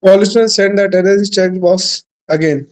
Policeman said that terrorist check box again.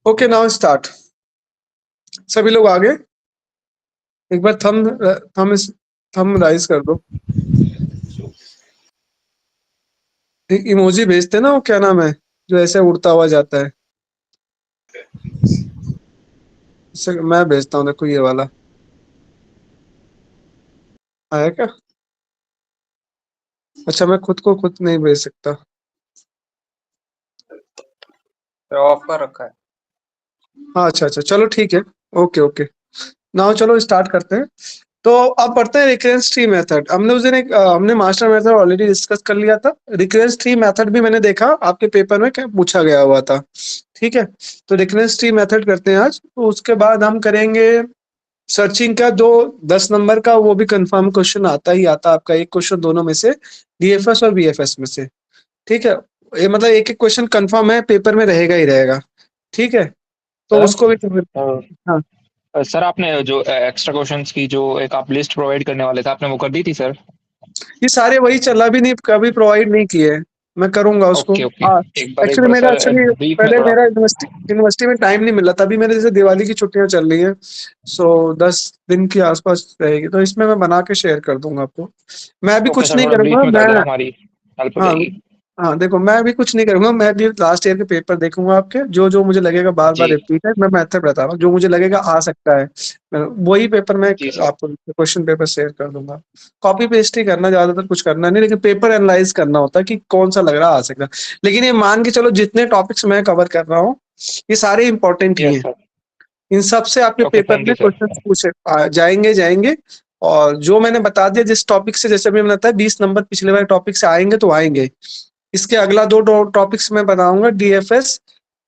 Okay now start. सभी लोग आगे एक बार थम राइज कर दो। एक इमोजी भेजते ना, वो क्या नाम है जो ऐसे उड़ता हुआ जाता है, मैं भेजता हूँ, देखो ये वाला आया क्या? अच्छा, मैं खुद को खुद नहीं भेज सकता। ऑफ कर रखा है। हाँ अच्छा अच्छा, चलो ठीक है। ओके ओके, नाउ चलो स्टार्ट करते हैं। तो अब पढ़ते हैं रिकरेंस ट्री मेथड। हमने उस दिन हमने मास्टर मेथड ऑलरेडी डिस्कस कर लिया था। रिकरेंस ट्री मेथड भी मैंने देखा आपके पेपर में क्या पूछा गया हुआ था। ठीक है, तो रिकरेंस ट्री मेथड करते हैं आज। तो उसके बाद हम करेंगे सर्चिंग का, जो 10 नंबर का वो भी कंफर्म क्वेश्चन आता ही आता, आपका एक क्वेश्चन दोनों में से, डीएफएस और बीएफएस में से। ठीक है, ये मतलब एक एक क्वेश्चन कंफर्म है, पेपर में रहेगा ही रहेगा। ठीक है, तो उसको भी हाँ। सर आपने जो एक्स्ट्रा क्वेश्चंस की जो एक आप लिस्ट प्रोवाइड करने वाले थे, आपने वो कर दी थी सर? ये सारे वही चला भी नहीं, कभी प्रोवाइड नहीं किए। मैं करूंगा उसको। ओके ओके, हाँ, एक बार एक्चुअली मेरा सर ब्रीफ में पहले थोड़ा। मेरा यूनिवर्सिटी में टाइम नहीं मिला, तभी मेरे जैसे दिवाली की छुट्टियां चल रही हैं, सो 10 दिन के आसपास रहेगी, तो इसमें मैं बना के शेयर कर दूंगा आपको। मैं भी ओके कुछ सर, नहीं थोड़ा ब्रीफ करूंगा में कर मैं। देना, हमारी हेल्प हो हाँ, जाएगी। हाँ देखो, मैं भी कुछ नहीं करूंगा, मैं भी लास्ट ईयर के पेपर देखूंगा आपके, जो जो मुझे लगेगा बार बार जी रिपीट है, मैं मेथड बता रहा हूँ, जो मुझे लगेगा आ सकता है वही पेपर मैं जी सर। आपको क्वेश्चन पेपर शेयर कर दूंगा। कॉपी पेस्ट ही करना, ज्यादातर कुछ करना नहीं, लेकिन पेपर एनालाइज करना होता है कि कौन सा लग रहा आ सकता है। लेकिन ये मान के चलो जितने टॉपिक्स मैं कवर कर रहा हूँ ये सारे इंपॉर्टेंट ही यस हैं, सर। इन सब से आपके ओके, पेपर थैंक में यू सर। क्वेश्चन पूछे जाएंगे जाएंगे। और जो मैंने बता दिया जिस टॉपिक से, जैसे अभी मैंने बताया 20 नंबर पिछले वाले टॉपिक से आएंगे तो आएंगे। इसके अगला दो टॉपिक्स मैं बताऊंगा, डीएफएस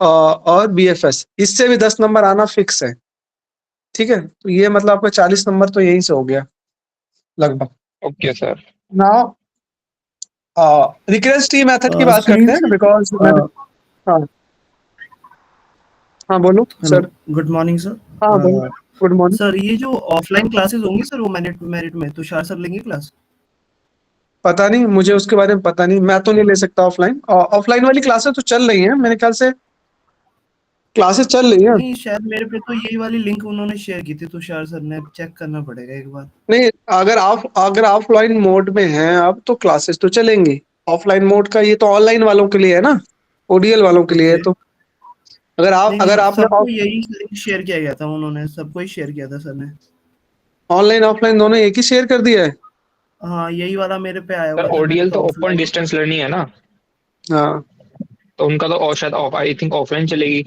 और बीएफएस, इससे भी 10 नंबर आना फिक्स है। ठीक है, तो ये मतलब आपका 40 नंबर तो यहीं से हो गया लगभग। Okay sir. Now recurrence tree method की बात सुनील करते हैं, सर, बिकॉज मैं, हाँ हाँ बोलो hello, sir. Good morning sir. हाँ बोलो, गुड मॉर्निंग। सर ये जो ऑफलाइन क्लासेस होंगी सर, वो मेरिट मेरिट में तुषार सर लेंगे क्लास? पता नहीं, मुझे उसके बारे में पता नहीं, मैं तो नहीं ले सकता ऑफलाइन। ऑफलाइन वाली क्लासेस तो चल रही हैं मेरे ख्याल से, क्लासेस चल रही हैं। नहीं, शायद मेरे पे तो यही वाली लिंक उन्होंने शेयर की थी तुषार सर ने, चेक करना पड़ेगा एक बार। नहीं, अगर ऑफलाइन मोड में हैं अब तो क्लासेस तो चलेंगी। ऑफलाइन मोड का ये तो ऑनलाइन वालों के लिए है ना, ओडीएल वालों के लिए है। ओके। तो अगर आप नहीं अगर नहीं, आपने सबको यही लिंक शेयर किया गया था, उन्होंने सबको ही शेयर किया था सर ने। ऑनलाइन ऑफलाइन दोनों एक ही शेयर कर दिया है। हाँ, यही वाला मेरे पे आया सर हुआ था, मैंने ओडीएल तो तो ओपन ऑफलाइन। डिस्टेंस लर्निंग है ना, हाँ तो उनका तो और शायद आई थिंक ऑफलाइन चलेगी,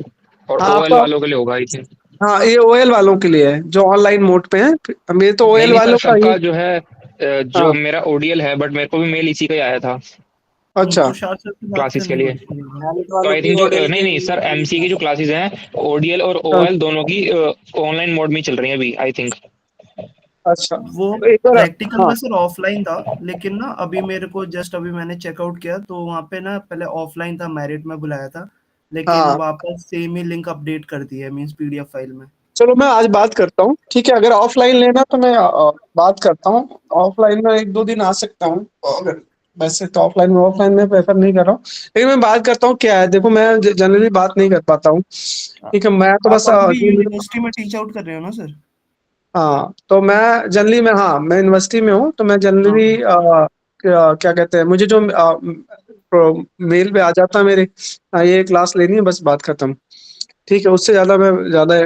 और हाँ ओएल आपका, वालों के लिए होगा आई थिंक। हाँ ये ओएल वालों के लिए है जो ऑनलाइन मोड पे है। मेरे तो नहीं ओएल नहीं सर, वालों का ही। सबका जो है जो हाँ मेरा ओडीएल है, बट मेरे को भी मेल इसी का ही आया था अच्छा तुषार सर से बात क्लासेस के करनी लिए। पड़ेगी एक बार। मेरिट तो वालों आई की थिंक जो ओडीएल नहीं के नहीं सर, एमसी की जो क्लासेस हैं ओडीएल और हाँ, ओएल दोनों की ऑनलाइन मोड में ही चल रही हैं अभी आई थिंक। अच्छा वो तो एक बार, प्रैक्टिकल हाँ में सर ऑफलाइन था, लेकिन ना अभी मेरे को जस्ट अभी मैंने चेकआउट किया तो वहाँ पे ना पहले ऑफलाइन था, मेरिट में बुलाया था, लेकिन हाँ वापस सेम ही लिंक अपडेट कर दिया है, मींस पीडीएफ फाइल में। चलो मैं आज बात करता हूँ, ठीक है। अगर ऑफलाइन लेना तो मैं बात करता हूँ, ऑफलाइन में एक दो दिन आ सकता हूँ। अगर वैसे तो ऑफलाइन में प्रेफर नहीं कर रहा हूँ, लेकिन मैं बात करता हूँ क्या है। देखो मैं जनरली बात नहीं कर पाता हूँ, ठीक है। मैं तो बस आप अभी भी यूनिवर्सिटी में टीच आउट कर रहे हो ना सर? हाँ तो मैं जनरली मैं, हाँ मैं यूनिवर्सिटी में हूँ, तो मैं हाँ जनरली क्या कहते हैं, मुझे जो मेल पे आ जाता है मेरे, ये क्लास लेनी है बस, बात खत्म। ठीक है, उससे ज्यादा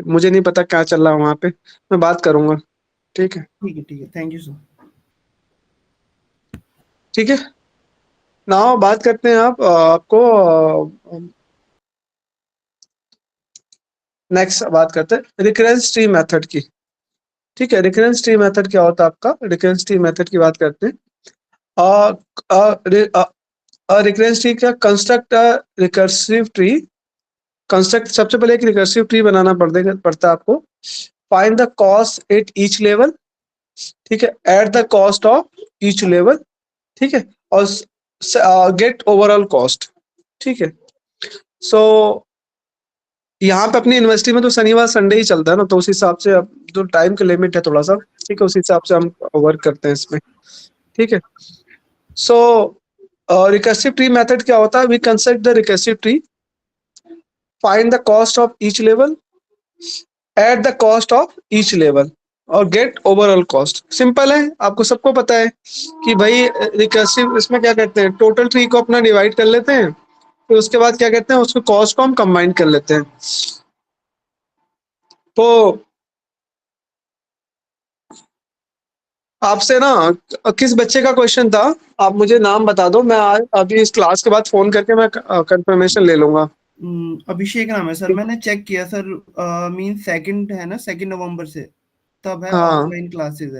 मुझे नहीं पता क्या चल रहा है वहाँ पे, मैं बात करूंगा। ठीक है, ठीक है, थैंक यू सर। ठीक है। नाउ बात करते हैं आप आपको नेक्स्ट बात करते हैं रिकरेंस ट्री मेथड की। ठीक है, रिकरेंस ट्री मेथड क्या होता है आपका, रिकरेंस ट्री मेथड की बात करते हैं। रिकरेंस ट्री क्या, construct a recursive tree. Construct, सबसे पहले एक रिकर्सिव ट्री बनाना पड़ता है आपको। Find the cost at each level, ठीक है, eight the cost of each level, ठीक है, और गेट ओवरऑल कॉस्ट। ठीक है, सो यहाँ पे अपनी यूनिवर्सिटी में तो शनिवार संडे ही चलता है ना, तो उस हिसाब से अब जो टाइम का लिमिट है थोड़ा सा, ठीक है, उस हिसाब से हम वर्क करते हैं इसमें। ठीक है, सो रिकर्सिव ट्री मेथड क्या होता है, we construct the recursive tree, find the cost of each level, at the cost of each level, और गेट ओवरऑल कॉस्ट। सिंपल है, आपको सबको पता है कि भाई रिकर्सिव इसमें क्या कहते हैं, टोटल ट्री को अपना डिवाइड कर लेते हैं, फिर उसके बाद क्या कहते हैं, उसको कॉस्ट को हम कंबाइन कर लेते हैं। तो आपसे ना किस बच्चे का क्वेश्चन था, आप मुझे नाम बता दो, मैं आज अभी इस क्लास के बाद फोन करके मैं कंफर्मेशन ले लूंगा। अभिषेक नाम है सर, मैंने चेक किया सर, मीन सेकंड है ना, 2 नवंबर से तब है, हाँ ऑफलाइन क्लासेस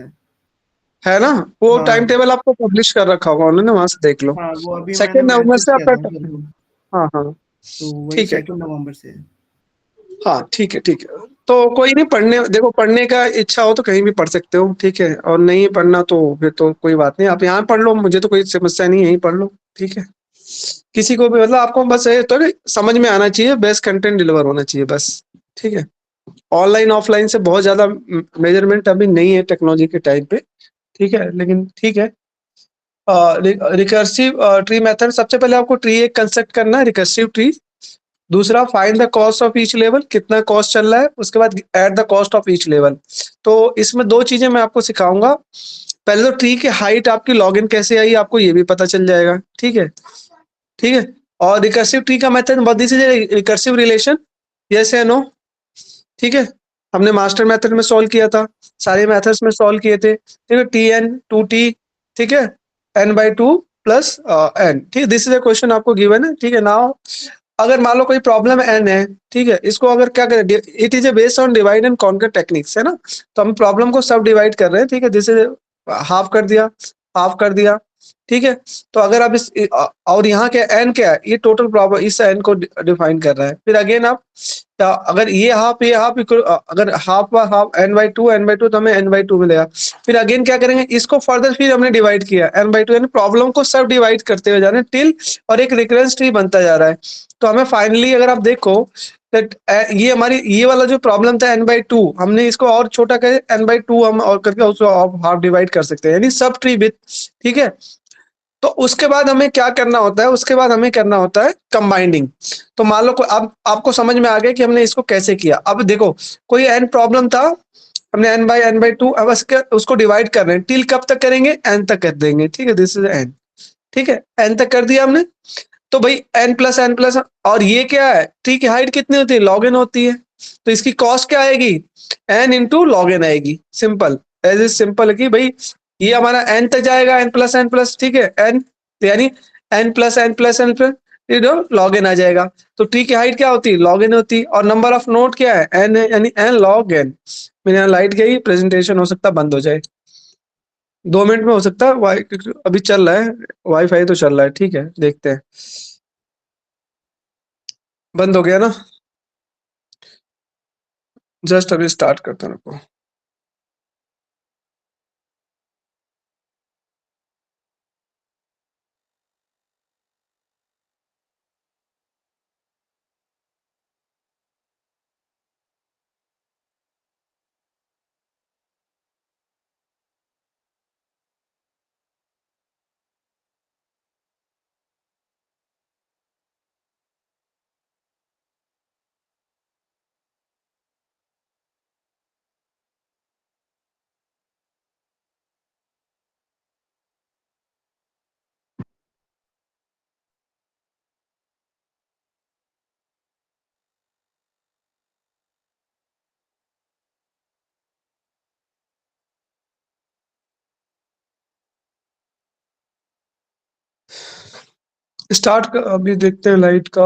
है ना, वो टाइम हाँ टेबल आपको पब्लिश कर रखा होगा उन्होंने, वहां से देख लो। हाँ, वो अभी मैंने 2 नवंबर मैसेज से किया आपका, था सर को, हाँ हाँ तो वही ठीक है, 2 नवंबर से है। हाँ ठीक है ठीक है। तो कोई नहीं, पढ़ने देखो, पढ़ने का इच्छा हो तो कहीं भी पढ़ सकते हो, ठीक है, और नहीं पढ़ना तो फिर तो कोई बात नहीं, आप यहाँ पढ़ लो, मुझे तो कोई समस्या नहीं है, यहीं पढ़ लो। ठीक है, किसी को भी मतलब आपको बस ये तो नहीं, समझ में आना चाहिए, बेस्ट कंटेंट डिलीवर होना चाहिए बस। ठीक है, ऑनलाइन ऑफलाइन से बहुत ज्यादा मेजरमेंट अभी नहीं है टेक्नोलॉजी के टाइम पे, ठीक है, लेकिन ठीक है। रिकर्सिव ट्री मेथड, सबसे पहले आपको ट्री एक कंस्ट्रक्ट करना है, रिकर्सिव ट्री। दूसरा, find the cost of each level, कितना कॉस्ट चल रहा है, उसके बाद eight the cost of each level. तो इसमें दो चीजें मैं आपको सिखाऊंगा। पहले तो ट्री की हाइट आपकी लॉगिन कैसे आई आपको ये भी पता चल जाएगा, ठीक है। ठीक है। और रिकर्सिव ट्री का method, this is recursive relation, yes या नो? ठीक है, हमने मास्टर मेथड में सॉल्व किया था, सारे मेथड्स में सॉल्व किए थे, ठीक है। Tn 2t, ठीक है, n/2 प्लस n, ठीक है। दिस इज अ क्वेश्चन आपको गिवन है, ठीक है। नाउ अगर मान लो कोई प्रॉब्लम n है, ठीक है, इसको अगर क्या करें, it is a based on divide and conquer techniques, है ना। तो हम प्रॉब्लम को सब डिवाइड कर रहे हैं, ठीक है। दिस इज हाफ कर दिया, हाफ कर दिया, ठीक है। तो अगर आप इस और यहाँ क्या n क्या है, ये टोटल प्रॉब्लम इस n को डिफाइन कर रहा है। फिर अगेन आप अगर ये हाफ अगर हाफ हाफ n/2 तो हमें n/2 मिलेगा। फिर अगेन क्या करेंगे, इसको फर्दर फिर हमने डिवाइड किया n/2, यानी प्रॉब्लम को सब डिवाइड करते हुए जा रहे हैं टिल, और एक रिकरेंस ट्री बनता जा रहा है। तो हमें फाइनली अगर आप देखो दैट ये हमारी ये वाला जो प्रॉब्लम था n/2, हमने इसको और छोटा कर n/2 हम और करके उसको हाफ डिवाइड कर सकते हैं, यानी सब ट्री विथ, ठीक है। तो उसके बाद हमें क्या करना होता है, उसके बाद हमें करना होता है कंबाइंडिंग। तो मान लो अब आपको समझ में आ गया कि हमने इसको कैसे किया। अब देखो कोई n प्रॉब्लम था, हमने n/2 अब उसको डिवाइड कर रहे हैं, टिल कब तक करेंगे, n तक कर देंगे, ठीक है। दिस इज n, ठीक है, n तक कर दिया हमने। तो भाई n+n+, और ये क्या है, ट्री की हाइट कितनी होती है, log n होती है। तो इसकी कॉस्ट क्या आएगी, n इंटू लॉग एन आएगी। सिंपल एज इज सिंपल कि भाई ये हमारा n तक जाएगा, n+n+, ठीक है, n, तो यानी n+n+n+, लॉग एन आ जाएगा। तो ट्री की हाइट क्या होती है, log n होती है, और नंबर ऑफ नोड क्या है, n है, यानी n log n। मेरे यहाँ लाइट गई, प्रेजेंटेशन हो सकता है बंद हो जाए, 2 मिनट में हो सकता है, अभी चल रहा है, वाईफाई तो चल रहा है, ठीक है, देखते हैं। बंद हो गया ना, जस्ट अभी स्टार्ट करता हूँ रुको। स्टार्ट अभी देखते हैं लाइट का।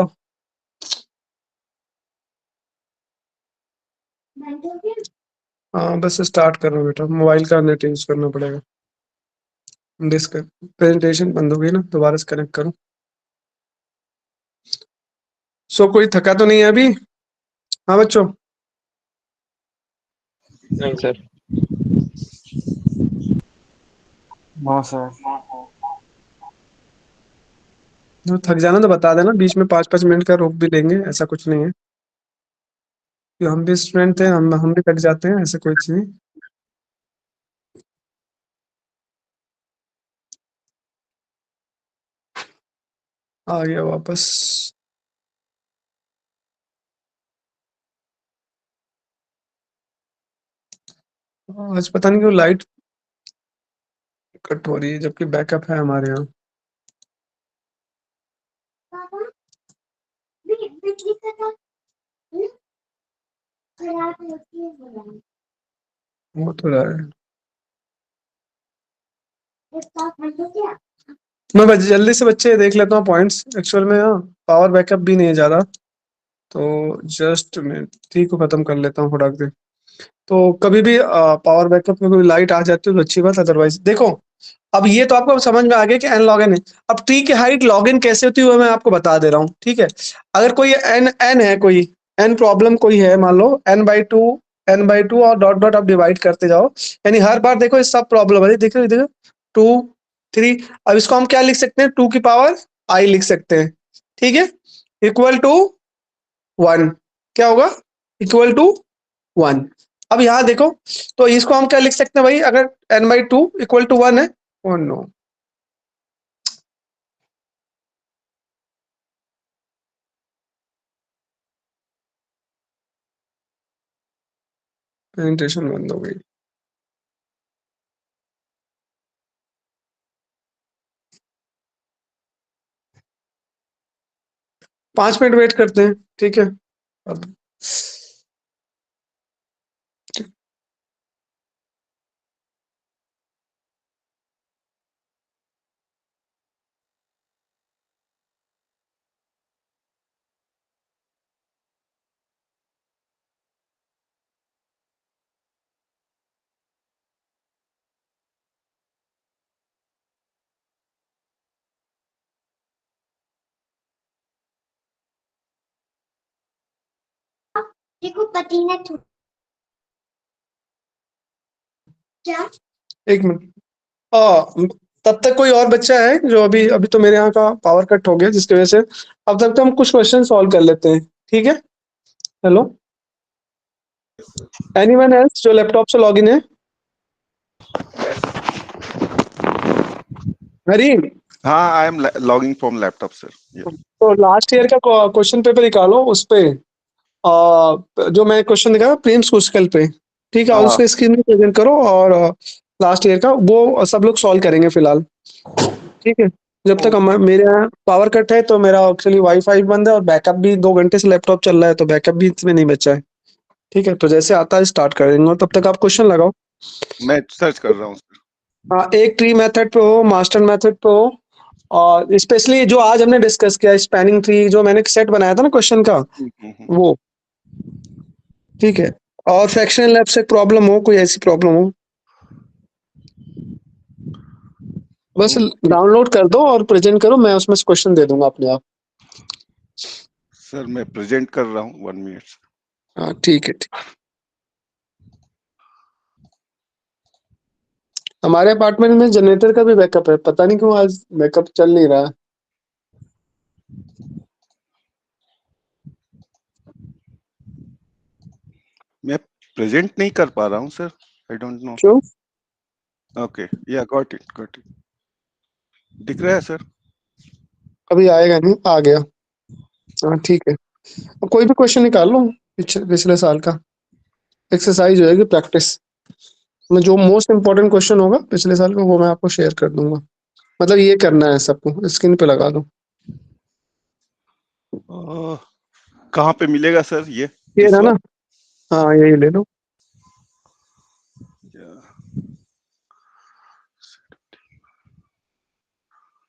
हाँ बस स्टार्ट कर रहा हूँ बेटा, मोबाइल का नेट यूज करना पड़ेगा। डिस्क प्रेजेंटेशन बंद हो गई ना, दोबारा से कनेक्ट करूँ। सो कोई थका तो नहीं है अभी? हाँ बच्चों, नहीं सर। हाँ सर। जो थक जाना तो बता देना, बीच में 5-5 मिनट का रोक भी लेंगे, ऐसा कुछ नहीं है कि हम भी स्टूडेंट थे, हम भी थक जाते हैं, ऐसा कोई चीज नहीं। आ गया वापस। आज पता नहीं क्यों लाइट कट हो रही है, जबकि बैकअप है हमारे यहाँ। वो तो रहा है। मैं जल्दी से बच्चे देख लेता हूँ पॉइंट्स, एक्चुअल में यहाँ पावर बैकअप भी नहीं है ज्यादा, तो जस्ट मैं थ्री को खत्म कर लेता हूँ फटाक से। तो कभी भी पावर बैकअप में कोई लाइट आ जाती है तो अच्छी बात, अदरवाइज देखो। अब ये तो आपको समझ में आ गया कि एन लॉग एन है। अब ट्री की हाइट लॉग इन कैसे होती है वो मैं आपको बता दे रहा हूँ, ठीक है। अगर कोई एन एन है, कोई एन प्रॉब्लम कोई है, मान लो n/2 और डॉट डॉट आप डिवाइड करते जाओ, यानी हर बार देखो ये सब प्रॉब्लम है, देखो देखो 2 3। अब इसको हम क्या लिख सकते हैं, 2 की पावर i लिख सकते हैं, ठीक है, इक्वल टू 1। क्या होगा, इक्वल टू 1। अब यहाँ देखो, तो इसको हम क्या लिख सकते हैं भाई, अगर n/2 इक्वल टू 1 है। ओ नो, प्रेजेंटेशन बंद हो गई। 5 मिनट वेट करते हैं, ठीक है। अब देखो पतीना टूट क्या? एक मिनट। तब तक कोई और बच्चा है जो अभी अभी तो मेरे यहाँ का पावर कट हो गया जिसकी वजह से अब तक तो हम कुछ क्वेश्चन सॉल्व कर लेते हैं, ठीक है। हेलो, एनीवन एल्स जो लैपटॉप से लॉगिन है? हरी, हाँ, I am logging from laptop sir. तो लास्ट ईयर का क्वेश्चन पेपर निकालो, उस पे जो मैं क्वेश्चन दिखा प्रीम्स क्रूसिकल पे, ठीक है, हाँ उसके स्क्रीन में प्रेजेंट करो और लास्ट ईयर का वो सब लोग सॉल्व करेंगे फिलहाल, ठीक है। जब तक मेरे यहाँ पावर कट है तो मेरा एक्चुअली वाईफाई बंद है और बैकअप भी 2 घंटे से लैपटॉप चल रहा है, तो बैकअप भी इसमें नहीं बचा है, ठीक है। तो जैसे आता है स्टार्ट कर देंगे और तब तक आप क्वेश्चन लगाओ। मैं सर्च कर रहा हूँ सर। हाँ, एक ट्री मेथड पे हो, मास्टर मेथड पे हो, और स्पेशली जो आज हमने डिस्कस किया स्पैनिंग ट्री, जो मैंने सेट बनाया था ना क्वेश्चन का, वो, ठीक है। और फ्रैक्शनल लैब से प्रॉब्लम हो, कोई ऐसी प्रॉब्लम हो, बस डाउनलोड कर दो और प्रेजेंट करो, मैं उसमें से क्वेश्चन दे दूंगा अपने आप। सर मैं प्रेजेंट कर रहा हूँ, 1 मिनट। हाँ ठीक है, ठीक। हमारे अपार्टमेंट में जनरेटर का भी बैकअप है, पता नहीं क्यों आज बैकअप चल नहीं रहा है। मैं प्रेजेंट नहीं कर पा रहा हूँ सर, आई डोंट नो। क्यों? ओके, या गॉट इट। दिख रहा है सर? अभी आएगा नहीं, आ गया। हाँ ठीक है, अब कोई भी क्वेश्चन निकाल लो पिछले साल का, एक्सरसाइज हो जाएगी, प्रैक्टिस में जो मोस्ट इम्पोर्टेंट क्वेश्चन होगा पिछले साल का वो मैं आपको शेयर कर दूंगा। मतलब ये करना है सबको, स्क्रीन पे लगा दो। कहाँ पे मिलेगा सर ये? ये दिस है ना, वन? हाँ यही ले लो।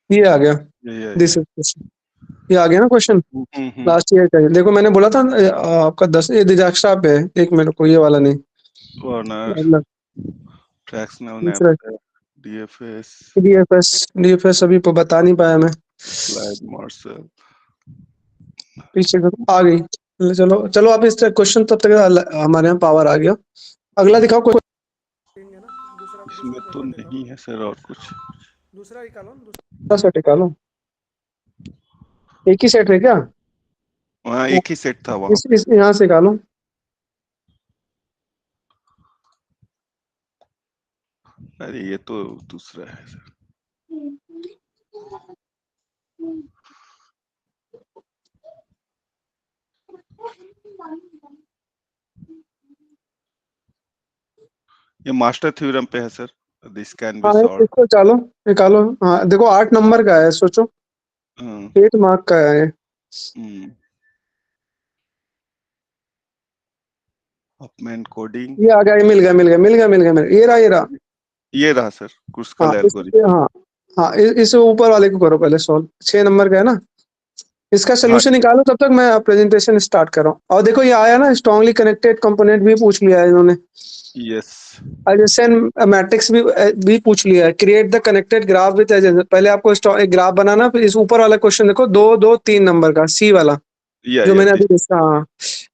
ये आ गया, दिस इज क्वेश्चन, ये आ गया ना क्वेश्चन, लास्ट ईयर का है। देखो मैंने बोला था आपका 10 ये दिजाक्सा पे है, एक मिनट को, ये वाला नहीं, अलग, फ्रैक्शनल दूसरा डीएफएस, डीएफएस। डीएफएस अभी बता नहीं पाया मैं, स्लाइड मार्शल। पीछे करो, आ गई। चलो चलो, आप इस क्वेश्चन तब तक हमारे यहाँ पावर आ गया। अगला दिखाओ कोई। इसमें तो नहीं है सर और कुछ। दूसरा सेट निकालो, एक ही सेट है क्या? वहाँ एक ही सेट था वहाँ पे। इस यहाँ से निकालो। अरे ये तो दूसरा है सर। ये मास्टर थ्योरम पे है सर। दिस कैन बी हाँ सॉल्व। इसको चालो, निकालो। हाँ देखो 8 नंबर का है, सोचो 8 मार्क का है। अपमेंट कोडिंग। ये आ गया, ये मिल गया मिल गया मिल गया मिल गया मिल गया, ये रहा। ये रहा सर, हाँ क्रुस्कल इस, एल्गोरिथम। हाँ हाँ, इस ऊपर वाले को करो पहले सॉल्व, 6 नंबर का है ना। इसका हाँ सोल्यूशन निकालो, तब तक मैं प्रेजेंटेशन स्टार्ट कर रहा हूँ। और देखो ये आया ना, स्ट्रांगली कनेक्टेड कंपोनेंट भी पूछ लिया है इन्होंने, यस। एडजेसेंट मैट्रिक्स भी पूछ लिया है, create the connected graph with adjacent. पहले आपको एक ग्राफ बनाना, फिर इस ऊपर वाला क्वेश्चन देखो, 2 2 3 नंबर का, सी वाला जो या मैंने दिस। अभी देखा। हाँ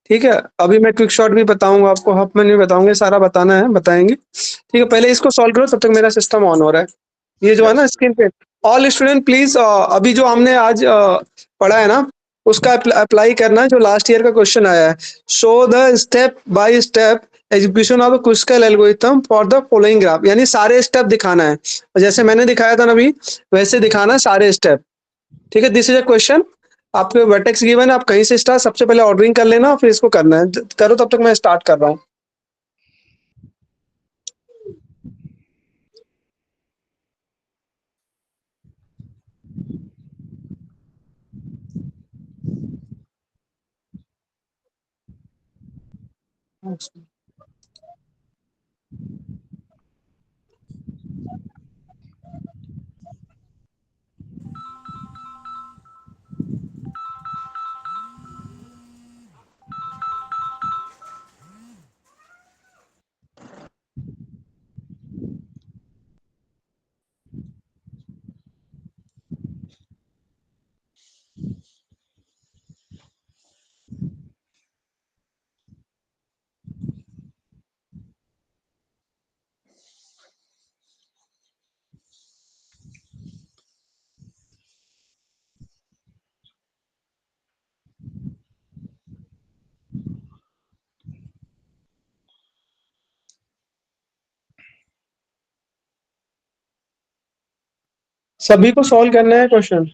ठीक है, अभी मैं क्विक शॉट भी बताऊंगा आपको, हफमैन भी बताऊंगे, सारा बताना है, बताएंगे, ठीक है। पहले इसको सॉल्व करो, तब तक मेरा सिस्टम ऑन हो रहा है। ये जो है ना यस। स्क्रीन पे, ऑल स्टूडेंट प्लीज, अभी जो हमने आज पढ़ा है ना, उसका अप्लाई करना है, जो लास्ट ईयर का क्वेश्चन आया है। Show the step by step execution of Kruskal algorithm for the following graph, यानी सारे स्टेप दिखाना है, जैसे मैंने दिखाया था ना अभी, वैसे दिखाना है सारे स्टेप, ठीक है। दिस इज अ क्वेश्चन, आपके वर्टेक्स गिवन है, आप कहीं से स्टार्ट, सबसे पहले ऑर्डरिंग कर लेना, फिर इसको करना है, करो, तब तक मैं स्टार्ट कर रहा हूँ। बॉक्स में। सभी को सॉल्व करना है क्वेश्चन।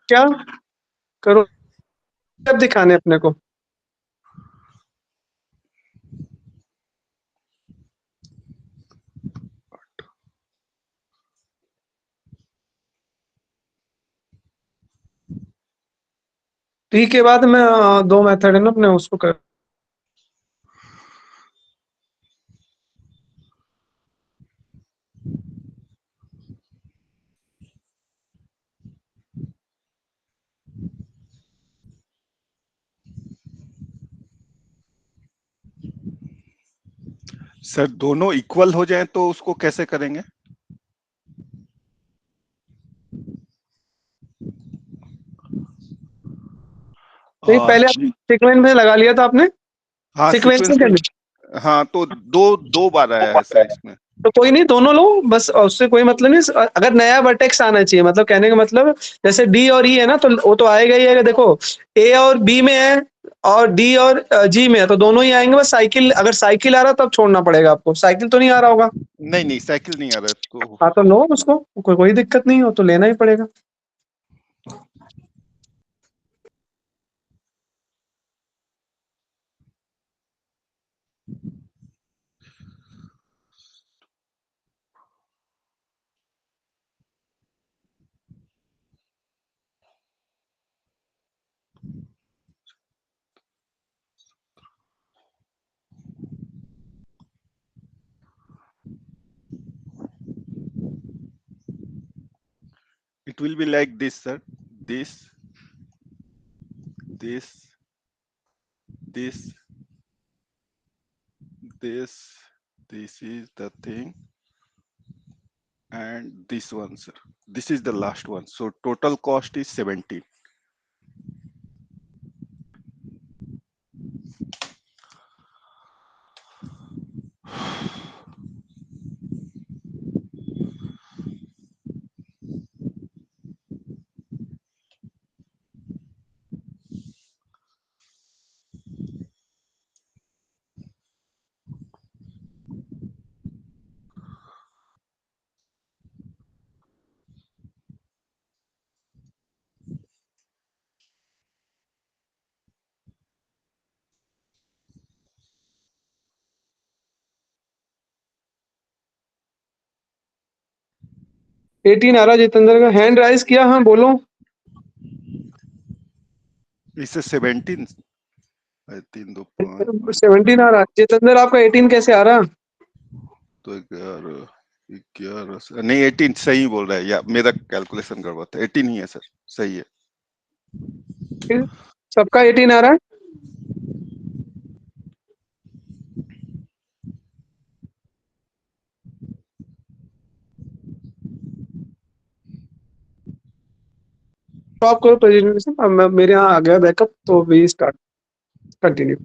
क्या करो, कब दिखाने अपने को? टी के बाद मैं दो मेथड है ना अपने, उसको कर। सर दोनों इक्वल हो जाएं तो उसको कैसे करेंगे? नहीं, पहले सीक्वेंस में लगा लिया था आपने, हाँ सीक्वेंस सीक्वेंस में में। कर। हाँ तो दो बार आया है सर इसमें। तो कोई नहीं, दोनों लो बस, उससे कोई मतलब नहीं। अगर नया वर्टेक्स आना चाहिए, मतलब कहने का मतलब जैसे डी और ई है ना, तो वो तो आएगा ही आएगा। देखो ए और बी में है और डी और जी में है, तो दोनों ही आएंगे। बस साइकिल, अगर साइकिल आ रहा तब छोड़ना पड़ेगा आपको। साइकिल तो नहीं आ रहा होगा? नहीं साइकिल नहीं आ रहा है तो। हाँ तो लो उसको, कोई दिक्कत नहीं हो तो लेना ही पड़ेगा। It will be like this, sir. This, this, this, this. This is the thing, and this one, sir. This is the last one. So total cost is 17. Eighteen आ रहा जितेंद्र का, हैंड राइज किया। हाँ बोलो। इससे 17 3 2 5 17 आ रहा जितेंद्र, आपका 18 कैसे आ रहा? तो 11 नहीं 18 सही बोल रहा है, या मेरा कैलकुलेशन गड़बड़ था, 18 ही है सर, सही है। सबका 18 आ रहा है? तो आप करो प्रेजेंटेशन, मेरे यहाँ आ गया बैकअप, तो we start continue.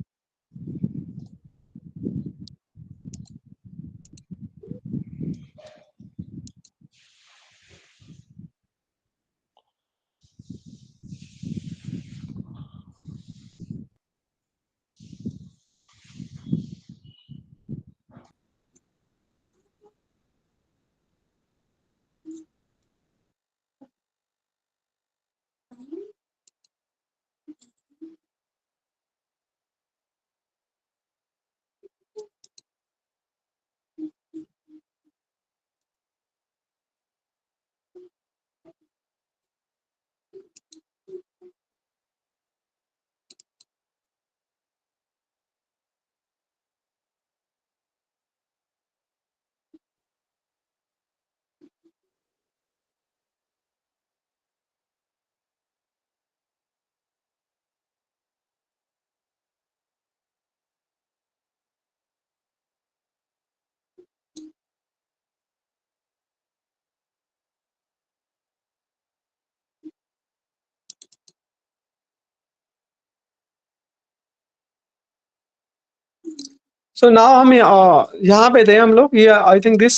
So now हम यहाँ पे थे हम लोग, ये आई थिंक दिस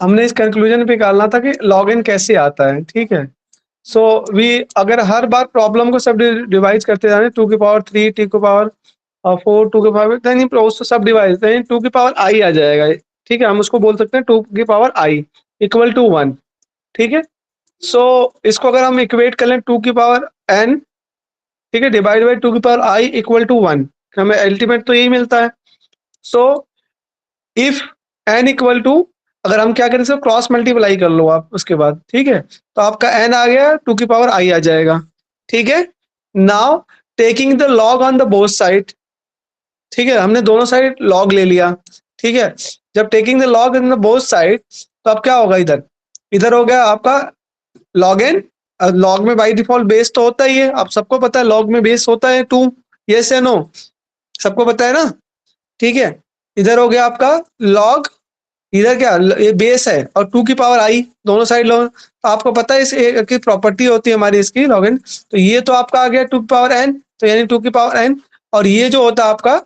हमने इस कंक्लूजन पे निकालना था कि लॉगिन कैसे आता है, ठीक है। सो वी अगर हर बार प्रॉब्लम को सब डिवाइड करते जाए 2 की पावर 3 2 की पावर 4 2 की पावर नहीं उसको सब डिवाइड 2 की पावर आई आ जाएगा, ठीक है। हम उसको बोल सकते हैं 2 की पावर आई इक्वल टू 1, ठीक है। सो इसको अगर हम इक्वेट कर लें 2 की पावर n, ठीक है, डिवाइड बाई 2 की पावर आई इक्वल टू 1, हमें अल्टीमेट तो यही मिलता है। So if n equal to, अगर हम क्या करें, क्रॉस मल्टीप्लाई कर लो आप उसके बाद, ठीक है, तो आपका n आ गया 2 की पावर i आ जाएगा, ठीक है। Now taking the log on the both side, ठीक है, हमने दोनों साइड लॉग ले लिया, ठीक है। जब taking the log in the both side, तो अब क्या होगा, इधर इधर हो गया आपका लॉग एन। लॉग में बाई डिफॉल्ट बेस तो होता ही है, आप सबको पता है लॉग में बेस होता है 2, यस या नो, सबको पता है ना, ठीक है। इधर हो गया आपका लॉग, इधर क्या ये बेस है, और 2 की पावर आई दोनों साइड लॉग, तो आपको पता है इस की प्रॉपर्टी होती है हमारी इसकी लॉग एन। तो ये तो आपका आ गया 2 की पावर एन, तो यानी 2 की पावर एन, और ये जो होता है आपका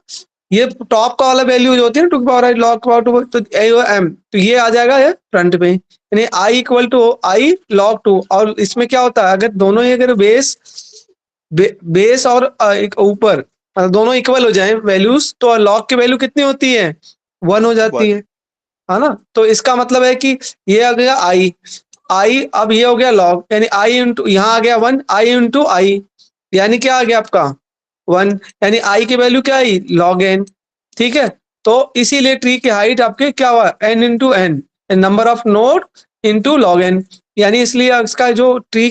ये टॉप का वाला वैल्यू जो होती है ना 2 की पावर आई लॉग पावर 2, तो एम, तो ये आ जाएगा ये फ्रंट में, यानी I equal to I log 2। और इसमें क्या होता है, अगर दोनों ही अगर बेस और ऊपर दोनों इक्वल हो जाए वैल्यूज, तो लॉग की वैल्यू कितनी होती है, 1 हो जाती है ना। तो इसका मतलब है कि ये आ गया आई, अब ये हो गया लॉग, यानी आई इंटू यहाँ आ गया 1, आई इंटू आई, यानी क्या आ गया आपका 1, यानी आई की वैल्यू क्या आई लॉग एन, ठीक है। तो इसीलिए ट्री की हाइट आपके क्या हुआ N into N, number of node into log N, यानी इसलिए इसका जो ट्री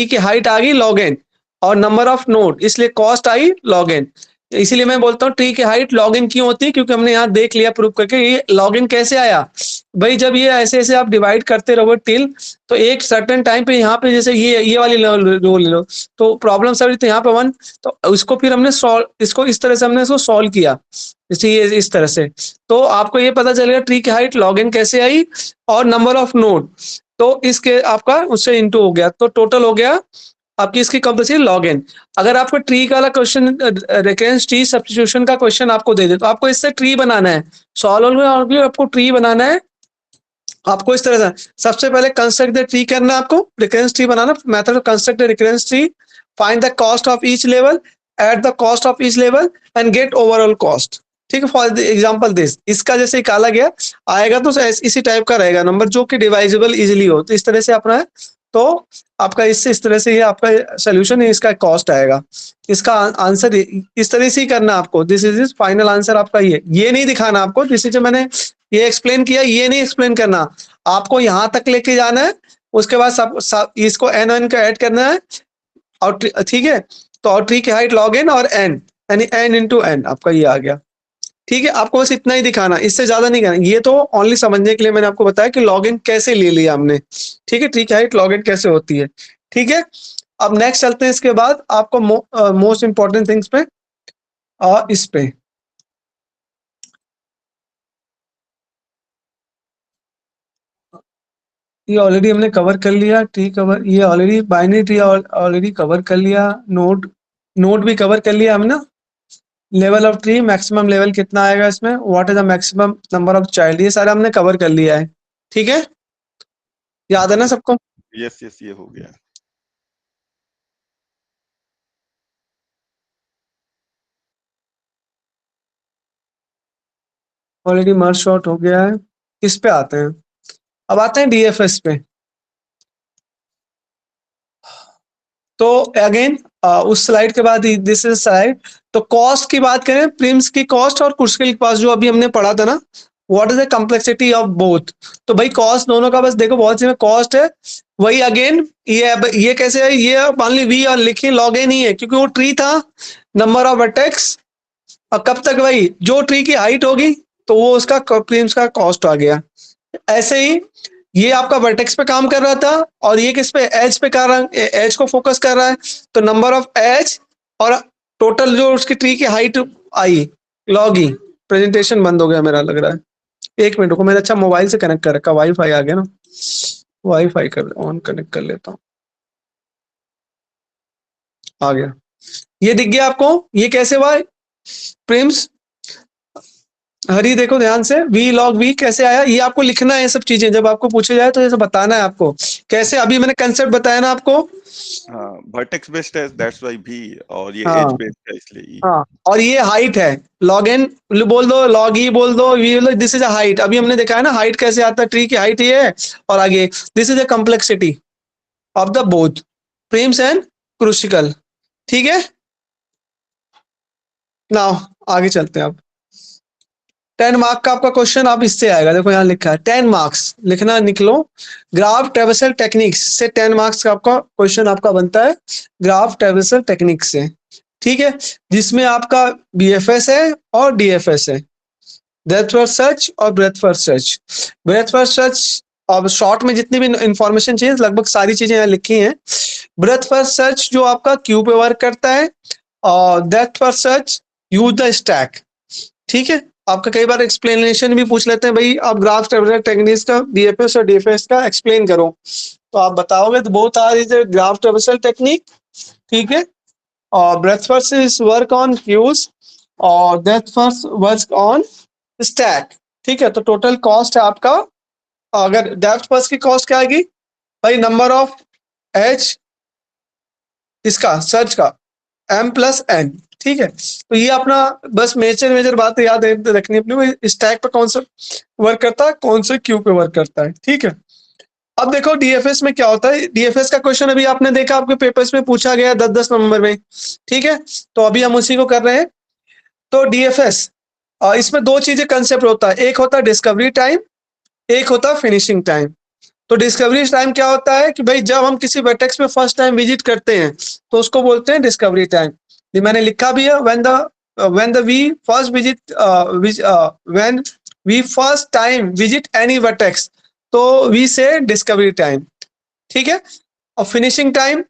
की हाइट आ गई लॉग एन, और नंबर ऑफ नोड इसलिए कॉस्ट आई लॉग एन। इसीलिए मैं बोलता हूँ ट्री की हाइट लॉग इन क्यों होती है, क्योंकि हमने यहाँ देख लिया प्रूव करके ये लॉग इन कैसे आया भाई। जब ये ऐसे ऐसे आप डिवाइड करते रहोगे टिल, तो एक सर्टेन टाइम पे यहाँ पे जैसे ये वाली रो ले लो, तो प्रॉब्लम सब तो यहाँ पे 1, तो उसको फिर हमने इसको इस तरह से हमने इसको सॉल्व किया, जैसे ये इस तरह से, तो आपको ये पता चलेगा ट्री की हाइट लॉग इन कैसे आई, और नंबर ऑफ नोड, तो इसके आपका उससे इंटू हो गया, तो टोटल हो गया आपकी इसकी कंपल्सरी लॉग इन। अगर आपको ट्री का क्वेश्चन रेकरेंस ट्री सब्स्टिट्यूशन का क्वेश्चन आपको दे दे, तो आपको इससे ट्री बनाना है, सॉल्व में आपको ट्री बनाना है। आपको इस तरह से सबसे पहले कंस्ट्रक्ट द ट्री करना है, आपको रिकरेंस ट्री बनाना, method construct the recurrence tree, find the cost of each level, at the cost of each level and get overall cost, ठीक है। फॉर एग्जांपल दिस, इसका जैसे निकाला गया आएगा तो इसी टाइप का रहेगा नंबर, जो कि डिवाइजेबल इजीली हो, तो इस तरह से अपना है, तो आपका इससे इस तरह से ये आपका सोल्यूशन है, इसका कॉस्ट आएगा, इसका आंसर इस तरह से ही करना आपको, दिस इज फाइनल आंसर आपका, ये नहीं दिखाना आपको, जिसे जो मैंने ये एक्सप्लेन किया ये नहीं एक्सप्लेन करना, आपको यहाँ तक लेके जाना है, उसके बाद सब इसको एन एन का ऐड करना है, और ठीक है। तो और ट्री की हाइट लॉग एन और एन, यानी एन इंटू एन आपका ये आ गया, ठीक है, आपको बस इतना ही दिखाना, इससे ज्यादा नहीं करना। ये तो ओनली समझने के लिए मैंने आपको बताया कि लॉगिन कैसे ले लिया हमने। ठीक है, ट्री की हाइट लॉगिन कैसे होती है। ठीक है, अब नेक्स्ट चलते हैं। इसके बाद आपको मोस्ट इंपॉर्टेंट थिंग्स पे इस पे ये ऑलरेडी हमने कवर कर लिया। ट्री कवर, ये already binary tree already cover कर लिया। नोड भी कवर कर लिया हमने। Level of tree, maximum level कितना आएगा इसमें, what is the maximum number of child, ये सारा हमने कवर कर लिया है। ठीक है, याद है ना सबको? यस यस, ये हो गया। ऑलरेडी मर्ज शॉट हो गया है। किस पे आते हैं, अब आते हैं डीएफएस पे। तो अगेन उस स्लाइड के बाद दिस इज स्लाइड। तो कॉस्ट की बात करें, प्रिम्स की कॉस्ट और क्रुसिकल की कॉस्ट जो अभी हमने पढ़ा था ना, what is the complexity of both. तो भाई कॉस्ट दोनों का बस देखो, बहुत सी में कॉस्ट है। वही अगेन ये कैसे है, ये मान ली वी और लिखी लॉग एन ही है, क्योंकि वो ट्री था, नंबर ऑफ वर्टेक्स, और कब तक भाई जो ट्री की हाइट होगी तो वो उसका प्रिम्स का कॉस्ट आ गया। ऐसे ही ये आपका वर्टेक्स पे काम कर रहा था और ये किस पे, एज पे कर रहा है, एज को फोकस कर रहा है। तो नंबर ऑफ एज और टोटल जो उसकी ट्री की height I, log E. Presentation बंद हो गया मेरा लग रहा है, एक मिनट को, मैंने अच्छा मोबाइल से कनेक्ट कर रखा, वाईफाई आ गया ना, वाईफाई कर ऑन कनेक्ट कर लेता हूँ। आ गया, ये दिख गया आपको, ये कैसे हुआ प्रिम्स? हरी देखो ध्यान से, वी लॉग वी कैसे आया, ये आपको लिखना है। ये सब चीजें जब आपको पूछे जाए तो ये सब बताना है आपको कैसे। अभी मैंने कंसेप्ट बताया ना आपको। हाँ, वर्टेक्स बेस्ड है, दैट्स व्हाई भी, और ये हाँ एज बेस्ड है इसलिए ई। हाँ, और ये हाइट है, लॉग एन बोल दो, लॉग ई बोल दो, वी बोल दो, दिस इज अ हाइट। अभी हमने देखा है ना हाइट कैसे आता है, ट्री की हाइट ये है। और आगे this is a complexity of the both Prim's and Kruskal. ठीक है, नाउ आगे चलते हैं। अब 10 मार्क का आपका क्वेश्चन अब इससे आएगा, देखो यहाँ लिखा है 10 मार्क्स, लिखना निकलो। ग्राफ ट्रेवर्सल टेक्निक्स से 10 मार्क्स का आपका क्वेश्चन आपका बनता है, ग्राफ ट्रेवर्सल टेक्निक से। ठीक है, जिसमें आपका बीएफएस है और डीएफएस है, डेप्थ फर्स्ट सर्च और breadth first search. Breath first search, अब शॉर्ट में जितनी भी इंफॉर्मेशन चाहिए लगभग सारी चीजें यहाँ लिखी हैं। ब्रेथ फर्स्ट सर्च जो आपका क्यू पे वर्क करता है, और depth first search use the stack. ठीक है, आपका कई बार एक्सप्लेनेशन भी पूछ लेते हैं, भाई आप ग्राफ ट्रेवर्सल टेक्निक्स का बीएफएस और डीएफएस का एक्सप्लेन करो, तो आप बताओगे तो both are is graph traversal technique. ठीक है, और breadth first is work on queues और depth first work on stack. ठीक है, तो टोटल कॉस्ट है आपका, अगर डेप्थ फर्स्ट की कॉस्ट क्या आएगी भाई, नंबर ऑफ एच इसका सर्च का m प्लस n। ठीक है, तो ये अपना बस मेजर बात याद रखनी अपनी, स्टैक पे कौन सा वर्क करता है, कौन से क्यू पे वर्क करता है। ठीक है, अब देखो डीएफएस में क्या होता है। डीएफएस का क्वेश्चन अभी आपने देखा, आपके पेपर्स में पूछा गया 10-10 नंबर में। ठीक है, तो अभी हम उसी को कर रहे हैं। तो डीएफएस, इसमें दो चीजें कंसेप्ट होता है, एक होता है डिस्कवरी टाइम, एक होता है फिनिशिंग टाइम। तो डिस्कवरी टाइम क्या होता है कि भाई जब हम किसी वर्टेक्स में फर्स्ट टाइम विजिट करते हैं तो उसको बोलते हैं डिस्कवरी टाइम। ये मैंने लिखा भी है, when we first visit when we first time visit any vertex, तो we say discovery time। ठीक है, और फिनिशिंग टाइम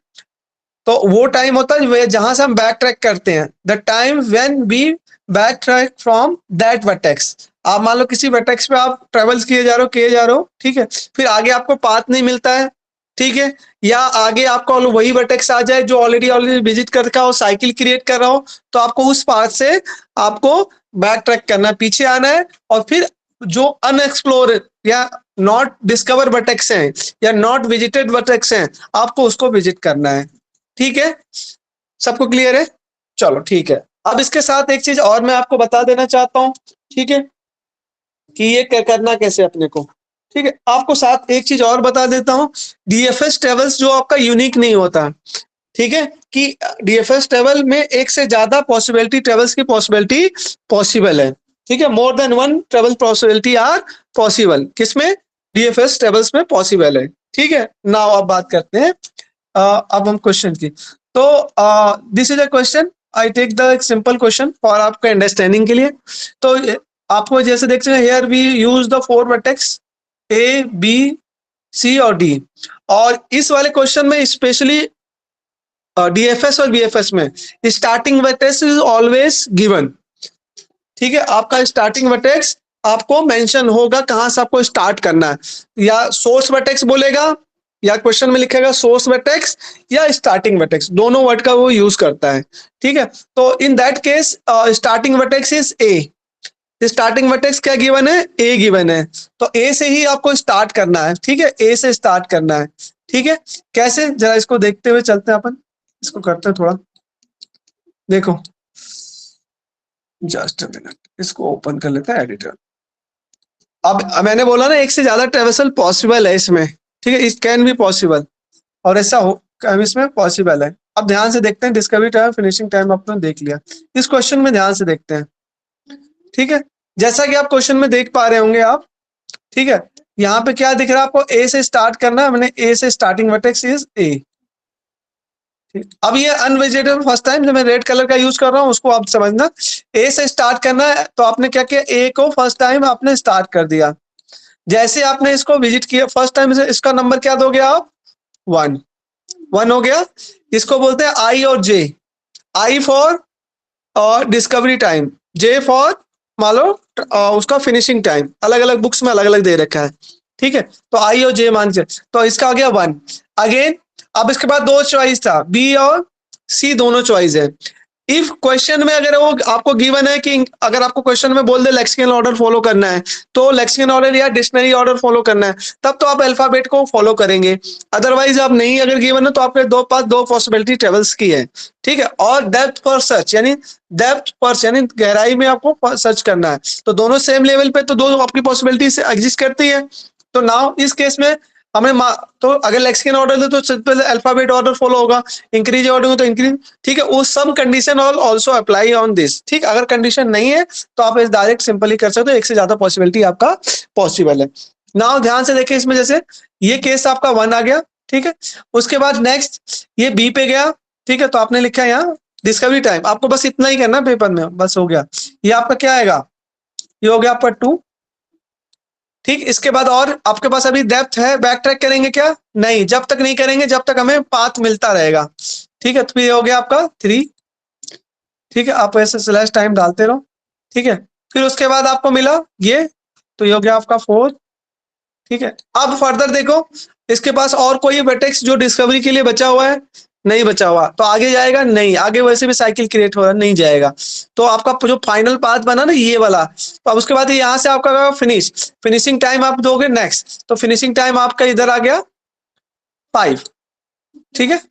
तो वो टाइम होता है जहां से हम बैक ट्रैक करते हैं, the time when we backtrack from that vertex. आप मान लो किसी वर्टेक्स पे आप ट्रेवल्स किए जा रहे हो, ठीक है, फिर आगे आपको पाथ नहीं मिलता है, ठीक है, या आगे आपको वही वर्टेक्स आ जाए जो ऑलरेडी विजिट कर रखा हो, साइकिल क्रिएट कर रहा हो, तो आपको उस पाथ से आपको बैक ट्रैक करना है, पीछे आना है, और फिर जो अनएक्सप्लोर या नॉट डिस्कवर वर्टेक्स हैं या नॉट विजिटेड वर्टेक्स हैं, आपको उसको विजिट करना है। ठीक है, सबको क्लियर है? चलो ठीक है, अब इसके साथ एक चीज और मैं आपको बता देना चाहता हूं, ठीक है, कि ये करना कैसे अपने को। ठीक है, आपको साथ एक चीज और बता देता हूं, डीएफएस टेबल्स जो आपका यूनिक नहीं होता, ठीक है, कि डीएफएस टेबल में एक से ज्यादा पॉसिबिलिटी टेबल्स की पॉसिबिलिटी पॉसिबल है। ठीक है, more than one travel possibility are possible, किसमें, डीएफएस टेबल्स में पॉसिबल है। ठीक है, नाउ अब बात करते हैं अब हम क्वेश्चन की। तो this is a question, I take the simple question for आपके अंडरस्टैंडिंग के लिए। तो आपको जैसे देखते हैं here we use the 4 vertex A B C और डी, और इस वाले क्वेश्चन में स्पेशली डीएफएस और बीएफएस में starting vertex is always given. ठीक है, आपका स्टार्टिंग वर्टेक्स आपको मेंशन होगा कहां से आपको स्टार्ट करना है, या सोर्स वर्टेक्स बोलेगा या क्वेश्चन में लिखेगा सोर्स वर्टेक्स या स्टार्टिंग वर्टेक्स, दोनों वर्ड का वो यूज करता है। ठीक है, तो in that case starting vertex is a. Starting vertex क्या गिवन है, ए गिवन है, तो ए से ही आपको स्टार्ट करना है। ठीक है, ए से स्टार्ट करना है। ठीक है, कैसे, जरा इसको देखते हुए चलते हैं अपन, इसको करते हैं थोड़ा, देखो जस्ट अ मिनट, इसको ओपन कर लेते हैं एडिटर। अब मैंने बोला ना एक से ज्यादा ट्रेवर्सल पॉसिबल है इसमें। ठीक है, इट कैन बी पॉसिबल, और ऐसा हो इसमें पॉसिबल है। अब ध्यान से देखते हैं, डिस्कवरी टाइम फिनिशिंग टाइम आपने देख लिया, इस क्वेश्चन में ध्यान से देखते हैं। ठीक है, जैसा कि आप क्वेश्चन में देख पा रहे होंगे आप, ठीक है, यहाँ पे क्या दिख रहा है आपको, ए से स्टार्ट करना है, मैंने ए से स्टार्टिंग वर्टेक्स इज ए। अब ये अनविजिटेबल फर्स्ट टाइम जो मैं रेड कलर का यूज कर रहा हूँ उसको आप समझना, ए से स्टार्ट करना है तो आपने क्या किया, ए को फर्स्ट टाइम आपने स्टार्ट कर दिया। जैसे आपने इसको विजिट किया फर्स्ट टाइम, इसका नंबर क्या दोगे आप, 1 हो गया। इसको बोलते हैं आई और J, I for discovery time, J for मान लो उसका फिनिशिंग टाइम, अलग अलग बुक्स में अलग अलग दे रखा है। ठीक है, तो आई और जे मान के, तो इसका आ गया 1 अगेन। अब इसके बाद 2 चॉइस था, बी और सी दोनों चॉइस है। इफ क्वेश्चन में अगर वो आपको गिवन है कि अगर आपको क्वेश्चन में बोल दे लेक्सिकल ऑर्डर फॉलो करना है, तो लेक्सिकल ऑर्डर या डिक्शनरी ऑर्डर फॉलो करना है, तब तो आप अल्फाबेट को फॉलो करेंगे। अदरवाइज आप नहीं अगर गिवन है तो आपके दो पॉसिबिलिटी ट्रेवल्स की है। ठीक है, और डेप्थ पर सर्च यानी गहराई में आपको सर्च करना है, तो दोनों सेम लेवल पे, तो दो आपकी पॉसिबिलिटी से एग्जिस्ट करती है। तो नाउ इस केस में हमें तो अगर लेक्सिकल ऑर्डर दे तो सिंपल अल्फाबेट ऑर्डर फॉलो होगा, इंक्रीज ऑर्डर हो तो इंक्रीज। ठीक है, वो some condition all also apply on this. ठीक, अगर कंडीशन नहीं है तो आप इस डायरेक्ट सिंपली कर सकते हो, एक से ज्यादा पॉसिबिलिटी आपका पॉसिबल है। नाउ ध्यान से देखिए, इसमें जैसे ये केस आपका 1 आ गया। ठीक है, उसके बाद नेक्स्ट ये बी पे गया। ठीक है, तो आपने लिखा है यहाँ डिस्कवरी टाइम, आपको बस इतना ही करना पेपर में, बस हो गया। ये आपका क्या आएगा, ये हो गया आपका 2। ठीक, इसके बाद और आपके पास अभी डेप्थ है, बैक ट्रैक करेंगे क्या, नहीं, जब तक नहीं करेंगे जब तक हमें पाथ मिलता रहेगा। ठीक है, तो ये हो गया आपका 3। ठीक है, आप ऐसे स्लैश टाइम डालते रहो। ठीक है, फिर उसके बाद आपको मिला ये, तो ये हो गया आपका 4। ठीक है, अब फर्दर देखो, इसके पास और कोई वर्टेक्स जो डिस्कवरी के लिए बचा हुआ है, नहीं बचा हुआ, तो आगे जाएगा, नहीं, आगे वैसे भी साइकिल क्रिएट हो रहा, नहीं जाएगा। तो आपका जो फाइनल पाथ बना ना ये वाला, तो अब उसके बाद यहाँ से आपका फिनिशिंग टाइम आप दोगे नेक्स्ट, तो फिनिशिंग टाइम आपका इधर आ गया 5। ठीक है,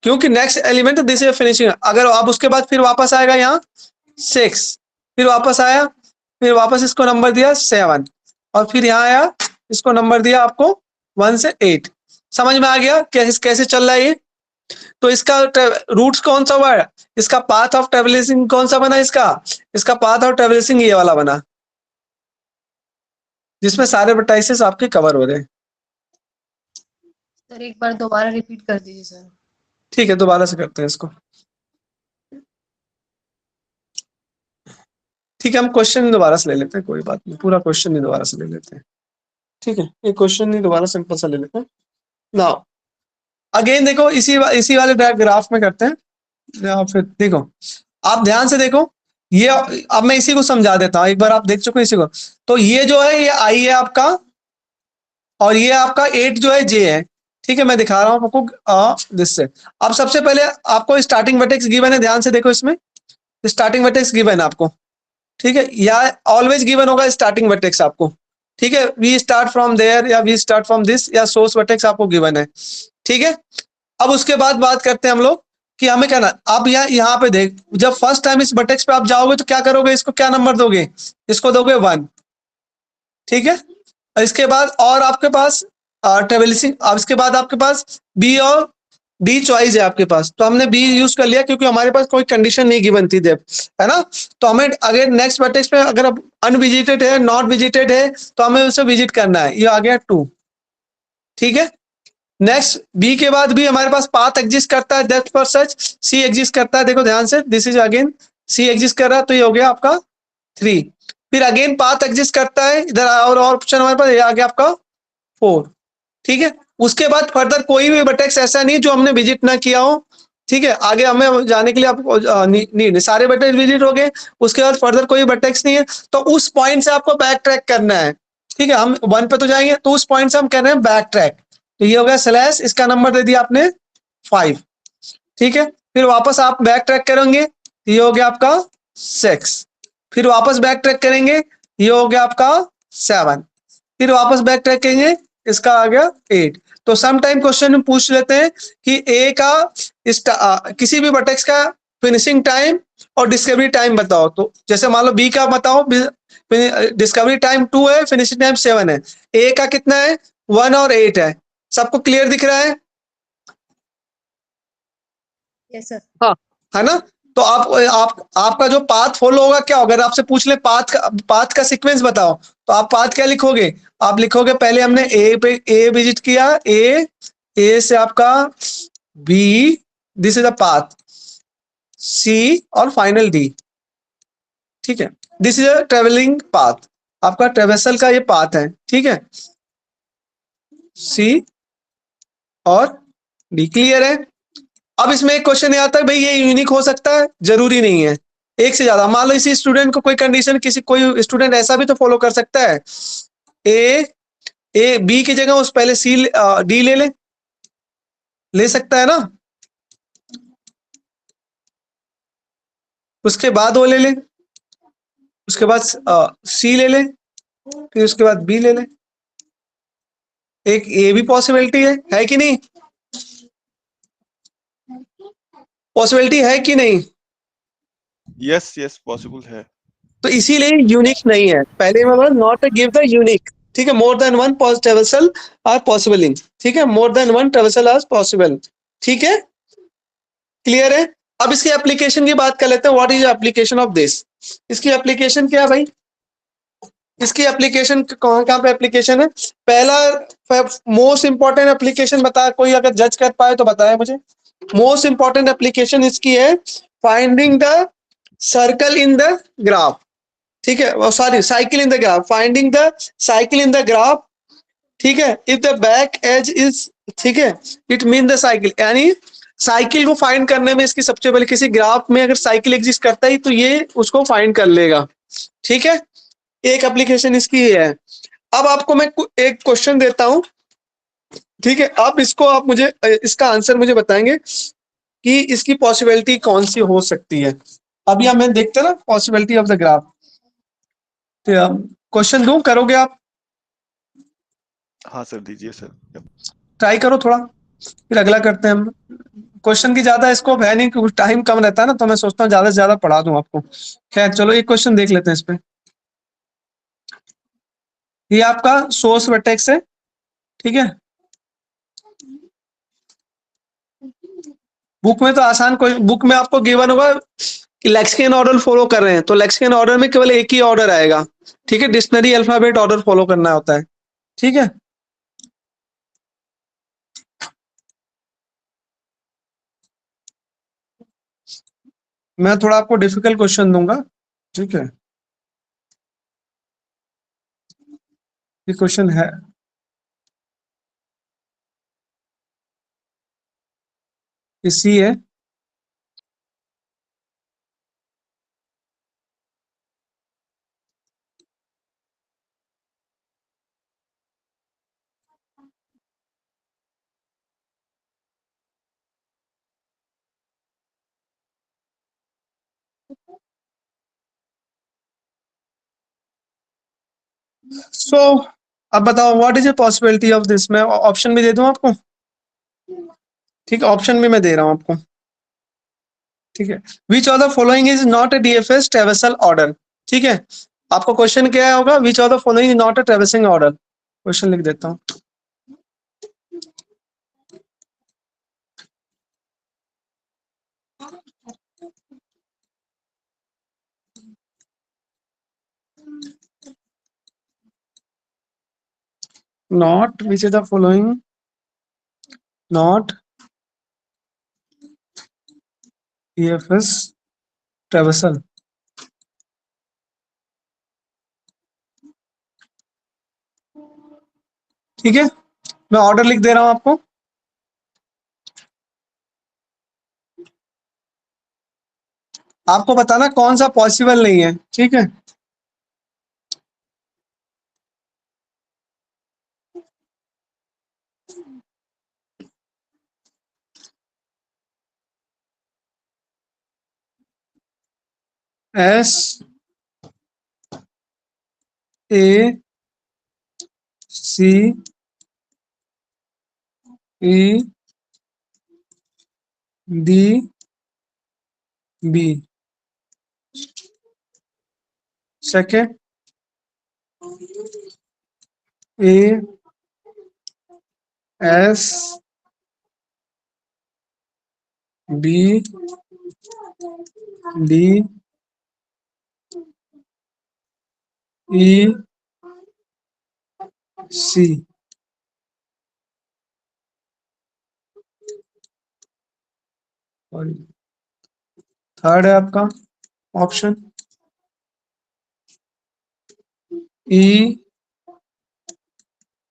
क्योंकि next element this is finishing. अगर आप उसके बाद फिर वापस आएगा यहाँ 6, फिर वापस आया, फिर वापस इसको नंबर दिया 7, और फिर यहाँ आया, इसको नंबर दिया आपको 1 से 8। समझ में आ गया कैसे चल रहा है ये। तो इसका रूट्स कौन सा हुआ है, इसका पाथ ऑफ ट्रेवलिंग कौन सा बना, इसका पाथ ऑफ ट्रेवलिंग ये वाला बना, जिसमें सारे वर्टाइसेस आपके कवर हो रहे हैं। सर एक बार दोबारा रिपीट कर दीजिए सर। ठीक है, दोबारा से करते हैं इसको। ठीक है, हम क्वेश्चन दोबारा से ले लेते हैं, कोई बात नहीं, पूरा क्वेश्चन ही दोबारा से ले लेते हैं। ठीक है, ये क्वेश्चन ही दोबारा सिंपल सा ले लेते हैं। नाउ अगेन देखो, इसी वाले ग्राफ में करते हैं, या फिर देखो, आप ध्यान से देखो, ये अब मैं इसी को समझा देता हूं, एक बार आप देख चुके इसी को। तो ये जो है ये आई है आपका, और ये आपका 8 जो है जे है। ठीक है, मैं दिखा रहा हूं आपको जिससे। अब सबसे पहले आपको स्टार्टिंग वर्टेक्स गिवन है, ध्यान से देखो, इसमें स्टार्टिंग वर्टेक्स गिवन है आपको। ठीक है, या ऑलवेज गिवन होगा स्टार्टिंग वर्टेक्स आपको। ठीक है, वी स्टार्ट फ्रॉम देयर या वी स्टार्ट फ्रॉम दिस, या सोर्स वर्टेक्स आपको गिवन है। ठीक है, अब उसके बाद बात करते हैं हम लोग कि हमें क्या ना, अब यहाँ पे देख, जब फर्स्ट टाइम इस वर्टेक्स पे आप जाओगे तो क्या करोगे, इसको क्या नंबर दोगे, इसको दोगे 1। ठीक है, इसके बाद और आपके पास ट्रेवलिंग, अब इसके बाद आपके पास बी और डी चॉइस है आपके पास, तो हमने बी यूज कर लिया क्योंकि हमारे पास कोई कंडीशन नहीं गिवन थी है ना। तो हमें अगर नेक्स्ट वर्टेक्स पे अगर अनविजिटेड है, नॉट विजिटेड है, तो हमें उसे विजिट करना है, ये आ गया 2। ठीक है, नेक्स्ट बी के बाद भी हमारे पास पाथ एग्जिस्ट करता है, डेप्थ पर सच सी एग्जिस्ट करता है, देखो ध्यान से, this is again C exist कर रहा है, तो ये हो गया आपका 3। फिर अगेन पाथ एग्जिस्ट करता है इधर, और ऑप्शन हमारे पास ये आ गया आपका 4। ठीक है, उसके बाद फर्दर कोई भी वर्टेक्स ऐसा नहीं जो हमने विजिट ना किया हो। ठीक है, आगे हमें जाने के लिए आपको नहीं, सारे वर्टेक्स विजिट हो गए, उसके बाद फर्दर कोई वर्टेक्स नहीं है, तो उस पॉइंट से आपको बैक ट्रैक करना है। ठीक है, हम 1 पे तो जाएंगे, तो उस पॉइंट से हम कह रहे हैं बैक ट्रैक, तो ये हो गया स्लैश, इसका नंबर दे दिया आपने 5। ठीक है, फिर वापस आप बैक ट्रैक करेंगे, ये हो गया आपका 6। फिर वापस बैक ट्रैक करेंगे, ये हो गया आपका 7। फिर वापस बैक ट्रैक करेंगे, इसका आ गया 8। तो सम टाइम क्वेश्चन में पूछ लेते हैं कि ए का किसी भी वर्टेक्स का फिनिशिंग टाइम और डिस्कवरी टाइम बताओ। तो जैसे मान लो बी का बताओ, डिस्कवरी टाइम 2 है, फिनिशिंग टाइम 7 है, ए का कितना है 1 और 8 है। सबको क्लियर दिख रहा है? Yes sir. हाँ, है ना? तो आपका जो पाथ फॉलो होगा क्या होगा, अगर आपसे पूछ ले पाथ का सीक्वेंस बताओ, तो आप पाथ क्या लिखोगे? आप लिखोगे पहले हमने ए विजिट किया, ए से आपका B, this is a path, C और फाइनल डी। ठीक है, this is a travelling path, आपका ट्रेवर्सल का ये पाथ है। ठीक है, सी और डी, क्लियर है? अब इसमें एक क्वेश्चन ये आता है, भाई ये यूनिक हो सकता है? जरूरी नहीं है, एक से ज्यादा। मान लो इसी स्टूडेंट को कोई कंडीशन, कोई स्टूडेंट ऐसा भी तो फॉलो कर सकता है, ए बी की जगह उस पहले सी डी ले सकता है ना, उसके बाद वो ले ले, उसके बाद सी ले ले, फिर उसके बाद बी ले ले। एक ये भी पॉसिबिलिटी है कि नहीं? पॉसिबिलिटी है कि नहीं? यस यस पॉसिबल है। तो इसीलिए यूनिक नहीं है, पहले में नॉट गिव द यूनिक। ठीक है, more than one traversal are possible. ठीक है, more than one traversal are possible. ठीक है, क्लियर है? अब इसकी एप्लीकेशन की बात कर लेते हैं, what is application of this. इसकी एप्लीकेशन क्या है भाई? इसकी एप्लीकेशन कहाँ पे एप्लीकेशन है? पहला मोस्ट इंपॉर्टेंट एप्लीकेशन बता, कोई अगर जज कर पाए तो बताए मुझे। मोस्ट इंपॉर्टेंट एप्लीकेशन इसकी है finding the circle in the graph. ठीक है, sorry, cycle in the graph, finding the cycle in the graph. ठीक है, if the back edge is, ठीक है, इट मीन द साइकिल, यानी साइकिल को फाइंड करने में इसकी सबसे पहले, किसी ग्राफ में अगर साइकिल एग्जिस्ट करता है तो ये उसको फाइंड कर लेगा। ठीक है, एक एप्लीकेशन इसकी है। अब आपको मैं एक क्वेश्चन देता हूं, ठीक है, आप इसको, आप मुझे इसका आंसर मुझे बताएंगे कि इसकी पॉसिबिलिटी कौन सी हो सकती है। अभी हमें देखते हैं ना possibility of the graph. Question दूं, करोगे आप? हाँ सर दीजिए सर। ट्राई करो थोड़ा, फिर अगला करते हैं हम। क्वेश्चन की ज्यादा स्कोप है नहीं, क्योंकि टाइम कम रहता है ना, तो मैं सोचता हूँ ज्यादा से ज्यादा पढ़ा दूं आपको। खैर चलो, एक क्वेश्चन देख लेते हैं इस पे। ये आपका सोर्स वर्टेक्स है। ठीक है, बुक में तो आसान, कोई बुक में आपको गिवन होगा कि लेक्सिकन ऑर्डर फॉलो कर रहे हैं, तो लेक्सिकन ऑर्डर में केवल एक ही ऑर्डर आएगा। ठीक है, डिक्शनरी अल्फाबेट ऑर्डर फॉलो करना होता है। ठीक है, मैं थोड़ा आपको डिफिकल्ट क्वेश्चन दूंगा। ठीक है, ये क्वेश्चन है, इसी है। सो अब बताओ, what is the possibility of this. मैं ऑप्शन भी दे दूं आपको? ठीक है, ऑप्शन भी मैं दे रहा हूं आपको। ठीक है, which of the following is not a DFS traversal order. ठीक है, आपको क्वेश्चन क्या होगा, विच of the following is not a traversing order. Question लिख देता हूं। Not which is the following not EFS traversal. ठीक है, मैं ऑर्डर लिख दे रहा हूं आपको। आपको बताना कौन सा पॉसिबल नहीं है, ठीक है। S A C E D B। Second A S B D E C। Third है आपका option E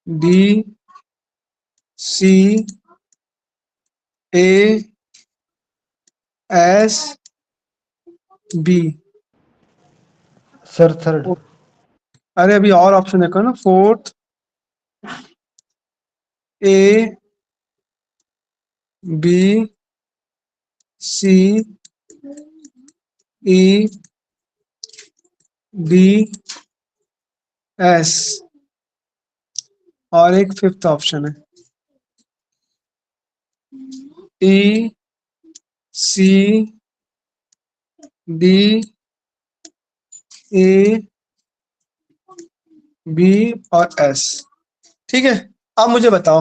D C A S B। Sir third. अरे अभी और ऑप्शन देखो ना, fourth A B C E D S और एक fifth option है E C D A B और S। ठीक है, अब मुझे बताओ,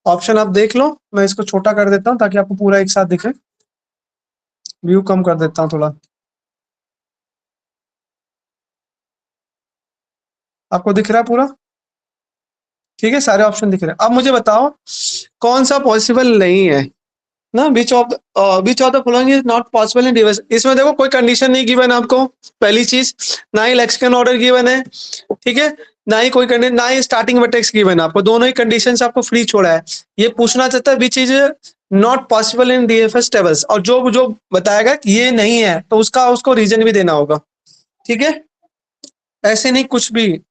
ऑप्शन आप देख लो, मैं इसको छोटा कर देता हूं ताकि आपको पूरा एक साथ दिखे। व्यू कम कर देता हूं थोड़ा, आपको दिख रहा है पूरा? ठीक है, सारे ऑप्शन दिख रहे हैं। अब मुझे बताओ कौन सा पॉसिबल नहीं है ना, विच of the following is not possible in device. इसमें देखो कोई कंडीशन नहीं गिवन आपको, पहली चीज, ना ही लेक्सिकन ऑर्डर गिवन है, ठीक है, ना ही कोई कंडीशन, ना ही स्टार्टिंग वर्टेक्स गिवन है आपको, दोनों ही कंडीशंस आपको फ्री छोड़ा है। ये पूछना चाहता है which is not possible in DFS tables, और जो जो बताएगा कि ये नहीं है तो उसको रीजन भी देना होगा, ठीक है। ऐसे नहीं कुछ भी।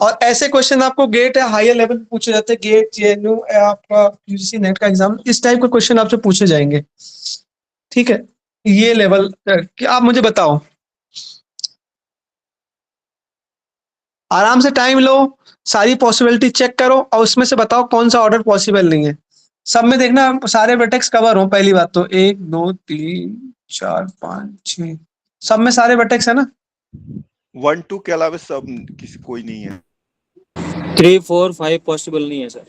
और ऐसे क्वेश्चन आपको गेट या हायर लेवल पूछे जाते हैं, गेट JNU आपका UGC नेट का एग्जाम, इस टाइप के क्वेश्चन आपसे पूछे जाएंगे, ठीक है। ये लेवल आप मुझे बताओ, आराम से टाइम लो, सारी पॉसिबिलिटी चेक करो और उसमें से बताओ कौन सा ऑर्डर पॉसिबल नहीं है। सब में देखना सारे वर्टेक्स कवर हो, पहली बात तो 1 2 3 4 5 6 सब में सारे वर्टेक्स है ना। 1 2 के अलावा सब किसी कोई नहीं है। 3 4 5 पॉसिबल नहीं है सर।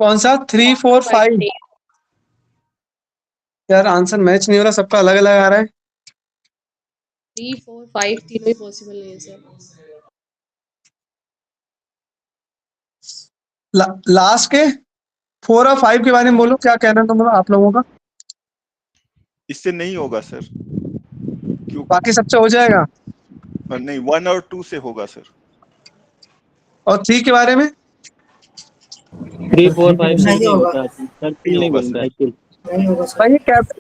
कौन सा 3 4 5? यार आंसर मैच नहीं हो रहा, सबका अलग अलग आ रहा है। 3 4 5 तीनों ही पॉसिबल नहीं है सर। लास्ट के 4 और 5 के बारे में बोलो, क्या कहना तुम आप लोगों का? इससे नहीं होगा सर, क्यों? बाकी सबसे हो जाएगा। नहीं, 1 और 2 से होगा सर। और 3 के बारे में 3 4 5 से नहीं नहीं होगा। होता सर, नहीं नहीं होगा बनता सर। है। नहीं होगा सर। भाई,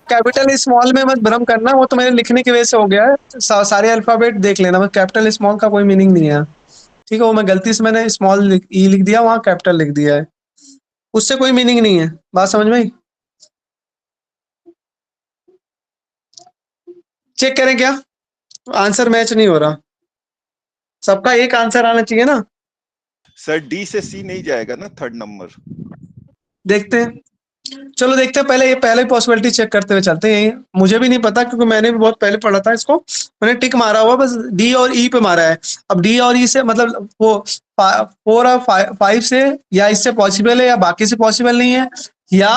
कैपिटल स्मॉल में मत भ्रम करना, वो तो मेरे लिखने की वजह से हो गया है। सारे अल्फाबेट देख लेना, बस कैपिटल स्मॉल का कोई मीनिंग नहीं है, ठीक है। वो मैं गलती से मैंने स्मॉल ई लिख दिया, वहां कैपिटल लिख दिया है, उससे कोई मीनिंग नहीं है। बात समझ में आई? चेक करें क्या, आंसर मैच नहीं हो रहा, सबका एक आंसर आना चाहिए ना। सर D से C नहीं जाएगा ना, थर्ड नंबर। देखते हैं, चलो देखते हैं, पहले ये पहले पॉसिबिलिटी चेक करते हुए चलते हैं। यही मुझे भी नहीं पता क्योंकि मैंने भी बहुत पहले पढ़ा था इसको, मैंने टिक मारा हुआ, बस D और E पे मारा है। अब D और E से मतलब वो 4 और 5 से, या इससे पॉसिबल है या बाकी से पॉसिबल नहीं है, या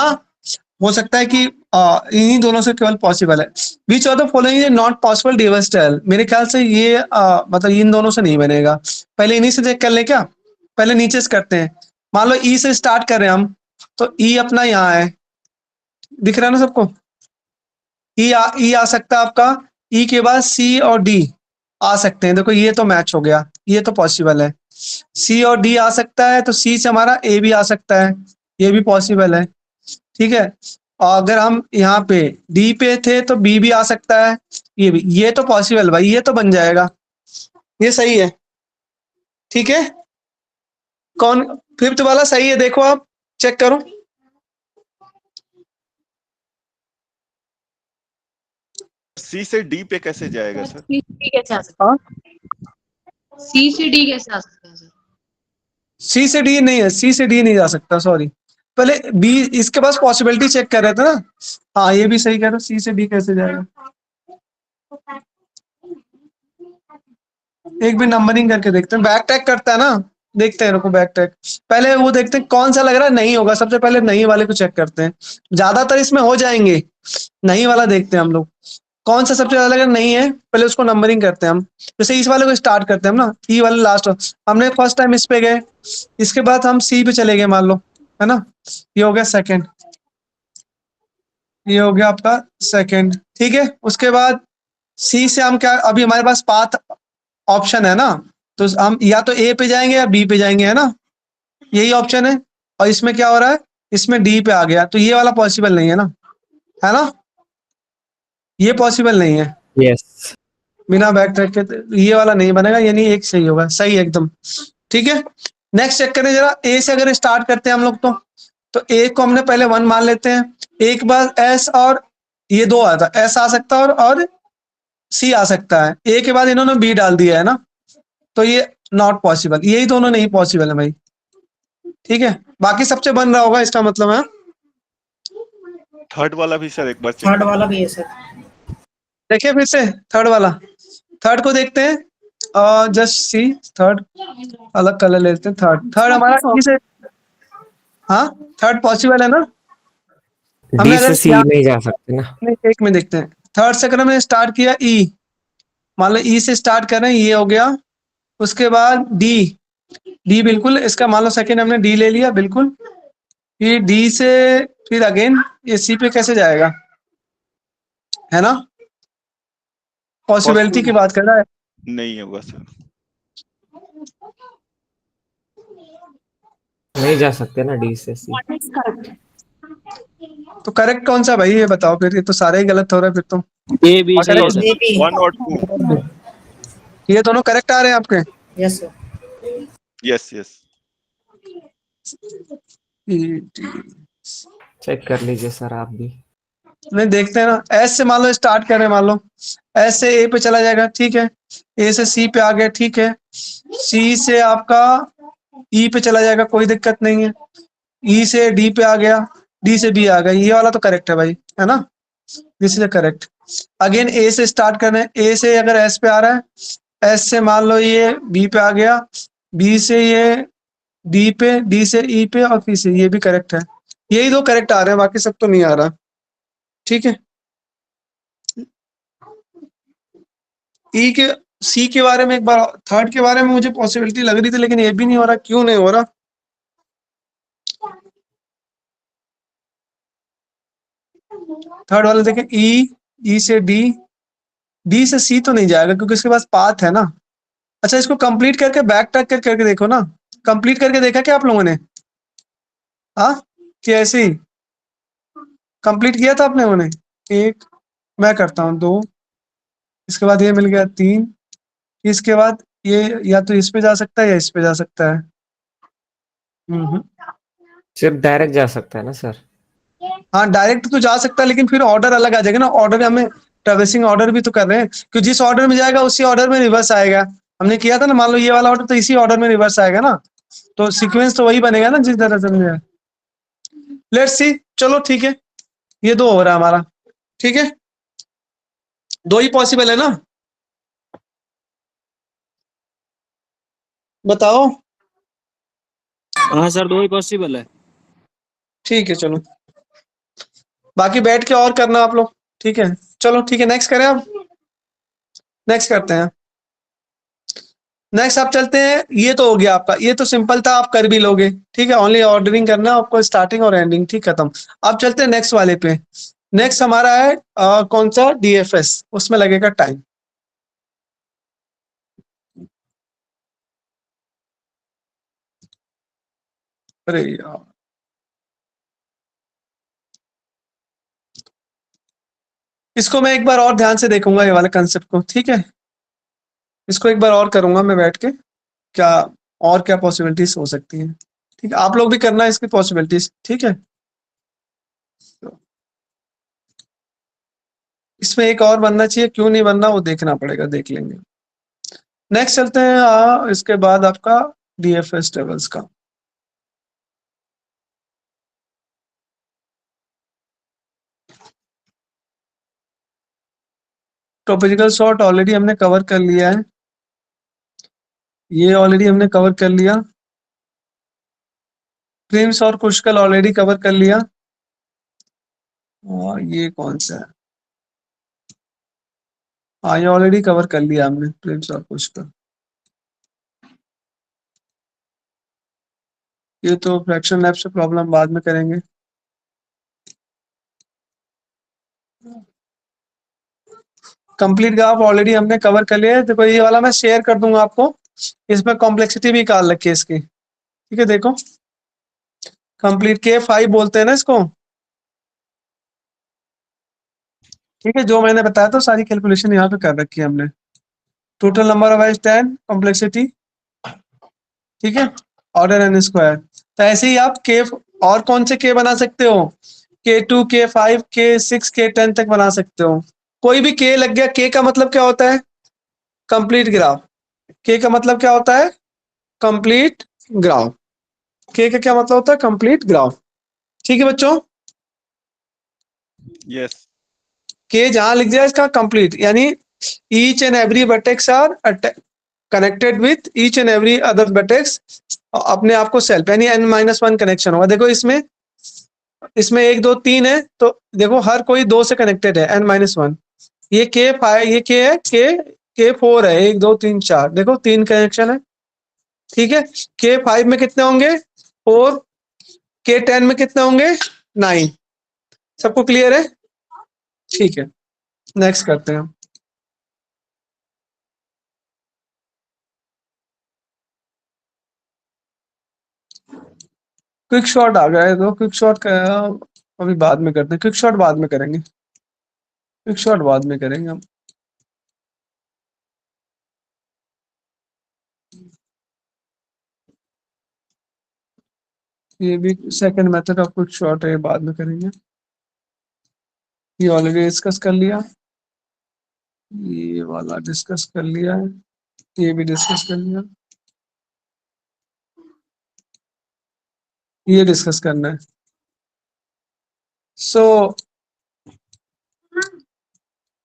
हो सकता है कि इन्हीं दोनों से केवल पॉसिबल है। Which of the following is not possible device tell, मेरे ख्याल से ये मतलब इन दोनों से नहीं बनेगा। पहले इन्हीं से चेक कर ले क्या, पहले नीचे से करते हैं। मान लो E से स्टार्ट कर रहे हैं हम, तो ई अपना यहाँ है, दिख रहा है ना सबको? ई आ सकता है आपका, ई के बाद सी और डी आ सकते हैं। देखो ये तो मैच हो गया, ये तो पॉसिबल है। सी और डी आ सकता है, तो सी से हमारा ए भी आ सकता है, ये भी पॉसिबल है। ठीक है, और अगर हम यहाँ पे डी पे थे तो बी भी आ सकता है, ये भी, ये तो पॉसिबल भाई, ये तो बन जाएगा, ये सही है। ठीक है, कौन फिफ्थ वाला सही है? देखो आप चेक करो। सी से डी पे कैसे जाएगा सर? सी से डी कैसे आ सकता हाँ, है? सी से डी कैसे आ सकता है सर? सी से डी नहीं है, सी से डी नहीं जा सकता, सॉरी। पहले बी, इसके पास पॉसिबिलिटी चेक कर रहे थे ना। हाँ ये भी सही कह रहे हो, सी से डी कैसे जाएगा? एक भी नंबरिंग करके देखते हैं, बैक टैग करता है ना, देखते हैं, रुको बैक टैग पहले वो देखते हैं कौन सा लग रहा है नहीं होगा। सबसे पहले नहीं वाले को चेक करते हैं, ज्यादातर इसमें हो जाएंगे। नहीं वाला देखते हैं हम लोग, कौन सा सबसे ज्यादा लग रहा है नहीं है, पहले उसको नंबरिंग करते हैं हम। जैसे इस वाले को स्टार्ट करते हैं हम ना, ई वाले लास्ट, हमने फर्स्ट टाइम इस पे गए, इसके बाद हम सी पे चले गए मान लो, है ना? ये हो गया सेकंड, ये हो गया आपका सेकंड। ठीक है, उसके बाद सी से हम क्या, अभी हमारे पास पाथ ऑप्शन है ना, तो हम या तो ए पे जाएंगे या बी पे जाएंगे, है ना? यही ऑप्शन है। और इसमें क्या हो रहा है, इसमें डी पे आ गया, तो ये वाला पॉसिबल नहीं है ना, है ना? ये पॉसिबल नहीं है यस। बिना बैक ट्रैक के, तो ये वाला नहीं बनेगा, यानी एक सही होगा, सही है एकदम। ठीक है, नेक्स्ट चेक करें जरा। ए से अगर स्टार्ट करते हैं हम लोग, तो ए को हमने पहले 1 मान लेते हैं। एक बार एस और ये 2 आता, एस आ सकता है और सी आ सकता है। ए के बाद इन्होंने बी डाल दिया है ना, तो ये नॉट पॉसिबल, यही दोनों नहीं पॉसिबल है भाई। ठीक है, बाकी सबसे बन रहा होगा इसका मतलब है। थर्ड वाला भी सर एक बार चेक थर्ड कर वाला लीजिए। भी है सर। देखिए फिर से थर्ड वाला, थर्ड को देखते हैं, और जस्ट सी थर्ड, अलग कलर लेते हैं। थर्ड हमारा ई से, हाँ थर्ड पॉसिबल है ना? हमने डी अगर से सी नहीं जा सकते ना। एक में देखते हैं, थर्ड से अगर हमने स्टार्ट किया ई, मान लो ई से स्टार्ट कर रहे हैं, ये हो गया। उसके बाद डी, डी बिल्कुल इसका मान लो सेकंड हमने डी ले लिया बिल्कुल। ये डी से फिर अगेन ये सी पे कैसे जाएगा, है ना? पॉसिबिलिटी की बात कर रहा है। नहीं होगा सर। नहीं जा सकते ना डी से सी। तो करेक्ट कौन सा भाई, ये बताओ फिर, ये तो सारे ही गलत हो रहा है फिर तो। ए बी सी है correct- सर। 1 और 2। ये दोनों करेक्ट आ रहे हैं आपके? Yes sir. Yes yes. Check कर लीजिए सर आप भी। नहीं देखते हैं ना, एस से मान लो स्टार्ट कर रहे हैं, मान लो एस से ए पे चला जाएगा, ठीक है। ए से सी पे आ गया, ठीक है। सी से आपका ई पे चला जाएगा, कोई दिक्कत नहीं है। ई से डी पे आ गया, डी से बी आ गया, ये वाला तो करेक्ट है भाई, है ना? This is correct. अगेन ए से स्टार्ट करना है, ए से अगर एस पे आ रहा है, एस से मान लो ये बी पे आ गया, बी से ये डी पे, डी से ई पे, और पी से, ये भी करेक्ट है। यही 2 करेक्ट आ रहे हैं, बाकी सब तो नहीं आ रहा। ठीक है, ई के, सी के बारे में एक बार, थर्ड के बारे में मुझे पॉसिबिलिटी लग रही थी, लेकिन ये भी नहीं हो रहा, क्यों नहीं हो रहा? थर्ड वाले देखें, ई से डी, डी से सी तो नहीं जाएगा क्योंकि इसके पास पाथ है ना। अच्छा, इसको कंप्लीट करके बैक ट्रैक करके देखो ना, कंप्लीट करके देखा क्या आप लोगों ने? हाँ, कि ऐसे ही कंप्लीट किया था आपने? उन्हें एक, मैं करता हूँ 2, इसके बाद ये मिल गया 3, इसके बाद ये या तो इस पे जा सकता है या इस पे जा सकता है। सिर्फ डायरेक्ट जा सकता है ना सर? हाँ डायरेक्ट तो जा सकता है, लेकिन फिर ऑर्डर अलग आ जाएगा ना। ऑर्डर हमें ट्रेवर्सिंग ऑर्डर भी तो कर रहे हैं, कि जिस ऑर्डर में जाएगा उसी ऑर्डर में रिवर्स आएगा। हमने किया था ना, मान लो ये वाला ऑर्डर, तो इसी ऑर्डर में रिवर्स आएगा ना, तो सीक्वेंस तो वही बनेगा ना जिस तरह से। लेट्स सी, चलो ठीक है, ये 2 हो रहा है हमारा। ठीक है, 2 ही पॉसिबल है ना, बताओ। हाँ सर 2 ही पॉसिबल है। ठीक है चलो, बाकी बैठ के और करना आप लोग। ठीक है, चलो ठीक है, नेक्स्ट करें अब, नेक्स्ट करते हैं। नेक्स्ट आप चलते हैं, ये तो हो गया आपका, ये तो सिंपल था, आप कर भी लोगे, ठीक है, ओनली ऑर्डरिंग करना है आपको, स्टार्टिंग और एंडिंग, ठीक, खत्म। अब चलते हैं नेक्स्ट वाले पे। नेक्स्ट हमारा है कौन सा, डीएफएस, उसमें लगेगा टाइम। अरे यार, इसको मैं एक बार और ध्यान से देखूंगा ये वाले कंसेप्ट को, ठीक है, इसको एक बार और करूंगा मैं बैठ के, क्या और क्या पॉसिबिलिटीज हो सकती हैं, ठीक है, आप लोग भी करना इसकी पॉसिबिलिटीज, ठीक है। इसमें एक और बनना चाहिए, क्यों नहीं बनना वो देखना पड़ेगा, देख लेंगे। नेक्स्ट चलते हैं इसके बाद आपका डीएफएस टेबल्स का। टॉपिकल शॉर्ट ऑलरेडी हमने कवर कर लिया है, ये ऑलरेडी हमने कवर कर लिया। प्रिम्स और पुष्कल ऑलरेडी कवर कर लिया। और ये कौन सा है, हाँ ये ऑलरेडी कवर कर लिया हमने, प्रिम्स और पुष्कल। ये तो फ्रैक्शन लैब से प्रॉब्लम बाद में करेंगे। कंप्लीट ग्राफ ऑलरेडी हमने कवर कर लिया है, देखो ये वाला मैं शेयर कर दूंगा आपको, इसमें कॉम्प्लेक्सिटी भी निकाल रखी है इसकी, ठीक है, देखो कंप्लीट K5 बोलते हैं ना इसको, ठीक है, जो मैंने बताया था सारी कैलकुलेशन यहाँ पे कर रखी है हमने। Total number of edge 10, complexity, ठीक है, ऑर्डर एन स्क्वायर। तो ऐसे ही आप K और कौन से K बना सकते हो, K2, K5, K6, K10 तक बना सकते हो। कोई भी K लग गया, K का मतलब क्या होता है, कंप्लीट ग्राफ। K का मतलब क्या होता है, कंप्लीट ग्राफ। K का क्या मतलब होता है, कंप्लीट ग्राफ, ठीक है बच्चों। यस K जहां लिख दिया इसका कंप्लीट, यानी each and every vertex are connected with each and every other vertex अपने आप को सेल्फ, यानी n-1 कनेक्शन होगा। देखो इसमें इसमें 1 2 3 है, तो देखो हर कोई 2 से कनेक्टेड है, n-1। ये K5, ये K है, K4 है, 1 2 3 4, देखो 3 कनेक्शन है, ठीक है। K5 में कितने होंगे, 4, K10 में कितने होंगे, 9। सबको क्लियर है, ठीक है, नेक्स्ट करते हैं। क्विक शॉट आ गया है, तो क्विक शॉट का अभी बाद में करते हैं, क्विक शॉट बाद में करेंगे, क्विक शॉट बाद में करेंगे हम। ये भी second method of quick shot है, बाद में करेंगे। ये ऑलरेडी डिस्कस कर लिया, ये वाला डिस्कस कर लिया है, ये भी डिस्कस कर लिया, ये डिस्कस करना है। सो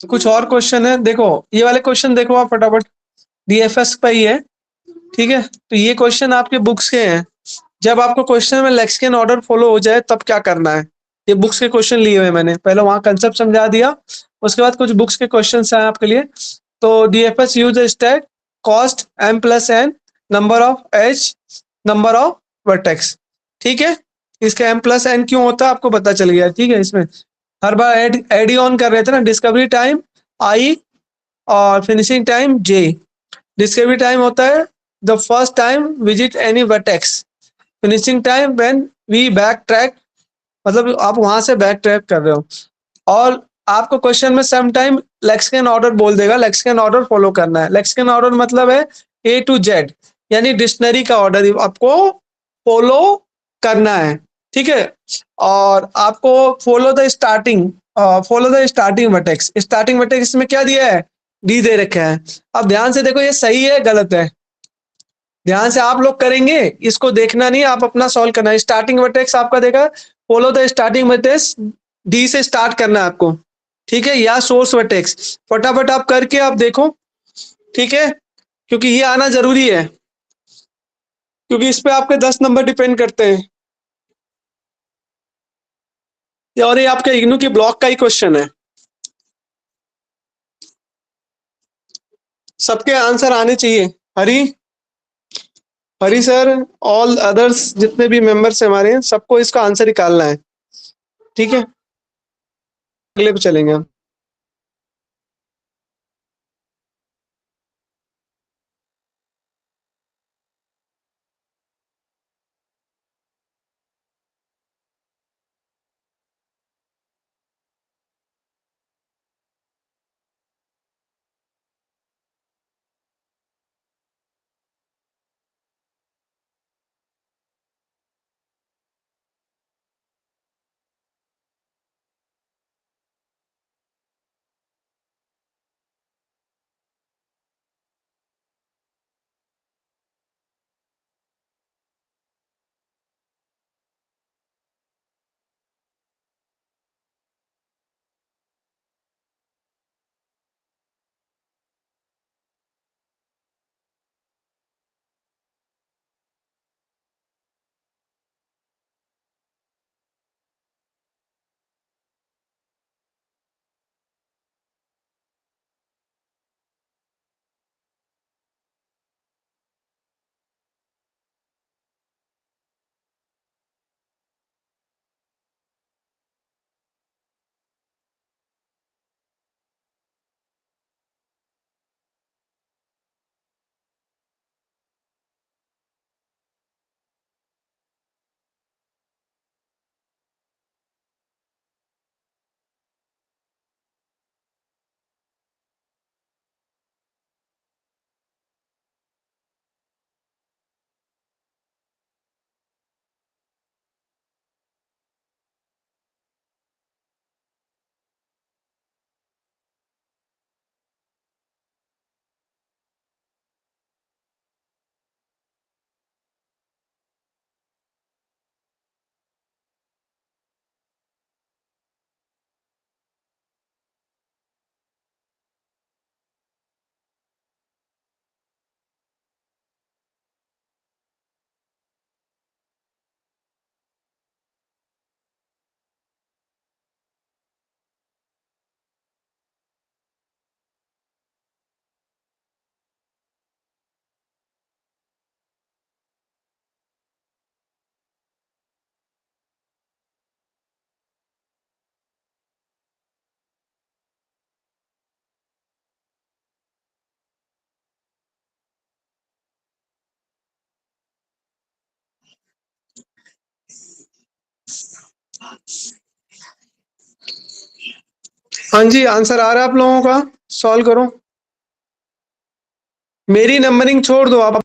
कुछ और क्वेश्चन है, देखो ये वाले क्वेश्चन देखो आप फटाफट, डीएफएस पे ही है, ठीक है। तो ये क्वेश्चन आपके बुक्स के हैं, जब आपको क्वेश्चन में लेक्सिकन ऑर्डर फॉलो हो जाए तब क्या करना है। ये बुक्स के क्वेश्चन लिए हुए मैंने, पहले वहां कंसेप्ट समझा दिया, उसके बाद कुछ बुक्स के क्वेश्चन हैं आपके लिए। तो DFS use stack cost m+n number of edge number of vertex, ठीक है। इसका m+n क्यों होता है आपको पता चल गया, ठीक है। इसमें हर बार एड ऑन कर रहे थे ना, डिस्कवरी टाइम i और finishing time j। Discovery time होता है the first time visit any vertex, finishing time when we backtrack, मतलब आप वहां से बैक ट्रैक कर रहे हो। और आपको क्वेश्चन में सम टाइम लेक्सिकन ऑर्डर बोल देगा, लेक्सिकन ऑर्डर फॉलो करना है। लेक्सिकन ऑर्डर मतलब है A to Z, यानी डिक्शनरी का ऑर्डर आपको फॉलो करना है, ठीक है। और आपको follow the starting vertex, starting vertex में क्या दिया है, D दे रखा है। अब ध्यान से देखो ये सही है गलत है, ध्यान से आप लोग करेंगे, इसको देखना नहीं, आप अपना सॉल्व करना है। स्टार्टिंग वर्टेक्स आपका देखा, follow the starting vertex, D से स्टार्ट करना है आपको, ठीक है, या सोर्स वर्टेक्स। फटाफट आप करके आप देखो, ठीक है, क्योंकि ये आना जरूरी है, क्योंकि इस पे आपके 10 नंबर डिपेंड करते हैं। और ये आपके इग्नू की ब्लॉक का ही क्वेश्चन है, सबके आंसर आने चाहिए। Hari Hari sir, all others जितने भी मेंबर्स हमारे हैं सबको इसका आंसर निकालना है, ठीक है? अगले पे चलेंगे हम। हाँ जी, आंसर आ रहा है आप लोगों का? सॉल्व करो। मेरी नंबरिंग छोड़ दो आप।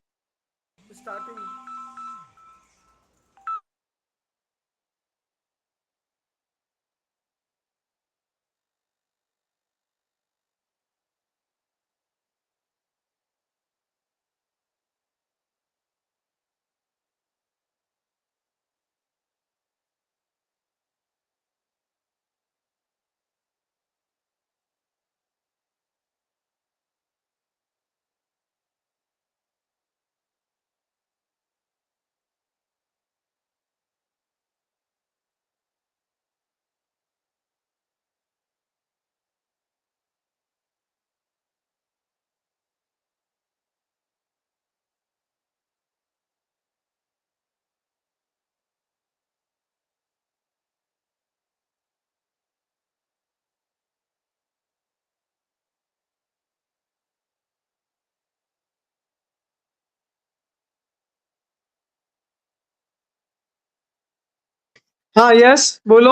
हाँ, यस, बोलो।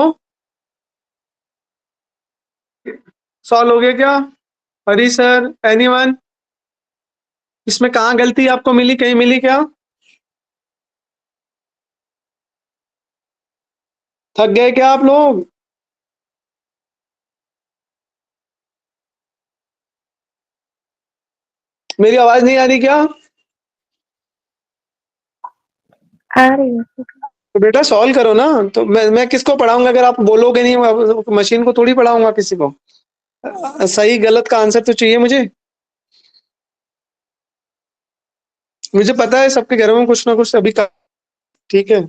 सॉल्व हो गया क्या? हरी सर, एनीवन? इसमें कहाँ गलती आपको मिली, कहीं मिली क्या? थक गए क्या आप लोग? मेरी आवाज नहीं आ रही क्या? आ रही है। तो बेटा सॉल्व करो ना। तो मैं किसको पढ़ाऊंगा अगर आप बोलोगे नहीं? मशीन को थोड़ी पढ़ाऊंगा किसी को। सही गलत का आंसर तो चाहिए मुझे। मुझे पता है सबके घरों में कुछ ना कुछ अभी ठीक है।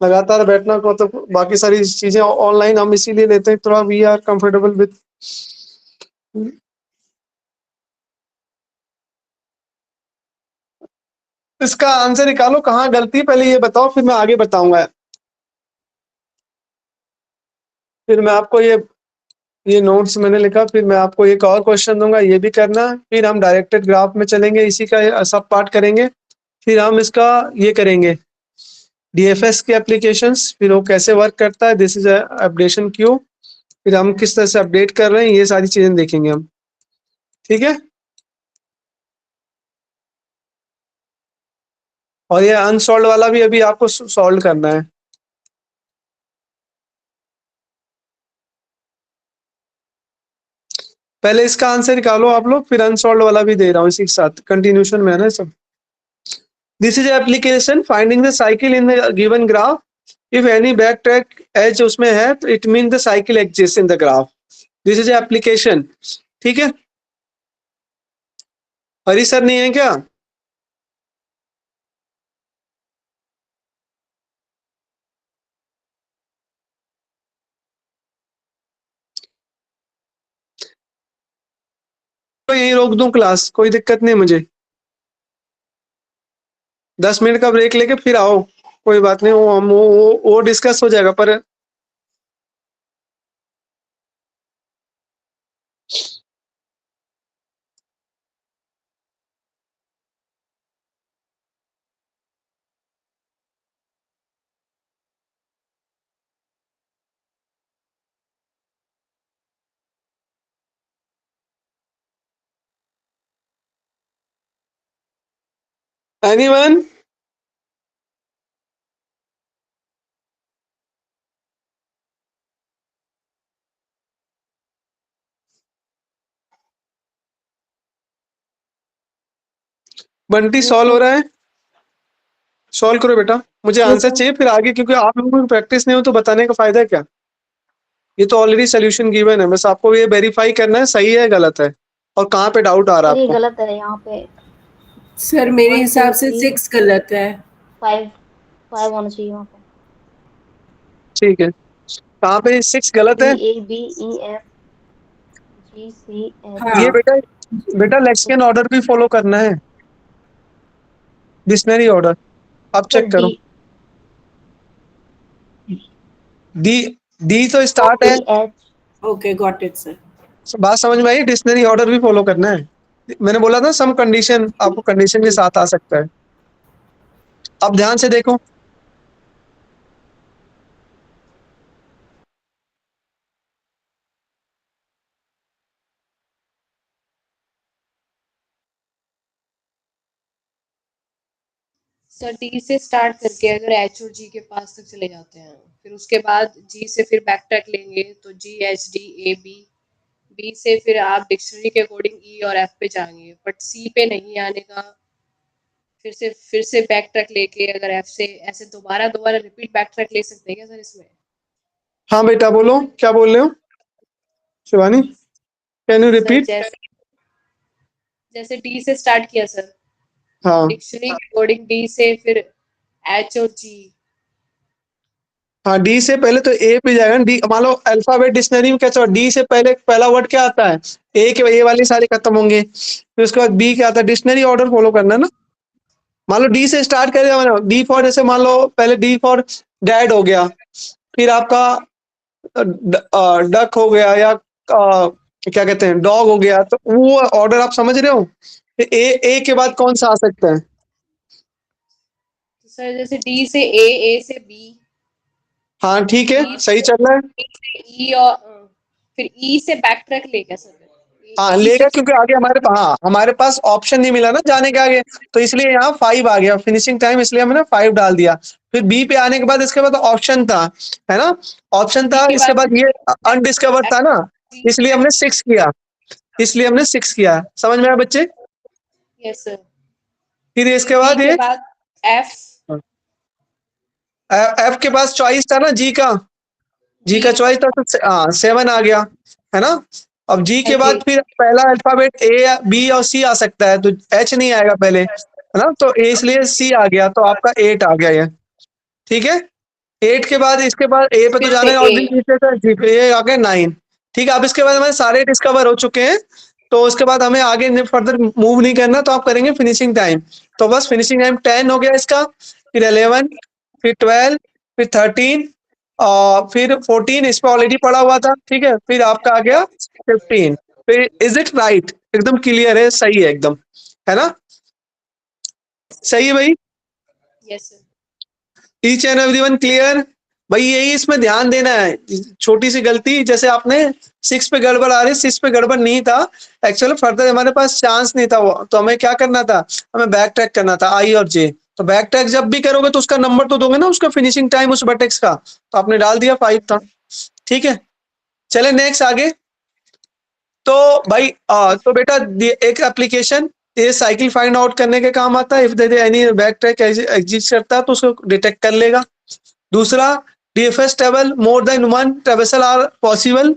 लगातार बैठना को तो बाकी सारी चीजें ऑनलाइन हम इसीलिए लेते हैं, थोड़ा वी आर कंफर्टेबल विद। इसका आंसर निकालो, कहाँ गलती है पहले ये बताओ, फिर मैं आगे बताऊंगा। फिर मैं आपको ये नोट्स मैंने लिखा, फिर मैं आपको एक और क्वेश्चन दूंगा, ये भी करना। फिर हम डायरेक्टेड ग्राफ में चलेंगे, इसी का सब पार्ट करेंगे। फिर हम इसका ये करेंगे डीएफएस की एप्लीकेशंस, फिर वो कैसे वर्क करता है, दिस इज अपडेशन क्यू, फिर हम किस तरह से अपडेट कर रहे हैं, ये सारी चीजें देखेंगे हम। ठीक है, और ये अनसॉल्व वाला भी अभी आपको सॉल्व करना है। पहले इसका आंसर निकालो आप लोग, फिर अनसॉल्व वाला भी दे रहा हूँ इसी के साथ, कंटिन्यूशन में है ना सब। This is application finding the cycle in the given graph, if any backtrack edge उसमें है तो it mean the cycle exist in the graph. This is application. ठीक है, हरी सर नहीं है क्या? तो यहीं रोक दूं क्लास, कोई दिक्कत नहीं मुझे। 10 मिनट का ब्रेक लेके फिर आओ, कोई बात नहीं, वो डिस्कस हो जाएगा। पर एनीवन? बंटी सॉल्व हो रहा है, सॉल्व करो बेटा, मुझे आंसर चाहिए फिर आगे, क्योंकि आप लोगों को प्रैक्टिस नहीं हो तो बताने का फायदा क्या। ये तो ऑलरेडी सोल्यूशन गिवन है, बस आपको ये वेरीफाई करना है सही है गलत है, और कहाँ पे डाउट आ रहा है ये आपको। गलत है यहाँ पे। सर मेरे हिसाब से 6 गलत है। 5 होना चाहिए वहाँ पे। ठीक है, कहाँ पे 6 गलत है? A B E F G C H। हाँ। ये बेटा लेक्सिकन ऑर्डर भी फॉलो करना है, डिक्शनरी ऑर्डर। अब चेक करो, डी तो स्टार्ट है। Okay got it sir. बात समझ में आई? डिक्शनरी ऑर्डर भी फॉलो करना है। मैंने बोला था सम कंडीशन, आपको कंडीशन के साथ आ सकता है। अब ध्यान से देखो, सर डी से स्टार्ट करके अगर एच और जी के पास तक चले जाते हैं, फिर उसके बाद जी से फिर बैक ट्रैक लेंगे तो G H D A B, B से फिर आप डिक्शनरी के अकॉर्डिंग ई और एफ पे जाएंगे, बट सी पे नहीं आने का। फिर से बैक ट्रैक लेके अगर एफ से ऐसे दोबारा रिपीट बैक ट्रैक ले सकते हैं क्या सर इसमें? हाँ बेटा बोलो, क्या बोल रहे हो Shivani, can you sir repeat? जैसे डी से स्टार्ट किया सर, हाँ डिक्शनरी के अकॉर्डिंग डी से फिर एच और जी। हाँ, डी से पहले तो ए पे जाएगा। डी मान लो अल्फाबेट डिक्शनरी में कैसे, डी से पहले पहला वर्ड क्या आता है? ए वाले सारे खत्म होंगे, फिर उसके बाद बी क्या आता है? डिक्शनरी ऑर्डर फॉलो करना है ना। मान लो डी से स्टार्ट करेगा, डी फॉर, जैसे मान लो पहले डी फॉर डैड हो गया, फिर आपका डक हो गया, या क्या कहते हैं डॉग हो गया, तो वो ऑर्डर आप समझ रहे हो? ए के बाद कौन सा आ सकता है? तो सर जैसे डी से ए से बी, हाँ ठीक है, सही चल रहा है। ई और फिर ई से बैक ट्रैक लेगा सर। हाँ लेगा, क्योंकि आगे हमारे पास ऑप्शन नहीं मिला ना जाने के आगे, तो इसलिए यहाँ 5 आ गया फिनिशिंग टाइम, इसलिए हमने 5 डाल दिया। फिर बी पे आने के बाद इसके बाद ऑप्शन था, है ना, ऑप्शन था, इसके बाद ये अनडिस्कवर्ड था ना, इसलिए हमने 6 किया, समझ में आया बच्चे? Yes sir. फिर इसके बाद ये एफ के पास चॉइस था ना, जी का चॉइस था, तो 7 आ गया, है ना। अब जी के बाद फिर पहला अल्फाबेट ए बी और सी आ सकता है, तो एच नहीं आएगा पहले, है ना, तो ए इसलिए सी आ गया, तो आपका 8 आ गया ये। ठीक है, 8 के बाद इसके बाद ए पे तो जाना है, और जी पे आ गया 9। ठीक है, अब इसके बाद हमारे सारे डिस्कवर हो चुके हैं, तो उसके बाद हमें आगे फर्दर मूव नहीं करना, तो आप करेंगे फिनिशिंग टाइम। तो बस फिनिशिंग टाइम 10 हो गया इसका, फिर 11, फिर 12, फिर 13 और फिर 14 इस पे ऑलरेडी पड़ा हुआ था, ठीक है। फिर आपका आ गया 15। फिर इज इट राइट? एकदम क्लियर है, सही है एकदम, है ना? सही है भाई? Yes sir. Each and everyone clear? भाई यही इसमें ध्यान देना है, छोटी सी गलती जैसे आपने 6 पे गड़बड़ आ रही, 6 पे गड़बड़ नहीं था एक्चुअली, फर्दर हमारे पास चांस नहीं था वो, तो हमें क्या करना था, हमें बैक ट्रैक करना था आई और जे। तो बैक ट्रैक जब भी करोगे तो उसका नंबर तो दोगे ना, उसका फिनिशिंग टाइम उस वर्टेक्स का, तो आपने डाल दिया 5 था, ठीक है। चले नेक्स्ट आगे। तो भाई तो बेटा एक एप्लीकेशन ये साइकिल फाइंड आउट करने के काम आता है, if there any backtrack exist करता है तो उसको डिटेक्ट कर लेगा। दूसरा, DFS table more than 1 traversal are possible,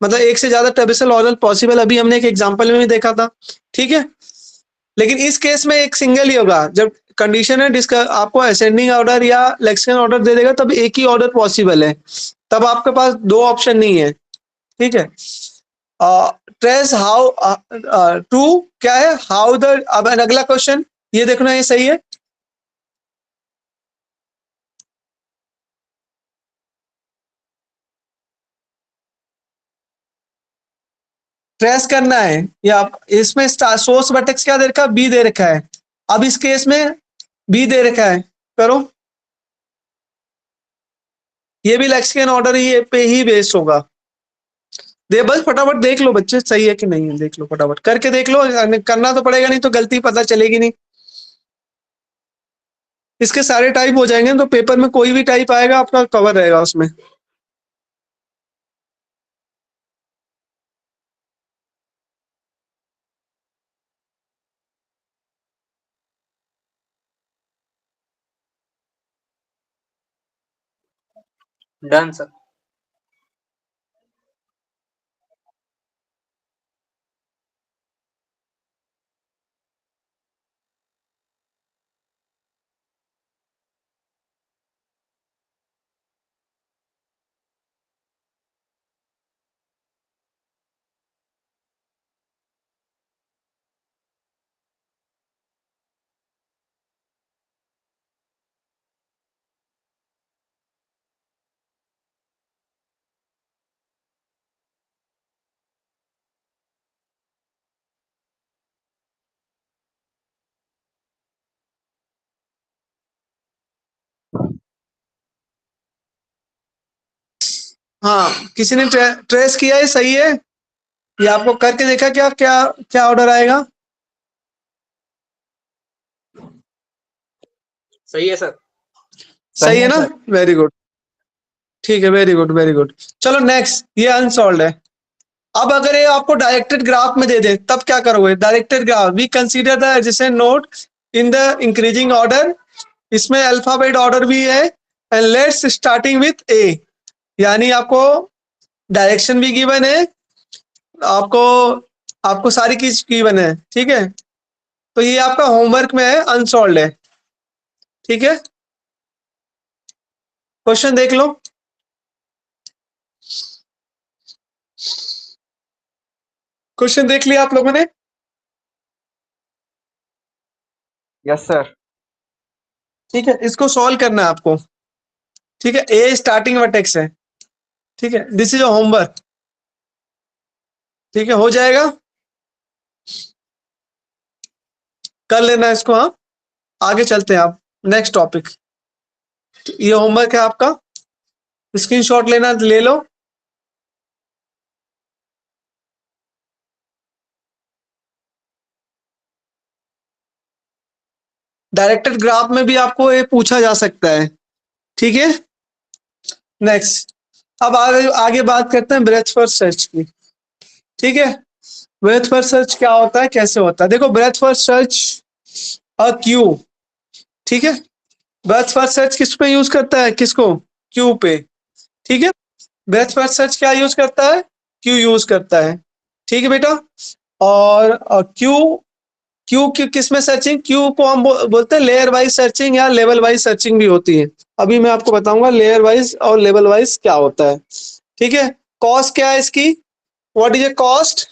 मतलब एक से ज्यादा ट्रेवर्सल ऑर्डर पॉसिबल, अभी हमने एक एग्जांपल में भी देखा था, ठीक है। लेकिन इस केस में एक सिंगल ही होगा, जब कंडीशन है जिसका आपको असेंडिंग ऑर्डर या लेक्सिकन ऑर्डर दे देगा तब एक ही ऑर्डर पॉसिबल है, तब आपके पास दो ऑप्शन नहीं है, ठीक है। ट्रेस हाउ टू क्या है, हाउ द, अब अगला क्वेश्चन ये देखना, ये सही है? ट्रेस करना है, या इसमें सोर्स वर्टेक्स क्या दे रखा है, बी दे रखा है। अब इस केस में बी दे रखा है, करो, ये भी लेक्सिकन ऑर्डर ही पे ही बेस्ड होगा। दे बस फटाफट देख लो बच्चे, सही है कि नहीं है, देख लो फटाफट करके देख लो, करना तो पड़ेगा, नहीं तो गलती पता चलेगी नहीं। इसके सारे टाइप हो जाएंगे तो पेपर में कोई भी टाइप आएगा आपका कवर रहेगा उसमें। Done sir. हाँ, किसी ने ट्रेस किया है, सही है? ये आपको करके देखा क्या, क्या क्या ऑर्डर आएगा? सही है सर। सही है ना? वेरी गुड, ठीक है, वेरी गुड वेरी गुड। चलो नेक्स्ट, ये अनसॉल्व है। अब अगर ये आपको डायरेक्टेड ग्राफ में दे दे तब क्या करोगे? Directed graph, we consider the adjacent node in the increasing order, इसमें अल्फाबेट ऑर्डर भी है, and let's starting with A, यानी आपको डायरेक्शन भी गिवन है, आपको आपको सारी चीज गिवन है, ठीक है। तो ये आपका होमवर्क में है, अनसॉल्व है, ठीक है। क्वेश्चन देख लो, क्वेश्चन देख लिया आप लोगों ने? Yes sir. ठीक है, इसको सॉल्व करना है आपको, ठीक है। ए स्टार्टिंग वर्टेक्स है, ठीक है, दिस इज अ होमवर्क, ठीक है, हो जाएगा, कर लेना इसको। हाँ, आगे चलते हैं, आप नेक्स्ट टॉपिक, ये होमवर्क है आपका, स्क्रीनशॉट लेना ले लो। डायरेक्टेड ग्राफ में भी आपको ये पूछा जा सकता है, ठीक है। नेक्स्ट, अब आगे आगे बात करते हैं ब्रेथ फर्स्ट सर्च की, ठीक है। ब्रेथ फर्स्ट सर्च क्या होता है, कैसे होता है? देखो, ब्रेथ फर्स्ट सर्च अ क्यू, ठीक है। ब्रेथ फर्स्ट सर्च किस पे यूज करता है, किसको? क्यू पे, ठीक है। ब्रेथ फर्स्ट सर्च क्या यूज करता है? क्यू यूज करता है, ठीक है बेटा। और क्यू क्यू किस में सर्चिंग, क्यू को हम बोलते हैं लेयर वाइज सर्चिंग या लेवल वाइज सर्चिंग भी होती है। अभी मैं आपको बताऊंगा लेयर वाइज और लेवल वाइज क्या होता है, ठीक है। कॉस्ट क्या है इसकी, what is a cost?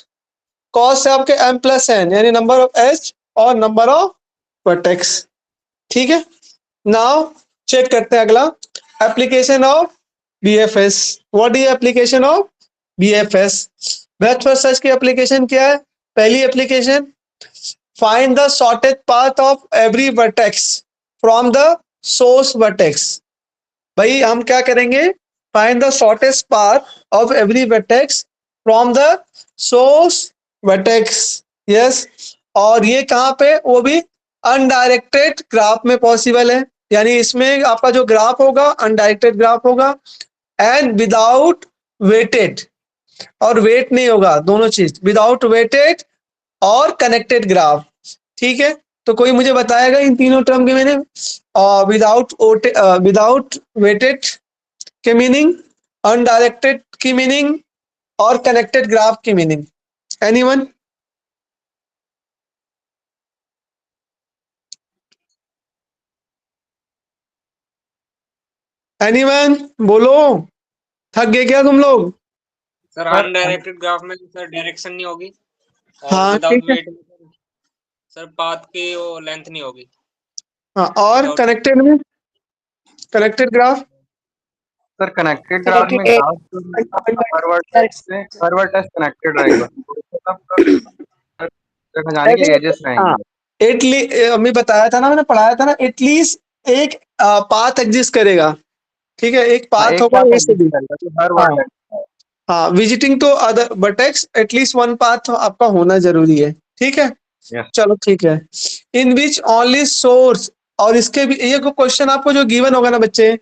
Cos है आपके m प्लस n, यानी नंबर ऑफ एज और नंबर ऑफ वर्टेक्स। ठीक है, नाउ चेक करते हैं अगला, application of BFS। What is application of BFS? Breath first search की एप्लीकेशन क्या है? पहली application, find the shortest path of every vertex from the source vertex. भाई हम क्या करेंगे? Find the shortest path of every vertex from the source vertex. Yes, और ये कहाँ पे? वो भी अनडायरेक्टेड ग्राफ में पॉसिबल है, यानी इसमें आपका जो ग्राफ होगा अनडायरेक्टेड ग्राफ होगा, एंड विदाउट वेटेड, और वेट नहीं होगा, दोनों चीज, विदाउट वेटेड और कनेक्टेड ग्राफ। ठीक है, तो कोई मुझे बताएगा इन तीनों टर्म के मीनिंग? विदाउट वेटेड के मीनिंग, अनडायरेक्टेड की मीनिंग और कनेक्टेड ग्राफ की मीनिंग। एनीवन? एनीवन बोलो, थक गए क्या तुम लोग? सर अनडायरेक्टेड ग्राफ में सर डायरेक्शन नहीं होगी, और हाँ विदाउट ठीक है, वेट सर पाथ की वो लेंथ नहीं होगी। हाँ, और Without- कनेक्टेड में, connected graph, sir connected graph में हर वर्टेक्स कनेक्टेड रहेगा, जगह जाने के एजेस हाँ, रहेंगे। अभी बताया था ना, मैंने पढ़ाया था ना, एटलीस्ट एक पाथ एग्जिस्ट करेगा। ठीक है, एक पाथ होगा ए से बी। हर हाँ, वर्टेक्स हाँ, visiting to other vertex at least one path आपका होना जरूरी है। ठीक है, Yes. चलो ठीक है। इन विच ओनली सोर्स, और इसके भी ये क्वेश्चन आपको जो गिवन होगा ना बच्चे,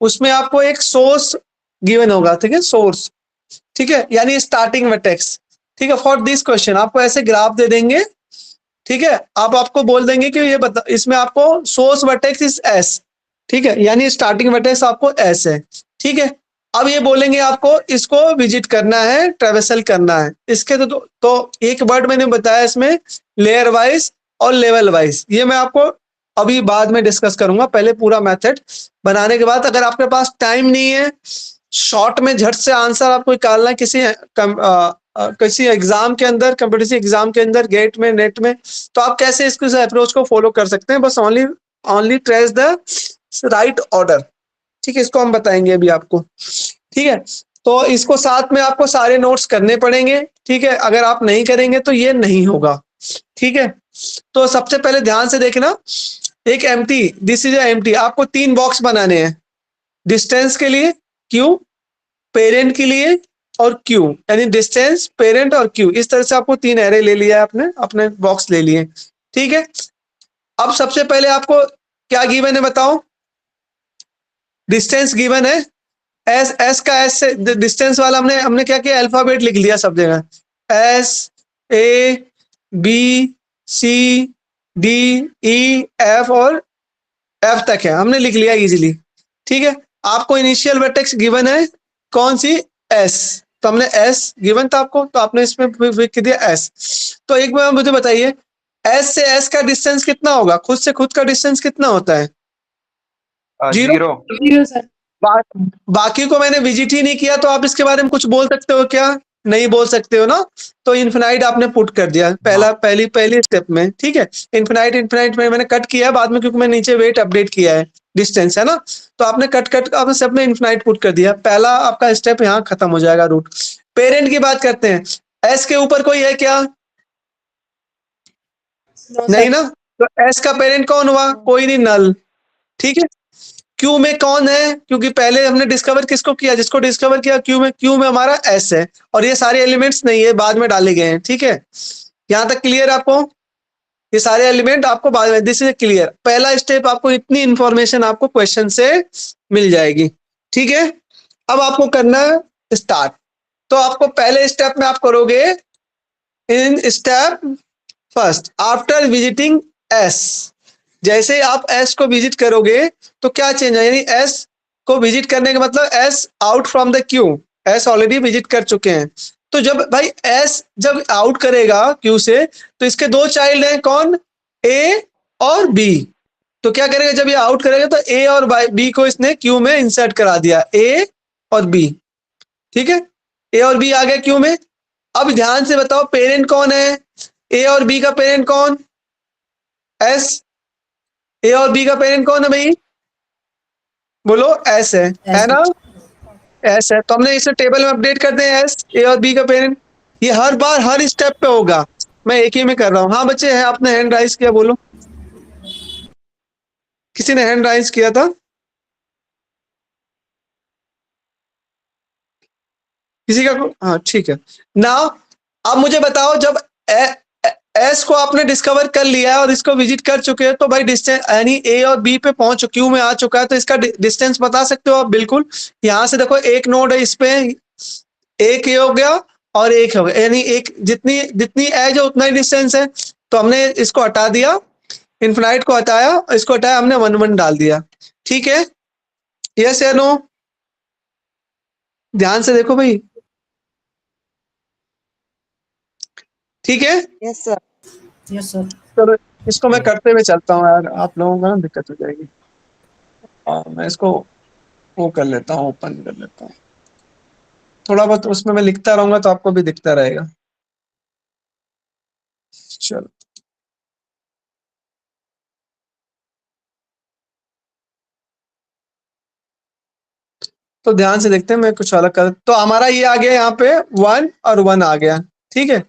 उसमें आपको एक सोर्स गिवन होगा। ठीक है, सोर्स, ठीक है, यानी स्टार्टिंग वर्टेक्स। ठीक है, फॉर दिस क्वेश्चन आपको ऐसे ग्राफ दे देंगे। ठीक है, आप आपको बोल देंगे कि ये बता, इसमें आपको सोर्स वर्टेक्स इज एस। ठीक है, यानी स्टार्टिंग वर्टेक्स आपको एस है। ठीक है, अब ये बोलेंगे आपको इसको विजिट करना है, ट्रेवर्सल करना है। इसके तो एक वर्ड मैंने बताया इसमें, लेयर वाइज और लेवल वाइज। ये मैं आपको अभी बाद में डिस्कस करूंगा, पहले पूरा मेथड बनाने के बाद। अगर आपके पास टाइम नहीं है, शॉर्ट में झट से आंसर आपको निकालना है किसी एग्जाम के अंदर, कॉम्पिटिटिव एग्जाम के अंदर, गेट में, नेट में, तो आप कैसे इसको अप्रोच को फॉलो कर सकते हैं? बस only trace the right order. ठीक है, इसको हम बताएंगे अभी आपको। ठीक है, तो इसको साथ में आपको सारे नोट्स करने पड़ेंगे। ठीक है, अगर आप नहीं करेंगे तो ये नहीं होगा। ठीक है, तो सबसे पहले ध्यान से देखना, एक एम्प्टी, दिस इज एम्प्टी, आपको 3 बॉक्स बनाने हैं, डिस्टेंस के लिए क्यू, पेरेंट के लिए और क्यू, यानी डिस्टेंस, पेरेंट और क्यू। इस तरह से आपको 3 एरे ले लिया है, आपने अपने बॉक्स ले लिए। ठीक है, अब सबसे पहले आपको क्या गिवन है बताओ? डिस्टेंस गिवन है, एस का एस से डिस्टेंस वाला हमने क्या किया? अल्फाबेट लिख लिया सब जगह, एस, ए, बी, सी, डी, ई, एफ और एफ तक है, हमने लिख लिया इजीली। ठीक है, आपको इनिशियल वर्टेक्स गिवन है कौन सी? एस, तो हमने एस गिवन था आपको, तो आपने इसमें लिख दिया एस। तो एक बार मुझे बताइए, एस से एस का डिस्टेंस कितना होगा? खुद से खुद का डिस्टेंस कितना होता है? जीरो। Zero sir. बाकी को मैंने विजिट ही नहीं किया, तो आप इसके बारे में कुछ बोल सकते हो क्या? नहीं बोल सकते हो ना, तो इन्फिनाइट आपने पुट कर दिया पहली स्टेप में। ठीक है, इन्फिनाइट में मैंने कट किया बाद में, क्योंकि मैंने नीचे वेट अपडेट किया है, डिस्टेंस है ना, तो आपने कट आपने सब में इन्फिनाइट पुट कर दिया। पहला आपका स्टेप यहाँ खत्म हो जाएगा, रूट। पेरेंट की बात करते हैं, एस के ऊपर कोई है क्या? नहीं ना, तो एस का पेरेंट कौन हुआ? कोई नहीं, नल। ठीक है, क्यू में कौन है? क्योंकि पहले हमने डिस्कवर किसको किया? जिसको डिस्कवर किया क्यू में हमारा एस है, और ये सारे एलिमेंट्स नहीं है, बाद में डाले गए हैं। ठीक है, यहां तक क्लियर आपको? ये सारे एलिमेंट आपको बाद में, दिस इज क्लियर। पहला स्टेप, आपको इतनी इंफॉर्मेशन आपको क्वेश्चन से मिल जाएगी। ठीक है, अब आपको करना है स्टार्ट। तो आपको पहले स्टेप में आप करोगे, in step first after visiting S, जैसे आप एस को विजिट करोगे तो क्या चेंज है? यानी एस को विजिट करने का मतलब S out from the Q, S already visit कर चुके हैं। तो जब भाई एस जब आउट करेगा क्यू से, तो इसके 2 चाइल्ड हैं, कौन? ए और बी। तो क्या करेगा? जब ये आउट करेगा तो ए और बी को इसने क्यू में इंसर्ट करा दिया, ए और बी। ठीक है, ए और बी आ गए क्यू में। अब ध्यान से बताओ पेरेंट कौन है, ए और बी का पेरेंट कौन, एस। ए और बी का पेरेंट कौन है भाई, बोलो एस है ना, एस है। तो हमने इसे टेबल में अपडेट कर दें एस, ए और बी का पेरेंट। ये हर बार हर स्टेप पे होगा, मैं एक ही में कर रहा हूँ। हाँ बच्चे है, आपने हैंड राइज किया, बोलो, किसी ने हैंड राइज किया था, किसी का? हाँ ठीक है। नाउ अब मुझे बताओ, जब एस को आपने डिस्कवर कर लिया है और इसको विजिट कर चुके हैं, तो भाई डिस्टेंस यानी ए और बी पे पहुंच क्यू में आ चुका है, तो इसका डिस्टेंस बता सकते हो आप बिल्कुल। यहां से देखो एक नोड है, इस पे एक ये हो गया और एक हो गया, यानी एक जितनी जितनी एज है उतना ही डिस्टेंस है। तो हमने इसको हटा दिया, इनफिनाइट को हटाया, इसको हटाया, हमने 1 1 डाल दिया। ठीक है, यस या नो? ध्यान से देखो भाई, ठीक है। Yes sir. Yes sir. चलो इसको मैं करते हुए चलता हूँ यार, आप लोगों को ना दिक्कत हो जाएगी। मैं इसको वो कर लेता हूँ, ओपन कर लेता हूँ, थोड़ा बहुत उसमें मैं लिखता रहूंगा तो आपको भी दिखता रहेगा। चलो तो ध्यान से देखते हैं, मैं कुछ अलग कर, तो हमारा ये आ गया यहाँ पे 1 और 1 आ गया। ठीक है,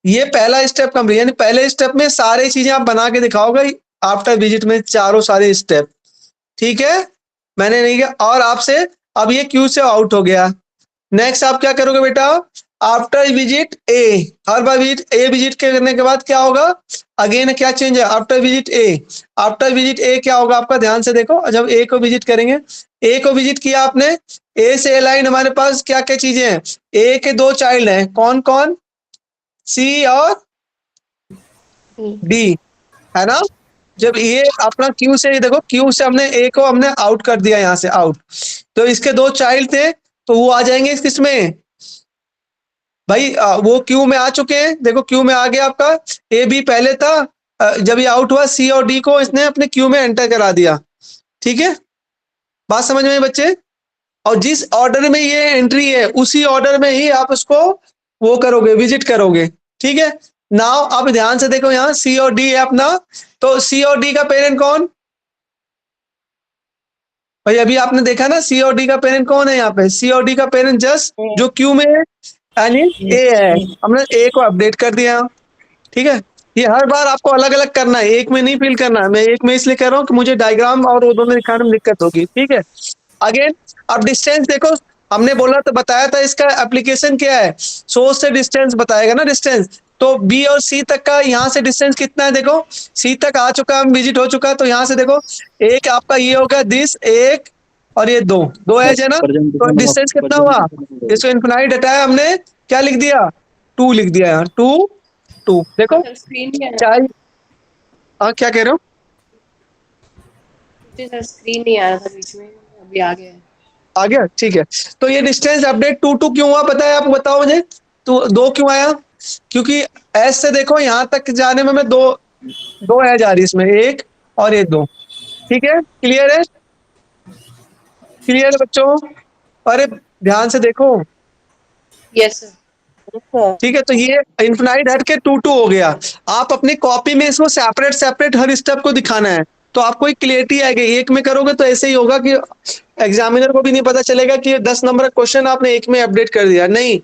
ये पहला स्टेप कंप्लीट, यानी पहले स्टेप में सारी चीजें आप बना के दिखाओगे आफ्टर विजिट में, चारों सारे स्टेप। ठीक है, मैंने नहीं किया और आपसे, अब ये क्यू से आउट हो गया। नेक्स्ट आप क्या करोगे बेटा, आफ्टर विजिट ए, हर बार विजिट ए विजिट करने के बाद क्या होगा, अगेन क्या चेंज है, आफ्टर विजिट ए। आफ्टर विजिट ए क्या होगा आपका, ध्यान से देखो, जब ए को विजिट करेंगे, ए को विजिट किया आपने, ए से ए लाइन हमारे पास क्या क्या चीजें हैं, ए के 2 चाइल्ड हैं, कौन कौन, सी और डी, है ना। जब ये अपना क्यू से, देखो क्यू से हमने ए को हमने आउट कर दिया, यहां से आउट, तो इसके 2 चाइल्ड थे, तो वो आ जाएंगे किसमें भाई, वो क्यू में आ चुके हैं। देखो क्यू में आ गया आपका, ए बी पहले था, जब ये आउट हुआ सी और डी को इसने अपने क्यू में एंटर करा दिया। ठीक है, बात समझ में आई बच्चे? और जिस ऑर्डर में ये एंट्री है उसी ऑर्डर में ही आप उसको वो करोगे, विजिट करोगे। ठीक है, नाउ आप ध्यान से देखो, यहाँ सी और डी है अपना, तो सी और डी का पेरेंट कौन भाई, अभी आपने देखा ना सी और डी का पेरेंट कौन है, यहाँ पे सी और डी का पेरेंट जस्ट जो क्यू में है यानी ए है, हमने ए को अपडेट कर दिया। ठीक है, ये हर बार आपको अलग अलग करना है, एक में नहीं फिल करना है। मैं एक में इसलिए कर रहा हूँ कि मुझे डायग्राम और वो दोनों दिखाने में दिक्कत होगी। ठीक है, अगेन अब डिस्टेंस देखो, हमने बोला तो बताया था इसका एप्लीकेशन क्या है, सोर्स से डिस्टेंस बताएगा ना डिस्टेंस। तो बी और सी तक का यहाँ से डिस्टेंस कितना है, देखो सी तक आ चुका, हम विजिट हो चुका, तो यहाँ से देखो एक आपका ये होगा दिस एक और ये दो एज है ना, तो डिस्टेंस कितना हुआ, इसको इनफिनाइट हटाया हमने, क्या लिख दिया 2 लिख दिया यहाँ, 2 देखो स्क्रीन नहीं आ चाहे। हाँ क्या कह रहे हो, रहा, स्क्रीन नहीं आ रहा था बीच में, अभी आ गया है। आ गया, ठीक है। तो ये डिस्टेंस अपडेट 2 क्यों हुआ पता है आपको, बताओ मुझे, तो 2 क्यों आया, क्योंकि एस से देखो यहां तक जाने में मैं दो एज आ रही है इसमें, एक और ये 2। ठीक है, क्लियर है, क्लियर है बच्चों? अरे ध्यान से देखो, यस सर। ठीक है, तो ये इनफिनाइट हट के 2 हो गया। आप अपनी कॉपी में इसको सेपरेट हर स्टेप को दिखाना है, तो आपको एक क्लियरिटी आएगी। एक में करोगे तो ऐसे ही होगा कि एग्जामिनर को भी नहीं पता चलेगा कि 10 नंबर का क्वेश्चन आपने एक में अपडेट कर दिया, नहीं,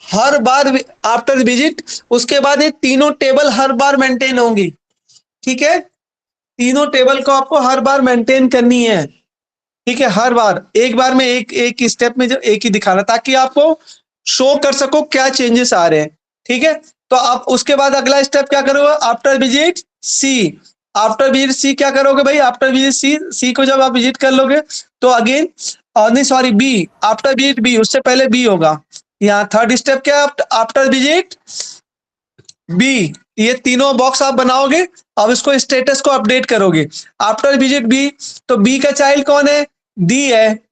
हर बार आफ्टर विजिट, उसके बाद ये तीनों टेबल हर बार मेंटेन होंगी। ठीक है, तीनों टेबल को आपको हर बार मेंटेन करनी है। ठीक है, हर बार एक बार में एक स्टेप में जो एक ही दिखाना, ताकि आपको शो कर सको क्या चेंजेस आ रहे हैं। ठीक है, तो आप उसके बाद अगला स्टेप क्या करोगे, आफ्टर विजिट सी। आफ्टर विजिट सी क्या करोगे भाई, आफ्टर विजिट सी को जब आप विजिट कर लोगे तो अगेन नहीं sorry B, after visit B, उससे पहले बी होगा। यहाँ थर्ड स्टेप क्या, आफ्टर विजिट बी, ये तीनों बॉक्स आप बनाओगे, अब इसको स्टेटस को अपडेट करोगे। आफ्टर विजिट बी, तो बी का चाइल्ड कौन है, डी है,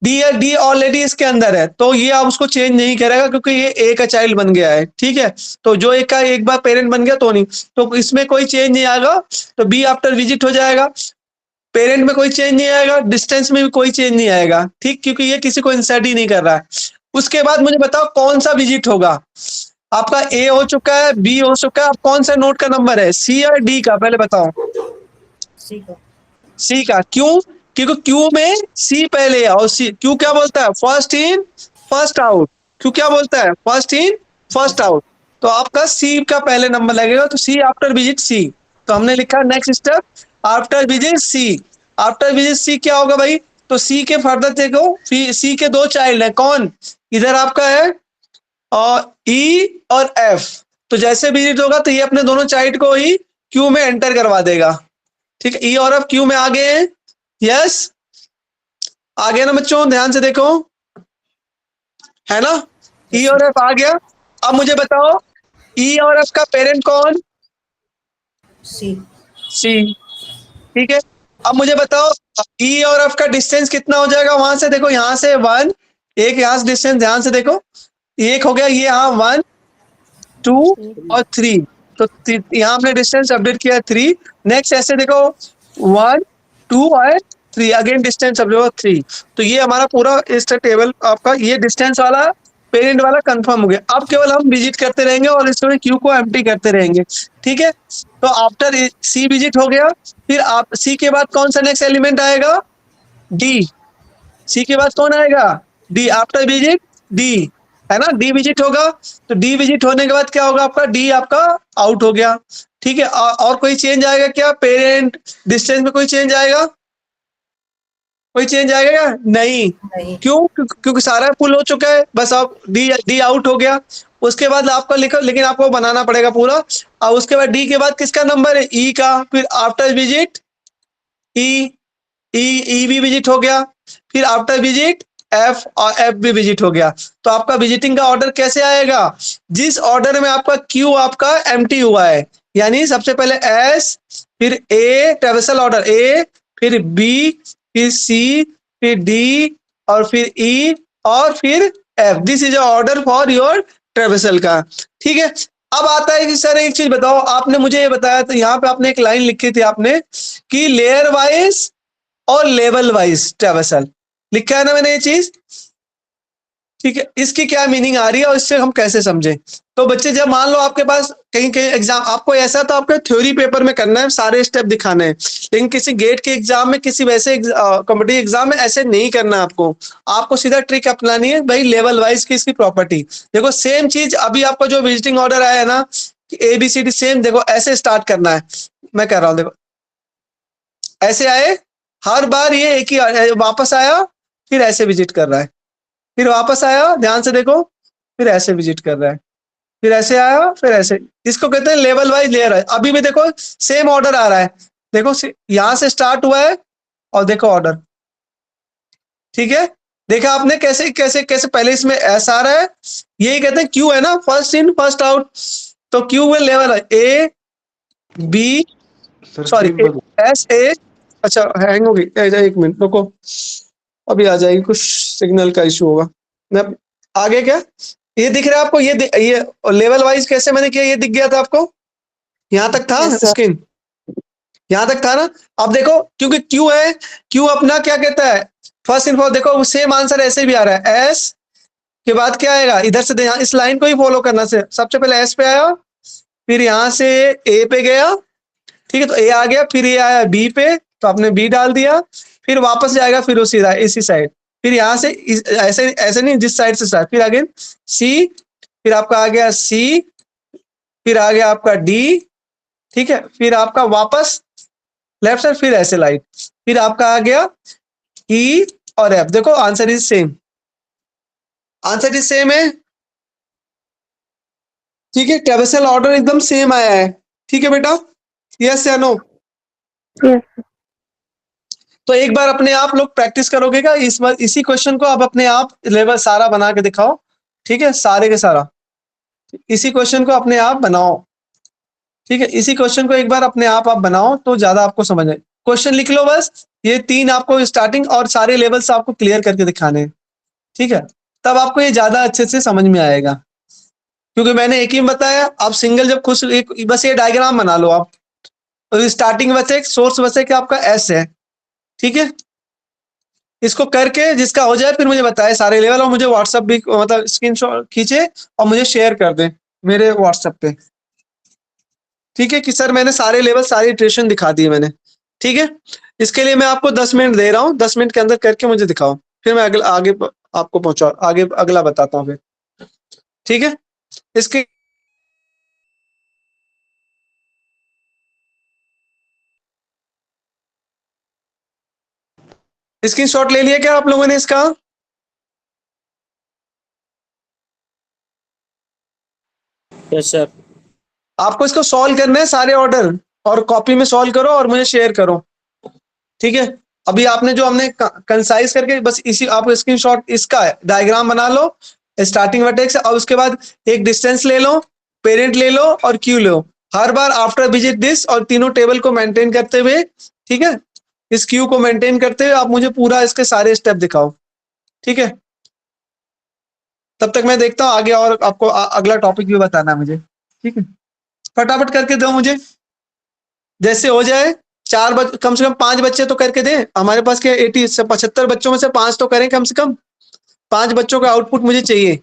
डी ऑलरेडी इसके अंदर है, तो ये आप उसको चेंज नहीं करेगा क्योंकि ये ए का चाइल्ड बन गया है। ठीक है, तो जो एक का एक बार पेरेंट बन गया तो नहीं, तो इसमें कोई चेंज नहीं आएगा, तो बी आफ्टर विजिट हो जाएगा। पेरेंट में कोई चेंज नहीं आएगा, डिस्टेंस में भी कोई चेंज नहीं आएगा। ठीक, क्योंकि ये किसी को इंसर्ट ही नहीं कर रहा है। उसके बाद मुझे बताओ कौन सा विजिट होगा, आपका ए हो चुका है, बी हो चुका है, अब कौन सा नोड का नंबर है, सी या डी का, पहले बताओ। सी का। क्यों? क्योंकि क्यू में सी पहले है, और सी क्यू क्या बोलता है, first in first out. Q क्या बोलता है, फर्स्ट इन फर्स्ट आउट। तो आपका सी का पहले नंबर लगेगा, तो सी आफ्टर विजिट सी। तो हमने लिखा नेक्स्ट स्टेप आफ्टर विजिट सी। आफ्टर विजिट सी क्या होगा भाई, तो सी के फर्दर देखो, सी के दो चाइल्ड है, कौन, इधर आपका है और ई और एफ। तो जैसे विजिट होगा तो ये अपने दोनों चाइल्ड को ही क्यू में एंटर करवा देगा। ठीक है, ई और एफ क्यू में आ गए हैं, यस आ गया ना बच्चों, ध्यान से देखो, है ना, ई और एफ आ गया। अब मुझे बताओ ई और एफ का पेरेंट कौन, सी। ठीक है। अब मुझे बताओ ई और एफ का डिस्टेंस कितना हो जाएगा, वहां से देखो, यहां से 1, एक यहां से डिस्टेंस, ध्यान से देखो, एक हो गया ये, यहाँ 1 2 और 3, तो यहाँ हमने डिस्टेंस अपडेट किया 3। नेक्स्ट ऐसे देखो 1 2 और 3, अगेन डिस्टेंस अपडेट 3। तो ये हमारा पूरा इस टेबल आपका ये डिस्टेंस वाला पेरेंट वाला कंफर्म हो गया। अब केवल हम विजिट करते रहेंगे और इसमें क्यू को एम्प्टी करते रहेंगे। ठीक है, तो आफ्टर सी विजिट हो गया, फिर आप सी के बाद कौन सा नेक्स्ट एलिमेंट आएगा, डी। सी के बाद कौन आएगा, डी। आफ्टर विजिट डी, है ना, डी विजिट होगा। तो डी विजिट होने के बाद क्या होगा आपका, डी आपका आउट हो गया। ठीक है, और कोई चेंज आएगा क्या, पेरेंट डिस्टेंस में कोई चेंज आएगा, कोई चेंज आएगा क्या, नहीं। क्यों, क्योंकि सारा फुल हो चुका है, बस अब डी डी आउट हो गया। उसके बाद आपको लिखो, लेकिन आपको बनाना पड़ेगा पूरा। और उसके बाद डी के बाद किसका नंबर है, ई का। फिर आफ्टर विजिट ई, ई भी विजिट हो गया। फिर आफ्टर विजिट एफ, और एफ भी विजिट हो गया। तो आपका विजिटिंग का ऑर्डर कैसे आएगा, जिस ऑर्डर में आपका क्यू आपका एम्प्टी हुआ है, यानी सबसे पहले एस, फिर ए, ट्रेवर्सल ऑर्डर ए, फिर बी, फिर सी, फिर डी, और फिर ई, और फिर F. This is order for your traversal का। ठीक है, अब आता है कि सर एक चीज बताओ, आपने मुझे ये बताया, तो यहाँ पे आपने एक लाइन लिखी थी आपने कि लेयर वाइज और लेवल वाइज ट्रेवर्सल, लिखा है ना मैंने ये चीज। ठीक है, इसकी क्या मीनिंग आ रही है और इससे हम कैसे समझें। तो बच्चे, जब मान लो आपके पास कहीं कहीं एग्जाम, आपको ऐसा तो आपके थ्योरी पेपर में करना है, सारे स्टेप दिखाने हैं, लेकिन किसी गेट के एग्जाम में, किसी वैसे कॉम्पिटिटिव एग्जाम में ऐसे नहीं करना है आपको। आपको सीधा ट्रिक अपनानी है भाई, लेवल वाइज की इसकी प्रॉपर्टी। देखो सेम चीज अभी आपका जो विजिटिंग ऑर्डर आया है ना, ABCD सेम, देखो ऐसे स्टार्ट करना है, मैं कह रहा हूँ, देखो ऐसे आए, हर बार ये एक ही वापस आया, फिर ऐसे विजिट कर रहा है, फिर वापस आया, ध्यान से देखो, फिर ऐसे विजिट कर रहा है, फिर ऐसे आया, फिर ऐसे। इसको कहते हैं लेवल वाइज लेयर है। अभी भी देखो सेम ऑर्डर आ रहा है, देखो यहां से स्टार्ट हुआ है, और देखो ऑर्डर, ठीक है, देखा आपने कैसे कैसे कैसे, पहले इसमें एस आ रहा है, यही कहते हैं क्यू है ना, फर्स्ट इन फर्स्ट आउट। तो क्यू में लेवल है A B, sorry S A, अच्छा हैंग होगी, एक मिनट रुको, अभी आ जाएगी, कुछ सिग्नल का इशू होगा। मैं आगे क्या, ये दिख रहा है आपको, ये लेवल वाइज कैसे मैंने किया, ये दिख गया था आपको, यहां तक था स्क्रीन, यहां तक था ना। अब देखो क्योंकि क्यू है, क्यू अपना क्या कहता है, फर्स्ट इन फॉर, देखो सेम आंसर ऐसे भी आ रहा है, एस के बाद क्या आएगा, इधर से इस लाइन को ही फॉलो करना से, सबसे पहले एस पे आया, फिर यहां से ए पे गया, ठीक है, तो ए आ गया, फिर ये आया बी पे, तो आपने बी डाल दिया, फिर वापस जाएगा, फिर उसी इसी साइड, फिर यहां से ऐसे ऐसे नहीं, जिस साइड से स्टार्ट, फिर अगेन सी, फिर आपका आ गया सी, फिर आ गया आपका डी, ठीक है, फिर आपका वापस लेफ्ट साइड, फिर ऐसे लाइट, फिर आपका आ गया ई और एफ। देखो answer is same, answer is same है, ठीक है, ट्रेवर्सल ऑर्डर एकदम सेम आया है। ठीक है बेटा, यस या नो? तो एक बार अपने आप लोग प्रैक्टिस करोगे क्या, इस बार इसी क्वेश्चन को आप अपने आप लेवल सारा बना के दिखाओ। ठीक है, सारे के सारा इसी क्वेश्चन को अपने आप बनाओ। ठीक है, इसी क्वेश्चन को एक बार अपने आप बनाओ तो ज्यादा आपको समझ आए। क्वेश्चन लिख लो बस, ये 3 आपको स्टार्टिंग और सारे लेवल्स आपको क्लियर करके दिखाने हैं। ठीक है, तब आपको ये ज्यादा अच्छे से समझ में आएगा, क्योंकि मैंने एक ही बताया। आप सिंगल जब खुश बस ये डायग्राम बना लो आप, स्टार्टिंग बचे, सोर्स बचे कि आपका एस है। ठीक है, इसको करके जिसका हो जाए फिर मुझे बताए सारे लेवल, और मुझे व्हाट्सएप भी मतलब स्क्रीनशॉट खींचे और मुझे शेयर कर दें। मेरे व्हाट्सएप पे। ठीक है कि सर मैंने सारे लेवल सारी इटरेशन दिखा दिए मैंने। ठीक है, इसके लिए मैं आपको 10 मिनट दे रहा हूँ, 10 मिनट के अंदर करके मुझे दिखाओ, फिर मैं अगला आगे आपको पहुंचा आगे अगला बताता हूँ फिर। ठीक है, इसके स्क्रीनशॉट ले लिया क्या आप लोगों ने इसका? Yes sir. आपको इसको सॉल्व करना है सारे ऑर्डर, और कॉपी में सॉल्व करो और मुझे शेयर करो। ठीक है, अभी आपने जो हमने कंसाइज करके बस इसी आप स्क्रीनशॉट इसका डायग्राम बना लो स्टार्टिंग वर्टेक्स, और उसके बाद एक डिस्टेंस ले लो, पेरेंट ले लो और Q low, her bar after visit this, और तीनों टेबल को मेंटेन करते हुए। ठीक है, इस क्यू को मेंटेन करते हुए आप मुझे पूरा इसके सारे स्टेप दिखाओ। ठीक है, तब तक मैं देखता हूँ आगे, और आपको अगला टॉपिक भी बताना है मुझे। ठीक है, फटाफट करके दो मुझे, जैसे हो जाए। कम से कम 5 बच्चे तो करके दें, हमारे पास क्या 80 से 75 बच्चों में से 5 तो करें कम से कम। 5 बच्चों का आउटपुट मुझे चाहिए,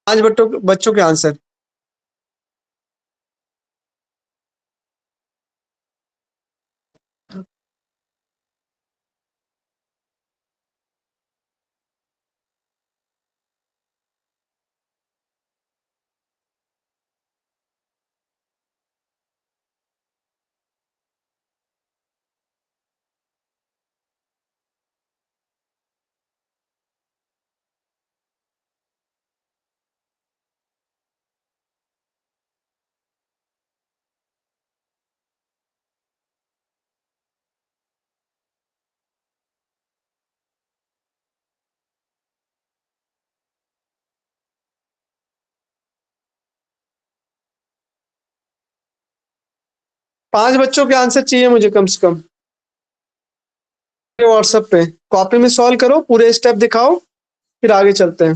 5 बच्चों के आंसर। पांच बच्चों के आंसर चाहिए मुझे कम से कम। व्हाट्सएप पे कॉपी में सॉल्व करो, पूरे स्टेप दिखाओ, फिर आगे चलते हैं।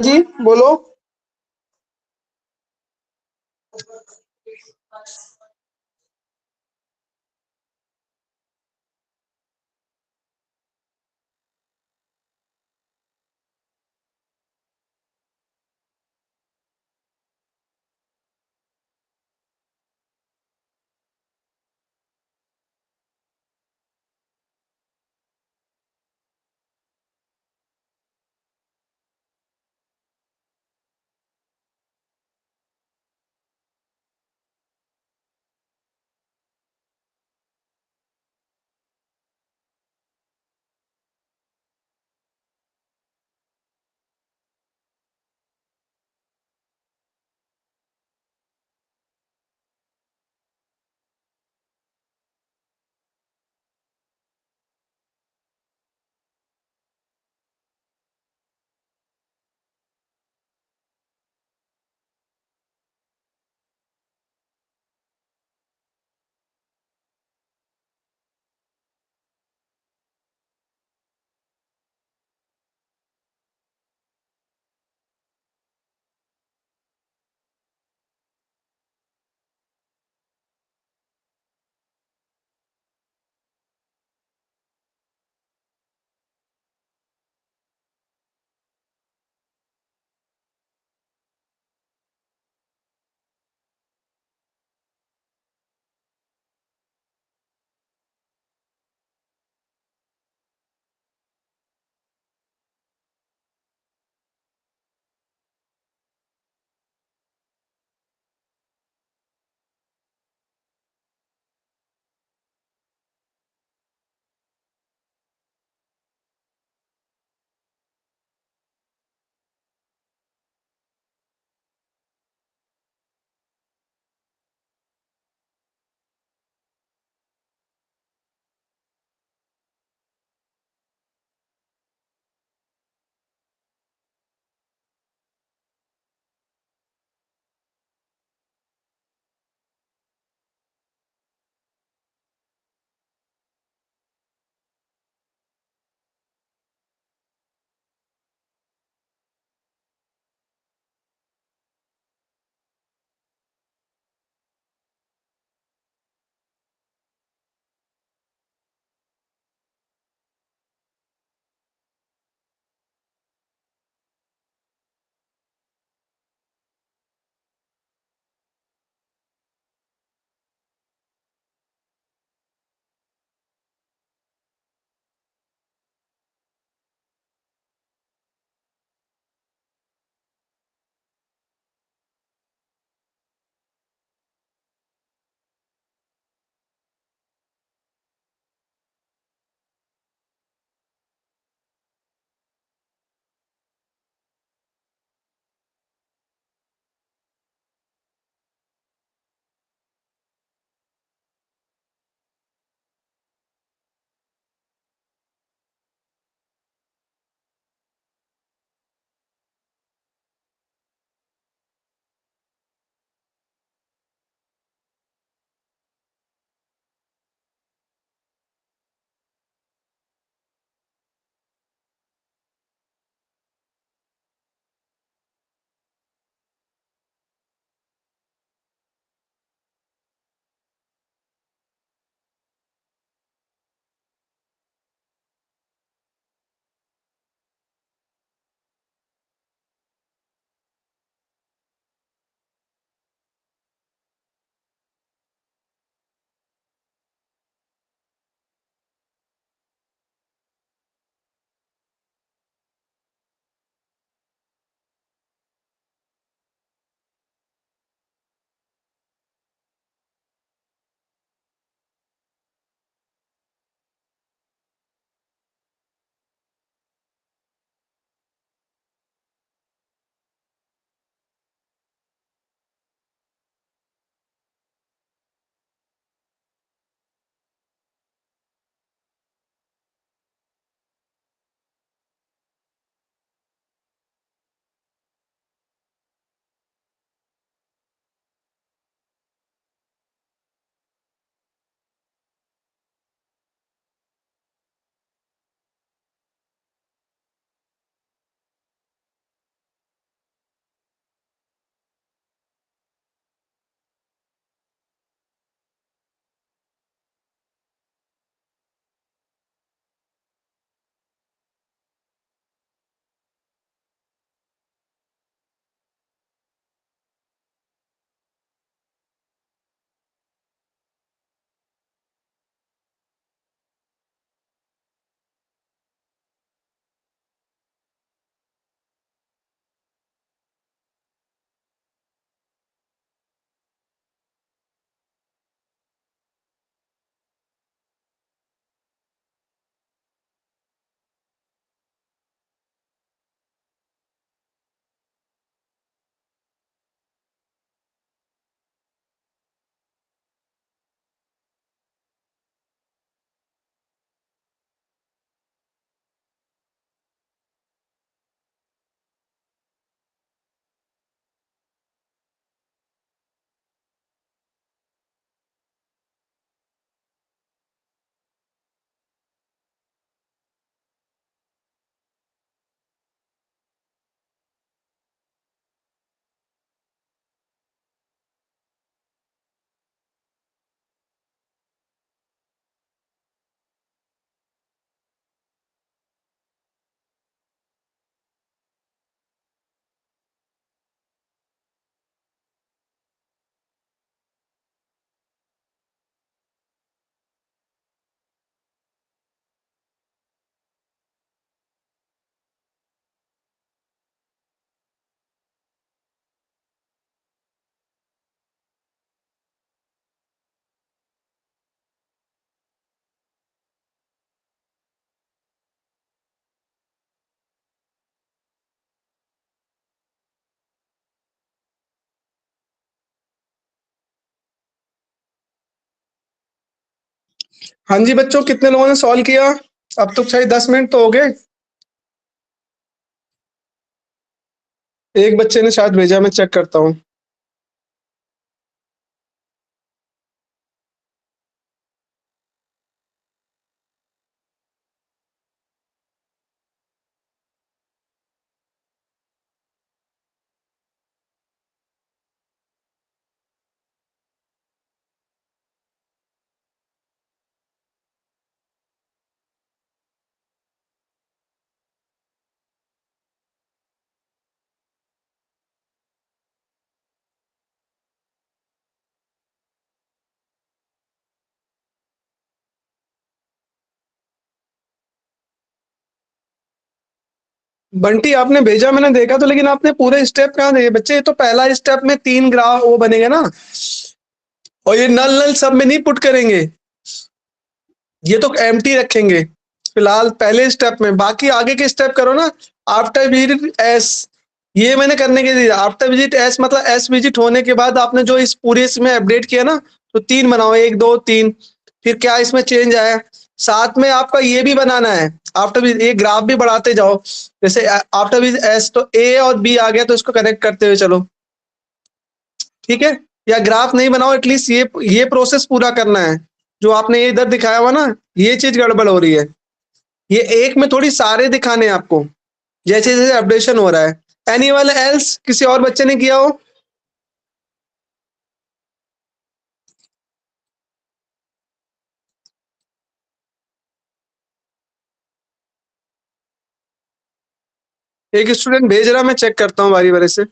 जी बोलो। हाँ जी बच्चों, कितने लोगों ने सॉल्व किया? अब तो शायद 10 मिनट तो हो गए। एक बच्चे ने शायद भेजा, मैं चेक करता हूँ। बंटी आपने भेजा, मैंने देखा तो, लेकिन आपने पूरे स्टेप कहाँ दिए बच्चे? ये तो पहला स्टेप में 3 ग्राफ वो बनेगा ना, और ये नल नल सब में नहीं पुट करेंगे, ये तो एम्प्टी रखेंगे फिलहाल पहले स्टेप में। बाकी आगे के स्टेप करो ना। आफ्टर विजिट एस, ये मैंने करने के लिए आफ्टर विजिट एस मतलब एस विजिट होने के बाद आपने जो इस पूरे इसमें अपडेट किया ना, तो 3 बनाओ, 1 2 3। फिर क्या इसमें चेंज आया, साथ में आपका ये भी बनाना है। आफ्टर ये ग्राफ भी बढ़ाते जाओ, जैसे आफ्टर विजिट एस तो ए और बी आ गया, तो इसको कनेक्ट करते हुए चलो, ठीक है? या ग्राफ नहीं बनाओ, एटलीस्ट ये प्रोसेस पूरा करना है। जो आपने ये इधर दिखाया हुआ ना, ये चीज गड़बड़ हो रही है। ये एक में थोड़ी सारे दिखाने हैं आपको, जैसे जैसे अपडेशन हो रहा है। एनीवन एल्स, किसी और बच्चे ने किया हो? एक स्टूडेंट भेज रहा, मैं चेक करता हूँ बारी बारी से।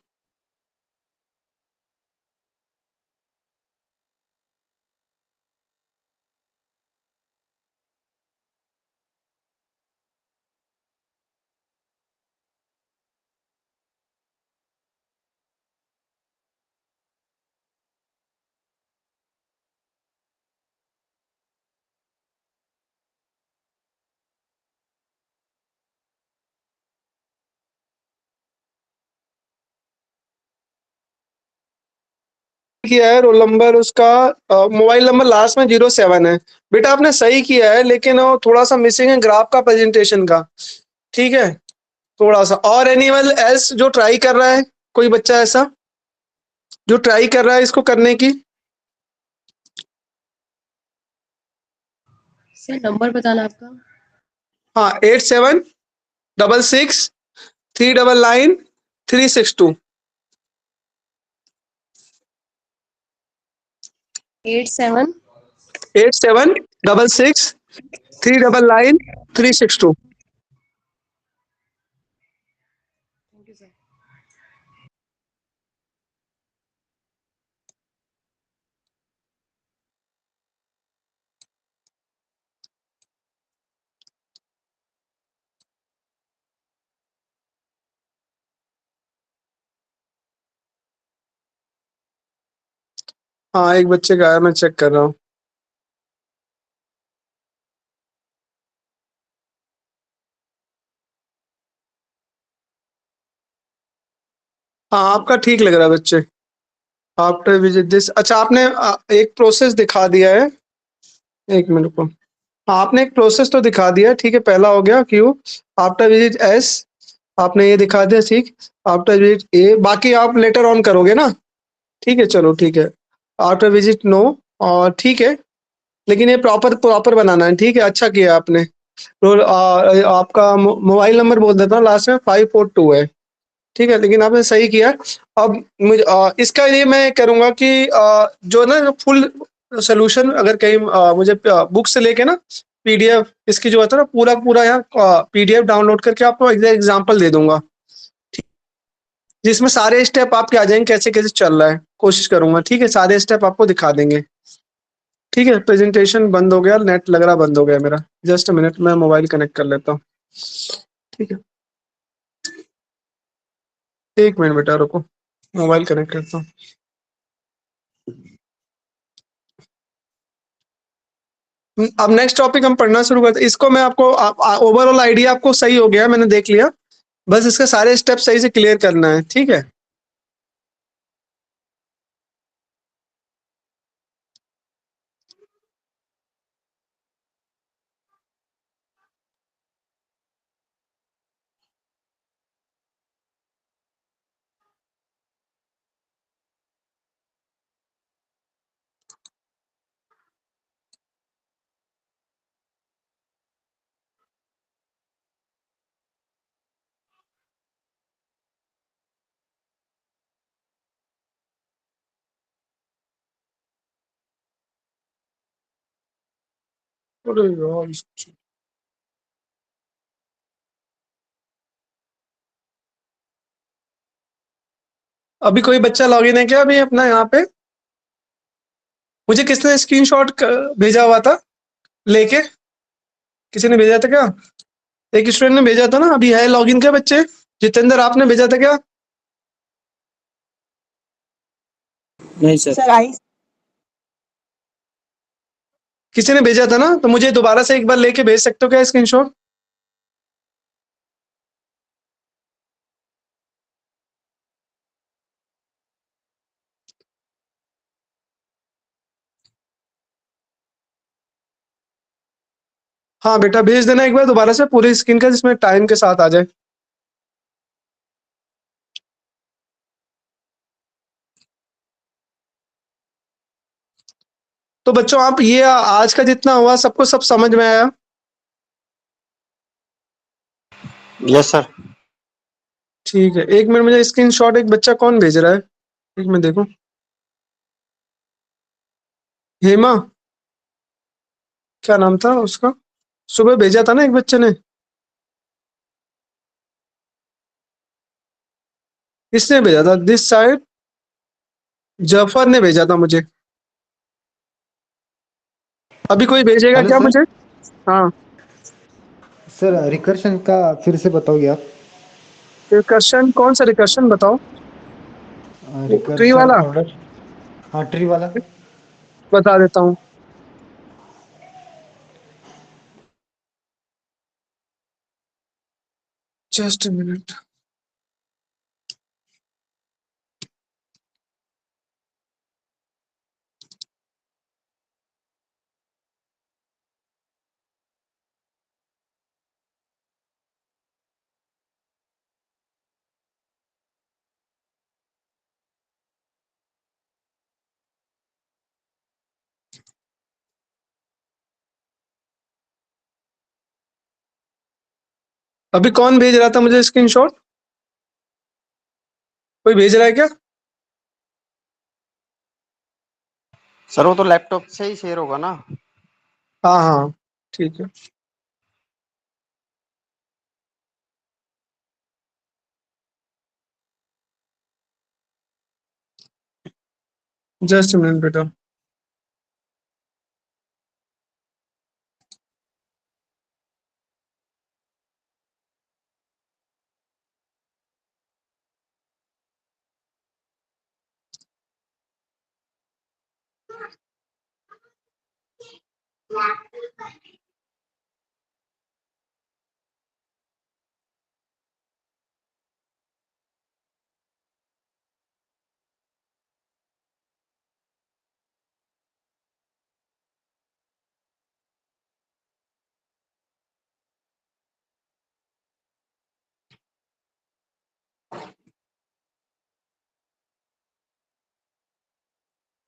किया है रोल नंबर उसका, मोबाइल नंबर लास्ट में 07 है। बेटा आपने सही किया है, लेकिन वो थोड़ा सा मिसिंग है ग्राफ का, प्रेजेंटेशन का, ठीक है? थोड़ा सा। और एनीवन एल्स जो ट्राई कर रहा है, कोई बच्चा ऐसा जो ट्राई कर रहा है इसको करने की? सर नंबर बताना आपका। हाँ, 8766399362। 87 8766399362। Thank you sir. हाँ, एक बच्चे का आया, मैं चेक कर रहा हूँ। हाँ, आपका ठीक लग रहा है बच्चे। आफ्टर विजिट दिस, अच्छा आपने एक प्रोसेस दिखा दिया है। एक मिनट को, हाँ आपने एक प्रोसेस तो दिखा दिया, ठीक है? पहला हो गया क्यू, आफ्टर विजिट एस आपने ये दिखा दिया, ठीक। आफ्टर विजिट ए, बाकी आप लेटर ऑन करोगे ना, ठीक है? चलो ठीक है। आफ्टर विजिट नो, और ठीक है, लेकिन ये प्रॉपर प्रॉपर बनाना है, ठीक है? अच्छा किया आपने। रोल आपका मोबाइल नंबर बोल देता हूँ, लास्ट में 542 है, ठीक है? लेकिन आपने सही किया। अब मुझे इसका ये मैं करूँगा कि जो ना फुल सॉल्यूशन अगर कहीं मुझे बुक से लेके ना पीडीएफ इसकी जो होता है ना, पूरा पूरा यहाँ पीडीएफ डाउनलोड करके आपको एग्जांपल दे दूंगा, जिसमें सारे स्टेप आपके आ जाएंगे, कैसे कैसे चल रहा है, कोशिश करूंगा, ठीक है? सारे स्टेप आपको दिखा देंगे, ठीक है? प्रेजेंटेशन बंद हो गया, नेट लग रहा बंद हो गया मेरा। जस्ट अ मिनट, मैं मोबाइल कनेक्ट कर लेता हूँ, ठीक है? 1 मिनट बेटा रुको, मोबाइल कनेक्ट करता हूँ। अब नेक्स्ट टॉपिक हम पढ़ना शुरू करते हैं। इसको मैं आपको ओवरऑल आइडिया आपको सही हो गया, मैंने देख लिया, बस इसके सारे स्टेप सही से क्लियर करना है, ठीक है? अरे यार, अभी कोई बच्चा लॉगिन है क्या अभी अपना यहाँ पे? मुझे किसने स्क्रीनशॉट भेजा हुआ था लेके? किसी ने भेजा था क्या? एक स्टूडेंट ने भेजा था ना, अभी है लॉगिन क्या बच्चे? जितेंद्र आपने भेजा था क्या? नहीं सर आई किसी ने भेजा था ना, तो मुझे दोबारा से एक बार लेके भेज सकते हो क्या स्क्रीनशॉट? हाँ बेटा, भेज देना एक बार दोबारा से पूरी स्क्रीन का, जिसमें टाइम के साथ आ जाए। तो बच्चों आप ये आज का जितना हुआ सबको सब समझ में आया? यस सर ठीक है, एक मिनट, मुझे स्क्रीनशॉट एक बच्चा कौन भेज रहा है, एक मिनट देखो। हेमा, क्या नाम था उसका? सुबह भेजा था ना एक बच्चे ने। किसने भेजा था? दिस साइड जफर ने भेजा था मुझे। अभी कोई भेजेगा हेलो क्या सर। मुझे? हाँ, सर रिकर्शन का फिर से बताओगे आप? रिकर्शन कौन सा रिकर्शन बताओ? ट्री रिकर्शन वाला ऑर्डर, हाँ ट्री वाला। बता देता हूँ। Just minute. अभी कौन भेज रहा था मुझे स्क्रीनशॉट? कोई भेज रहा है क्या? सर वो तो लैपटॉप से ही शेयर होगा ना। हाँ हाँ, ठीक है। जस्ट मिनट बेटा।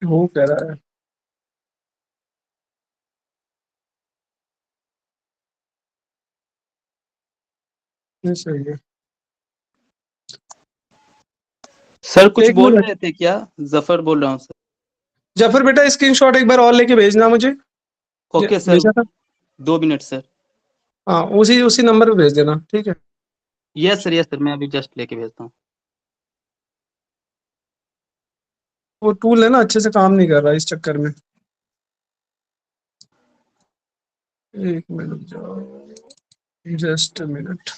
वो कह रहा है ये सही है। सर कुछ एक बोल मिनट, रहे थे क्या? जफर बोल रहा हूँ सर। जफर बेटा स्क्रीनशॉट एक बार और लेके भेजना मुझे। ओके सर, भेजा था? 2 मिनट सर। हाँ, उसी उसी नंबर पे भेज देना, ठीक है। यस सर मैं अभी जस्ट लेके भेजता हूँ। वो टूल है ना, अच्छे से काम नहीं कर रहा इस चक्कर में। एक मिनट जाओ, जस्ट मिनट।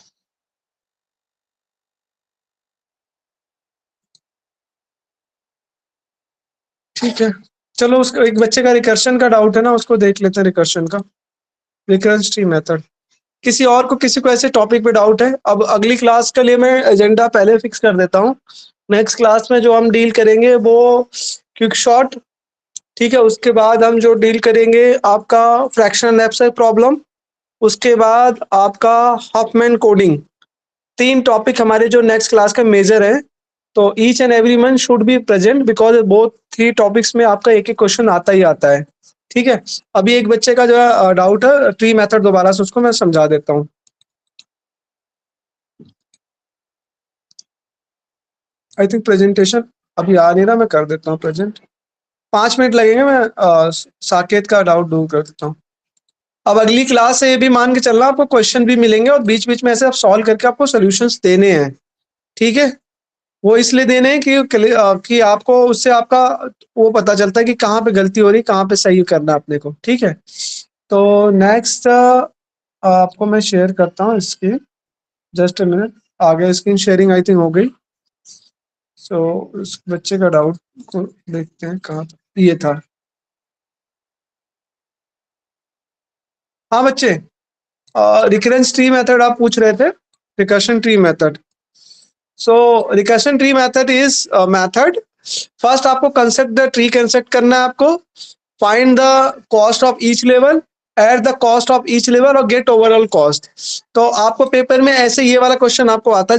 ठीक है, चलो उसका एक बच्चे का रिकर्शन का डाउट है ना, उसको देख लेते हैं। रिकर्शन का रिकरेंस ट्री मेथड। किसी और को, किसी को ऐसे टॉपिक पे डाउट है? अब अगली क्लास के लिए मैं एजेंडा पहले फिक्स कर देता हूँ। नेक्स्ट क्लास में जो हम डील करेंगे वो क्विक शॉट, ठीक है। उसके बाद हम जो डील करेंगे आपका फ्रैक्शनल लैप्स प्रॉब्लम, उसके बाद आपका हॉफमैन कोडिंग। 3 टॉपिक हमारे जो नेक्स्ट क्लास का मेजर है। तो each and every one should be present, because both 3 topics में आपका एक एक क्वेश्चन आता ही आता है, ठीक है। अभी एक बच्चे का जो डाउट है ट्री मेथड, दोबारा से उसको मैं समझा देता हूँ। आई थिंक प्रेजेंटेशन अभी आ नहीं रहा, मैं कर देता हूँ प्रेजेंट। 5 मिनट लगेंगे, मैं साकेत का डाउट दूर कर देता हूँ। अब अगली क्लास से ये भी मान के चलना, आपको क्वेश्चन भी मिलेंगे और बीच बीच में ऐसे आप सॉल्व करके आपको सॉल्यूशंस देने हैं, ठीक है। वो इसलिए देने हैं कि आपको उससे आपका वो पता चलता है कि कहाँ पे गलती हो रही, कहाँ पे सही करना है अपने को, ठीक है। तो नेक्स्ट आपको मैं शेयर करता हूँ इसकी, जस्ट अ मिनट। आगे स्क्रीन शेयरिंग आई थिंक हो गई। सो उस बच्चे का डाउट को देखते हैं कहाँ ये था। हाँ बच्चे, रिकरेंस ट्री मेथड आप पूछ रहे थे, recursion tree method. So recursion tree method is method, first आपको कंस्ट्रक्ट द ट्री कंस्ट्रक्ट करना है आपको, find the cost of each level, at the cost of each level और गेट ओवरऑल कॉस्ट। तो आपको पेपर में ऐसे ये वाला क्वेश्चन आपको आता है,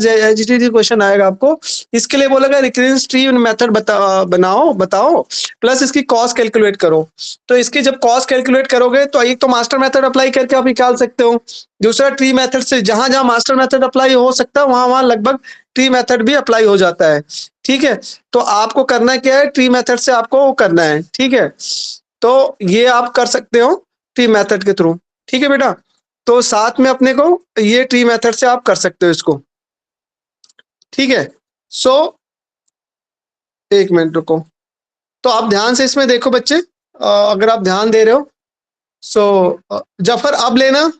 क्वेश्चन आएगा आपको, इसके लिए बोलेगा रिकरेंस ट्री मेथड बताओ प्लस इसकी कॉस्ट कैलकुलेट करो। तो इसकी जब कॉस्ट कैलकुलेट करोगे तो एक तो मास्टर मेथड अप्लाई करके आप निकाल सकते हो, दूसरा ट्री मेथड से जहां जहां मास्टर मेथड अप्लाई हो सकता है वहां वहां लगभग ट्री मेथड भी अप्लाई हो जाता है, ठीक है। तो आपको करना क्या है, ट्री मेथड से आपको वो करना है, ठीक है। तो ये आप कर सकते हो ट्री मेथड के थ्रू, ठीक है बेटा। तो साथ में अपने को ये ट्री मेथड से आप कर सकते हो इसको, ठीक है। सो एक मिनट रुको, तो आप ध्यान से इसमें देखो बच्चे, अगर आप ध्यान दे रहे हो। सो जफर अब लेना,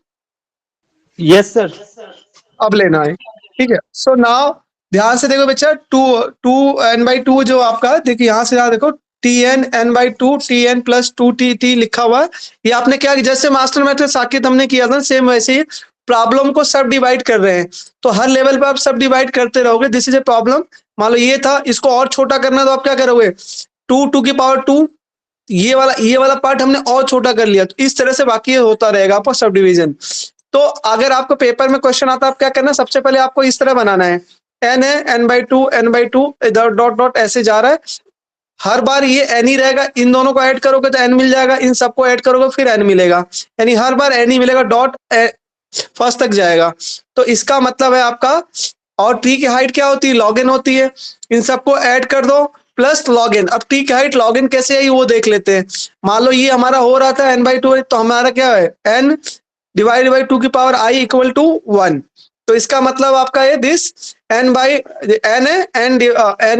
यस सर। अब लेना है, ठीक है। सो नाउ ध्यान से देखो बच्चा, 2n/2 जो आपका, देखिए यहाँ से यहाँ देखो, Tn(n/2) Tn + 2T लिखा हुआ है। ये आपने क्या, जैसे मास्टर मेथड साकेत हमने किया था सेम वैसे ही प्रॉब्लम को सब डिवाइड कर रहे हैं, तो हर लेवल पे आप सब डिवाइड करते रहोगे। दिस इज ए प्रॉब्लम, मान लो ये था, इसको और छोटा करना तो आप क्या करोगे, 2 ये वाला पार्ट हमने और छोटा कर लिया, तो इस तरह से बाकी ये होता रहेगा आपका सब डिवीजन। तो अगर आपको पेपर में क्वेश्चन आता है, आप क्या करना, सबसे पहले आपको इस तरह बनाना है, n है n/2 इधर डॉट डॉट ऐसे जा रहा है, हर बार ये n ही रहेगा, इन दोनों को ऐड करोगे तो n मिल जाएगा, इन सबको ऐड करोगे फिर n मिलेगा, यानी हर बार n ही मिलेगा, डॉट फर्स्ट तक जाएगा। तो इसका मतलब है आपका, और ट्री की हाइट क्या होती है, लॉग एन होती है, इन सबको ऐड कर दो प्लस लॉग एन। अब ट्री की हाइट लॉग एन कैसे आई वो देख लेते हैं। मान लो ये हमारा हो रहा था n/2, तो हमारा क्या है, n डिवाइड बाई 2 = 1। तो इसका मतलब आपका है दिस n है, n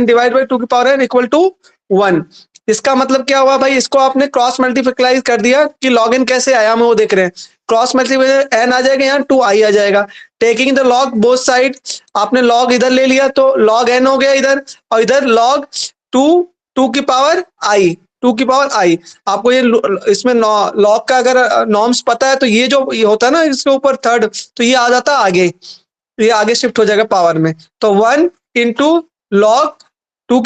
डिवाइड बाई 2 = 1। इसका मतलब क्या हुआ भाई, इसको आपने क्रॉस मल्टीप्लाई कर दिया कि लॉग इन कैसे आया, हम वो देख रहे हैं। क्रॉस मल्टीप्लाई n आ जाएगा, यहाँ 2i आ जाएगा। Taking the log both side, आपने लॉग इधर ले लिया तो लॉग n हो गया इधर, और इधर लॉग 2 आपको ये इसमें लॉग का अगर नॉर्म्स पता है तो ये जो ये होता है ना इसके ऊपर थर्ड, तो ये आ जाता आगे, ये आगे शिफ्ट हो जाएगा पावर में। तो 1 × log 2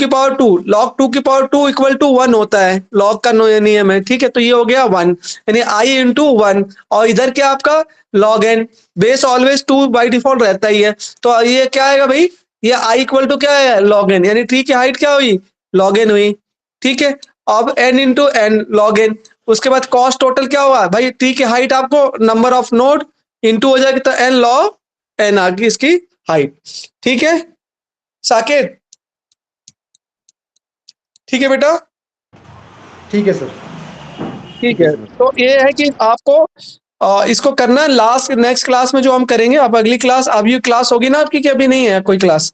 log 2 = 1 होता है, लॉग का नियम है, ठीक है। तो ये हो गया 1, यानी i × 1, और इधर क्या आपका log n, base always 2 by default रहता ही है। तो ये क्या आएगा भाई, ये i = क्या है, log n, यानी ट्री की हाइट क्या हुई, log n हुई, ठीक है। अब n × n log n, उसके बाद कॉस्ट टोटल क्या हुआ भाई, ट्री की हाइट आपको नंबर ऑफ नोड इंटू हो जाएगी, तो n log n आ गई इसकी हाइट, ठीक है साकेत, ठीक है बेटा, ठीक है सर। ठीक है। तो ये है कि आपको इसको करना है लास्ट, नेक्स्ट क्लास में जो हम करेंगे, अब अगली क्लास, अब ये क्लास होगी ना आपकी कि अभी नहीं है कोई क्लास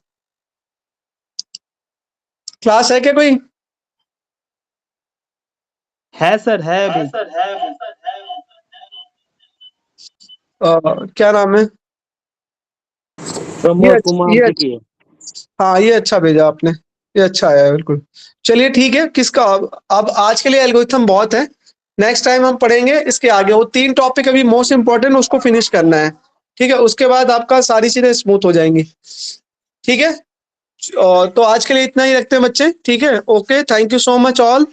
है क्या कोई, है सर, है अभी। क्या नाम है, प्रमोद कुमार ये जी की है। हाँ ये अच्छा भेजा आपने, ये अच्छा आया है बिल्कुल। चलिए ठीक है, किसका अब आज के लिए एल्गोरिथम बहुत है, नेक्स्ट टाइम हम पढ़ेंगे इसके आगे। वो 3 टॉपिक अभी मोस्ट इंपॉर्टेंट, उसको फिनिश करना है, ठीक है। उसके बाद आपका सारी चीजें स्मूथ हो जाएंगी, ठीक है। तो आज के लिए इतना ही रखते हैं बच्चे, ठीक है। Okay, thank you so much all,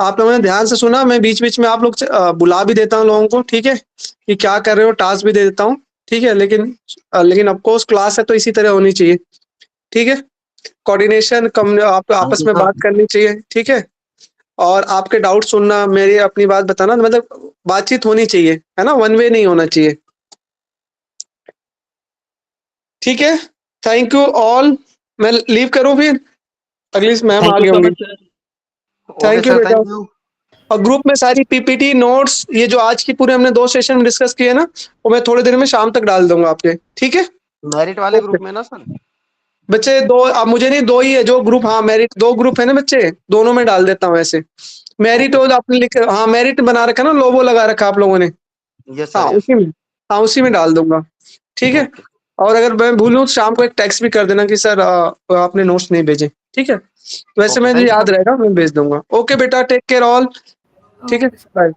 आप लोगों ने ध्यान से सुना। मैं बीच बीच में आप लोग से बुला भी देता हूँ लोगों को, ठीक है, कि क्या कर रहे हो, टास्क भी दे देता हूँ, ठीक है। लेकिन ऑफकोर्स क्लास है तो इसी तरह होनी चाहिए, ठीक है। कोऑर्डिनेशन कम, आप आपस में बात करनी चाहिए, ठीक है। और आपके डाउट सुनना, मेरी अपनी बात बताना, मतलब बातचीत होनी चाहिए, है ना, वन वे नहीं होना चाहिए, ठीक है। थैंक यू ऑल, मैं लीव करूं फिर, अगली मैम आ गई होंगी। थैंक यू बेटा, और ग्रुप में सारी पीपीटी नोट्स ये जो आज की पूरे हमने 2 सेशन में डिस्कस किए ना, वो मैं थोड़ी देर में शाम तक डाल दूंगा आपके, ठीक है? मेरिट वाले ग्रुप में ना सर? बच्चे 2, अब मुझे नहीं 2 ही है जो ग्रुप, हाँ मेरिट 2 ग्रुप है ना बच्चे, दोनों में डाल देता हूँ ऐसे। मेरिट और आपने लिख, हाँ मेरिट बना रखा ना, लोगो लगा रखा आप लोगों ने, यस हाँ सर, उसी में, हाँ उसी में डाल दूंगा, ठीक है? और अगर मैं भूलूं तो शाम को एक टेक्स्ट भी कर देना कि सर आपने नोट्स नहीं भेजे, ठीक है? तो वैसे Okay, मुझे thank you, याद sir. रहेगा, मैं भेज दूंगा। ओके बेटा, टेक केयर ऑल, ठीक है, बाय।